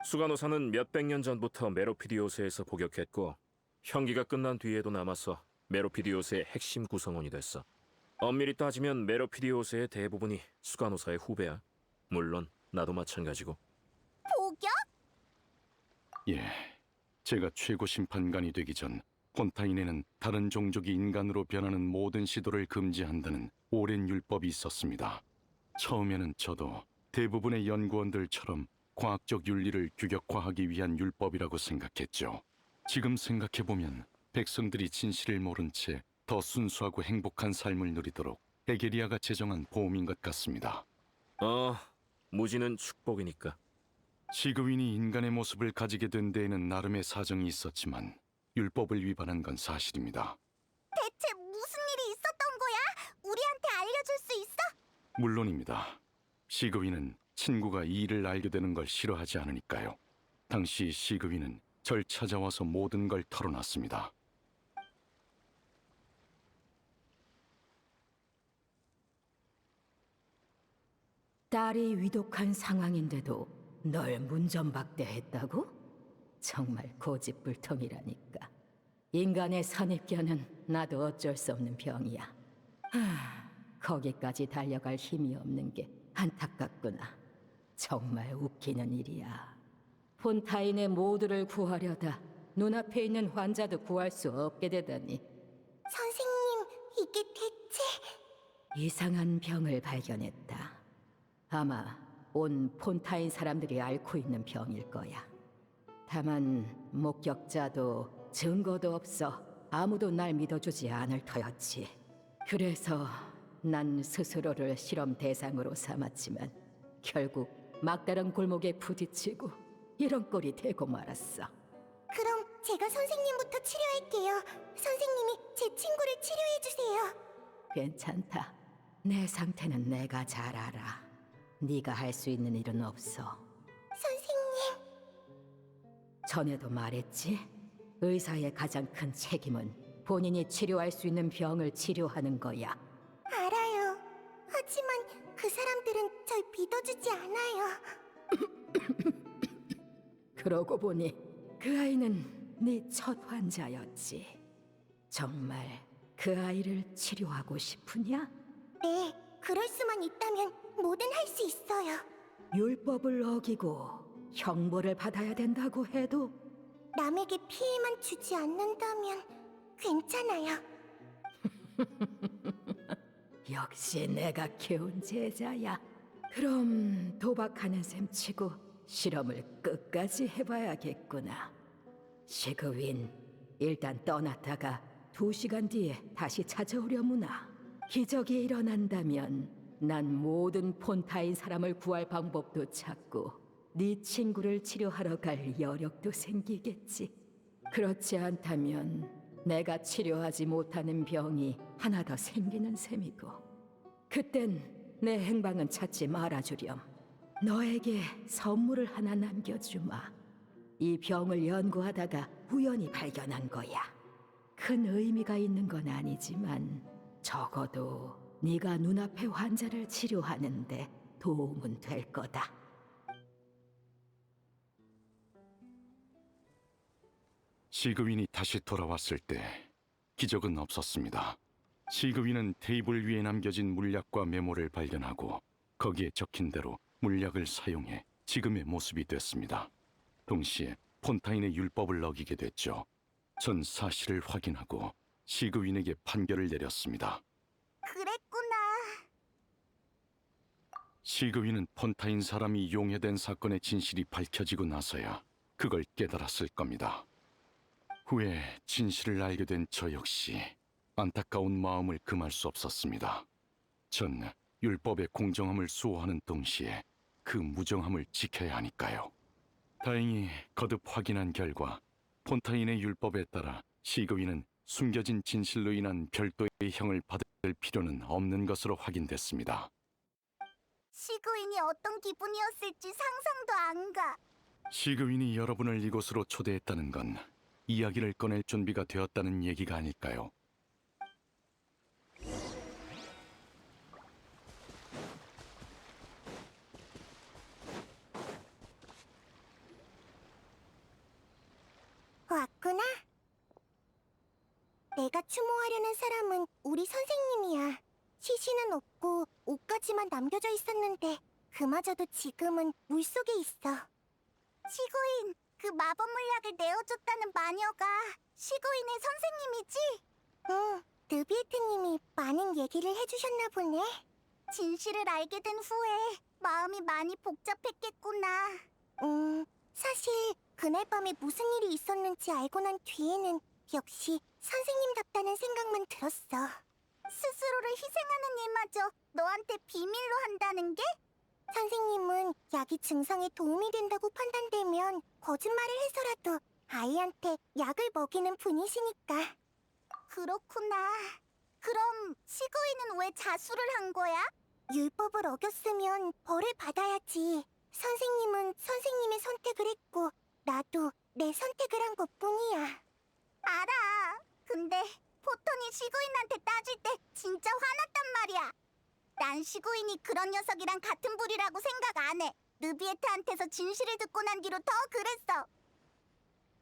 수간호사는 몇백 년 전부터 메로피디오스에서 복역했고 형기가 끝난 뒤에도 남아서 메로피디오스의 핵심 구성원이 됐어. 엄밀히 따지면 메로피디오스의 대부분이 수간호사의 후배야. 물론 나도 마찬가지고. 복역? 예, 제가 최고 심판관이 되기 전 폰타인에는 다른 종족이 인간으로 변하는 모든 시도를 금지한다는 오랜 율법이 있었습니다. 처음에는 저도 대부분의 연구원들처럼 과학적 윤리를 규격화하기 위한 율법이라고 생각했죠. 지금 생각해보면 백성들이 진실을 모른 채 더 순수하고 행복한 삶을 누리도록 에게리아가 제정한 보험인 것 같습니다. 무지는 축복이니까. 시그윈이 인간의 모습을 가지게 된 데에는 나름의 사정이 있었지만 율법을 위반한 건 사실입니다. 대체 무슨 일이 있었던 거야? 우리한테 알려줄 수 있어? 물론입니다. 시그윈은 친구가 이 일을 알게 되는 걸 싫어하지 않으니까요. 당시 시그윈은 절 찾아와서 모든 걸 털어놨습니다. 딸이 위독한 상황인데도 널 문전박대했다고? 정말 고집불통이라니까. 인간의 선입견은 나도 어쩔 수 없는 병이야. 거기까지 달려갈 힘이 없는 게 안타깝구나. 정말 웃기는 일이야. 폰타인의 모두를 구하려다 눈앞에 있는 환자도 구할 수 없게 되다니. 선생님, 이게 대체... 이상한 병을 발견했다. 아마 온 폰타인 사람들이 앓고 있는 병일 거야. 다만 목격자도 증거도 없어 아무도 날 믿어주지 않을 터였지. 그래서 난 스스로를 실험 대상으로 삼았지만 결국 막다른 골목에 부딪히고 이런 꼴이 되고 말았어. 그럼 제가 선생님부터 치료할게요. 선생님이 제 친구를 치료해주세요. 괜찮다. 내 상태는 내가 잘 알아. 네가 할 수 있는 일은 없어. 선생님... 전에도 말했지? 의사의 가장 큰 책임은 본인이 치료할 수 있는 병을 치료하는 거야. 알아요. 하지만 그 사람들은 절 믿어주지 않아요. 그러고 보니 그 아이는 네 첫 환자였지. 정말 그 아이를 치료하고 싶으냐? 네, 그럴 수만 있다면 뭐든 할 수 있어요. 율법을 어기고 형벌을 받아야 된다고 해도 남에게 피해만 주지 않는다면 괜찮아요. 역시 내가 키운 제자야. 그럼 도박하는 셈 치고 실험을 끝까지 해봐야겠구나. 시그윈, 일단 떠났다가 2시간 뒤에 다시 찾아오려무나. 기적이 일어난다면 난 모든 폰타인 사람을 구할 방법도 찾고 네 친구를 치료하러 갈 여력도 생기겠지. 그렇지 않다면 내가 치료하지 못하는 병이 하나 더 생기는 셈이고, 그땐 내 행방은 찾지 말아주렴. 너에게 선물을 하나 남겨주마. 이 병을 연구하다가 우연히 발견한 거야. 큰 의미가 있는 건 아니지만 적어도 네가 눈앞의 환자를 치료하는데 도움은 될 거다. 시그윈이 다시 돌아왔을 때 기적은 없었습니다. 시그윈은 테이블 위에 남겨진 물약과 메모를 발견하고 거기에 적힌 대로 물약을 사용해 지금의 모습이 됐습니다. 동시에 폰타인의 율법을 어기게 됐죠. 전 사실을 확인하고 시그윈에게 판결을 내렸습니다. 그랬구나. 시그윈은 폰타인 사람이 용해된 사건의 진실이 밝혀지고 나서야 그걸 깨달았을 겁니다. 후에 진실을 알게 된 저 역시 안타까운 마음을 금할 수 없었습니다. 전 율법의 공정함을 수호하는 동시에 그 무정함을 지켜야 하니까요. 다행히 거듭 확인한 결과 폰타인의 율법에 따라 시그윈은 숨겨진 진실로 인한 별도의 형을 받을 필요는 없는 것으로 확인됐습니다. 시그윈이 어떤 기분이었을지 상상도 안 가. 시그윈이 여러분을 이곳으로 초대했다는 건 이야기를 꺼낼 준비가 되었다는 얘기가 아닐까요? 왔구나. 내가 추모하려는 사람은 우리 선생님이야. 시신은 없고 옷까지만 남겨져 있었는데 그마저도 지금은 물속에 있어. 시그윈, 그 마법 물약을 내어줬다는 마녀가 시그윈의 선생님이지? 응, 느비에트님이 많은 얘기를 해주셨나 보네. 진실을 알게 된 후에 마음이 많이 복잡했겠구나. 사실 그날 밤에 무슨 일이 있었는지 알고 난 뒤에는 역시 선생님답다는 생각만 들었어. 스스로를 희생하는 일마저 너한테 비밀로 한다는 게? 선생님은 약이 증상에 도움이 된다고 판단되면 거짓말을 해서라도 아이한테 약을 먹이는 분이시니까. 그렇구나. 그럼 시그윈은 왜 자수를 한 거야? 율법을 어겼으면 벌을 받아야지. 선생님은 선생님의 선택을 했고 나도 내 선택을 한 것뿐이야. 알아. 근데 포톤이 시그윈한테 따질 때 진짜 화났단 말이야. 난 시구인이 그런 녀석이랑 같은 부류라고 생각 안 해. 느비에트한테서 진실을 듣고 난 뒤로 더 그랬어.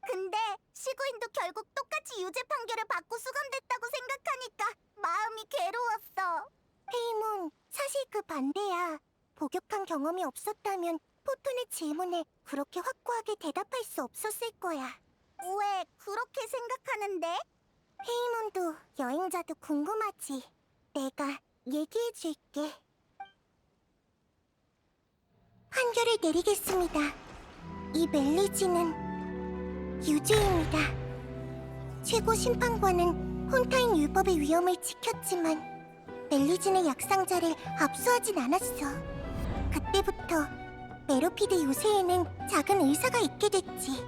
근데 시구인도 결국 똑같이 유죄 판결을 받고 수감됐다고 생각하니까 마음이 괴로웠어. 페이몬, 사실 그 반대야. 복역한 경험이 없었다면 포톤의 질문에 그렇게 확고하게 대답할 수 없었을 거야. 왜 그렇게 생각하는데? 페이몬도 여행자도 궁금하지. 내가 얘기해줄게. 판결을 내리겠습니다. 이 멜리지는 유죄입니다. 최고 심판관은 폰타인 율법의 위험을 지켰지만 멜리진의 약상자를 압수하진 않았어. 그때부터 메로피드 요새에는 작은 의사가 있게 됐지.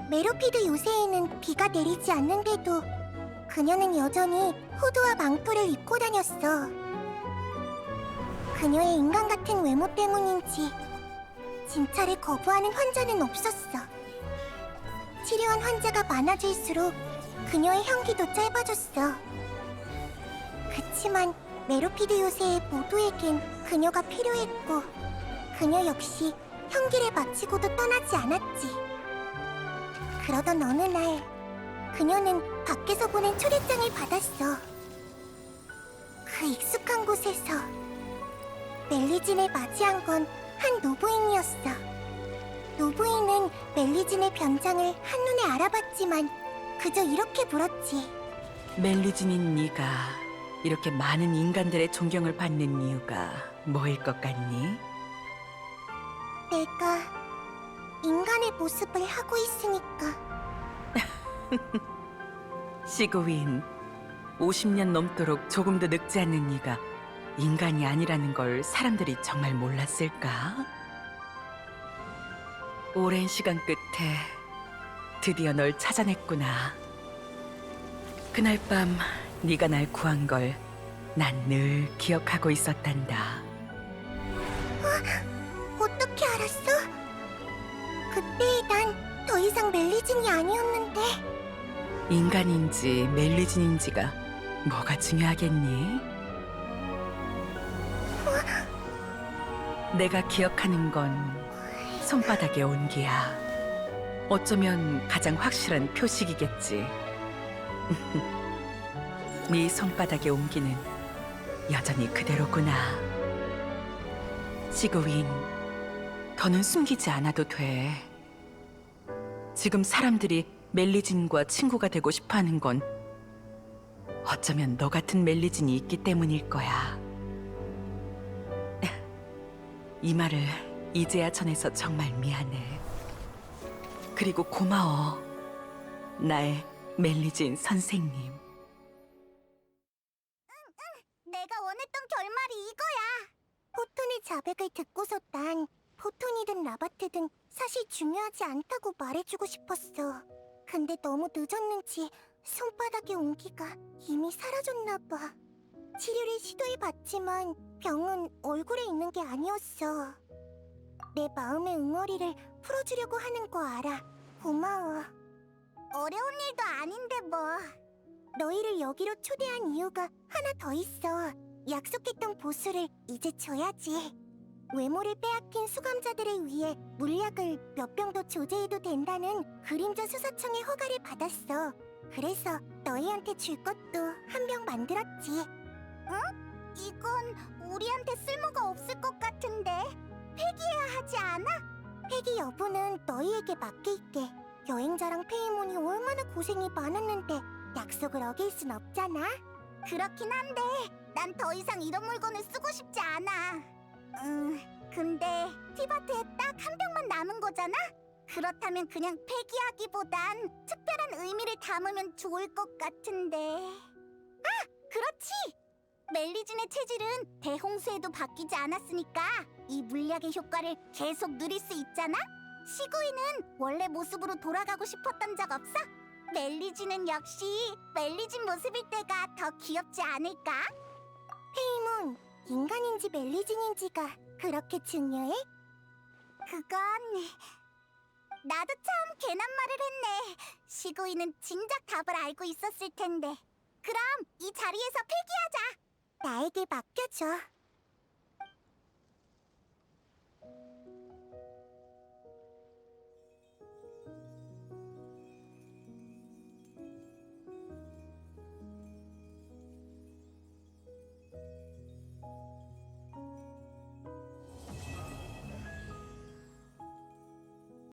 메로피드 요새에는 비가 내리지 않는데도 그녀는 여전히 후드와 망토를 입고 다녔어. 그녀의 인간 같은 외모 때문인지 진찰을 거부하는 환자는 없었어. 치료한 환자가 많아질수록 그녀의 향기도 짧아졌어. 그치만 메로피드 요새의 모두에겐 그녀가 필요했고 그녀 역시 형기를 마치고도 떠나지 않았지. 그러던 어느 날 그녀는 밖에서 보낸 초대장을 받았어. 그 익숙한 곳에서 멜리진을 맞이한 건 한 노부인이었어. 노부인은 멜리진의 변장을 한눈에 알아봤지만 그저 이렇게 물었지. 멜리진인 네가 이렇게 많은 인간들의 존경을 받는 이유가 뭐일 것 같니? 내가 인간의 모습을 하고 있으니까. 시그윈, 50년 넘도록 조금도 늙지 않는 네가 인간이 아니라는 걸 사람들이 정말 몰랐을까? 오랜 시간 끝에 드디어 널 찾아냈구나. 그날 밤 네가 날 구한 걸 난 늘 기억하고 있었단다. 어떻게 알았어? 그때의 난 더 이상 멜리진이 아니었는데. 인간인지 멜리진인지가 뭐가 중요하겠니? 내가 기억하는 건 손바닥의 온기야. 어쩌면 가장 확실한 표식이겠지. 네 손바닥의 온기는 여전히 그대로구나. 시그윈, 더는 숨기지 않아도 돼. 지금 사람들이 멜리진과 친구가 되고 싶어하는 건 어쩌면 너 같은 멜리진이 있기 때문일 거야. 이 말을 이제야 전해서 정말 미안해. 그리고 고마워, 나의 멜리진 선생님. 내가 원했던 결말이 이거야. 포톤의 자백을 듣고서 난 포톤이든 라바트든 사실 중요하지 않다고 말해주고 싶었어. 근데 너무 늦었는지 손바닥의 온기가 이미 사라졌나 봐. 치료를 시도해봤지만 병은 얼굴에 있는 게 아니었어. 내 마음의 응어리를 풀어주려고 하는 거 알아. 고마워. 어려운 일도 아닌데 뭐. 너희를 여기로 초대한 이유가 하나 더 있어. 약속했던 보수를 이제 줘야지. 외모를 빼앗긴 수감자들을 위해 물약을 몇 병 더 조제해도 된다는 그림자 수사청의 허가를 받았어. 그래서 너희한테 줄 것도 한 병 만들었지. 응? 이건 우리한테 쓸모가 없을 것 같은데. 폐기해야 하지 않아? 폐기 여부는 너희에게 맡길게. 여행자랑 페이몬이 얼마나 고생이 많았는데 약속을 어길 순 없잖아. 그렇긴 한데 난 더 이상 이런 물건을 쓰고 싶지 않아. 근데 티바트에 딱 한 병만 남은 거잖아? 그렇다면 그냥 폐기하기보단 특별한 의미를 담으면 좋을 것 같은데. 아! 그렇지! 멜리진의 체질은 대홍수에도 바뀌지 않았으니까 이 물약의 효과를 계속 누릴 수 있잖아? 시구이는 원래 모습으로 돌아가고 싶었던 적 없어? 멜리진은 역시 멜리진 모습일 때가 더 귀엽지 않을까? 페이몬, 인간인지 멜리진인지가 그렇게 중요해? 그건... 나도 참 괜한 말을 했네. 시구이는 진작 답을 알고 있었을 텐데. 그럼 이 자리에서 폐기하자. 나에게 맡겨줘.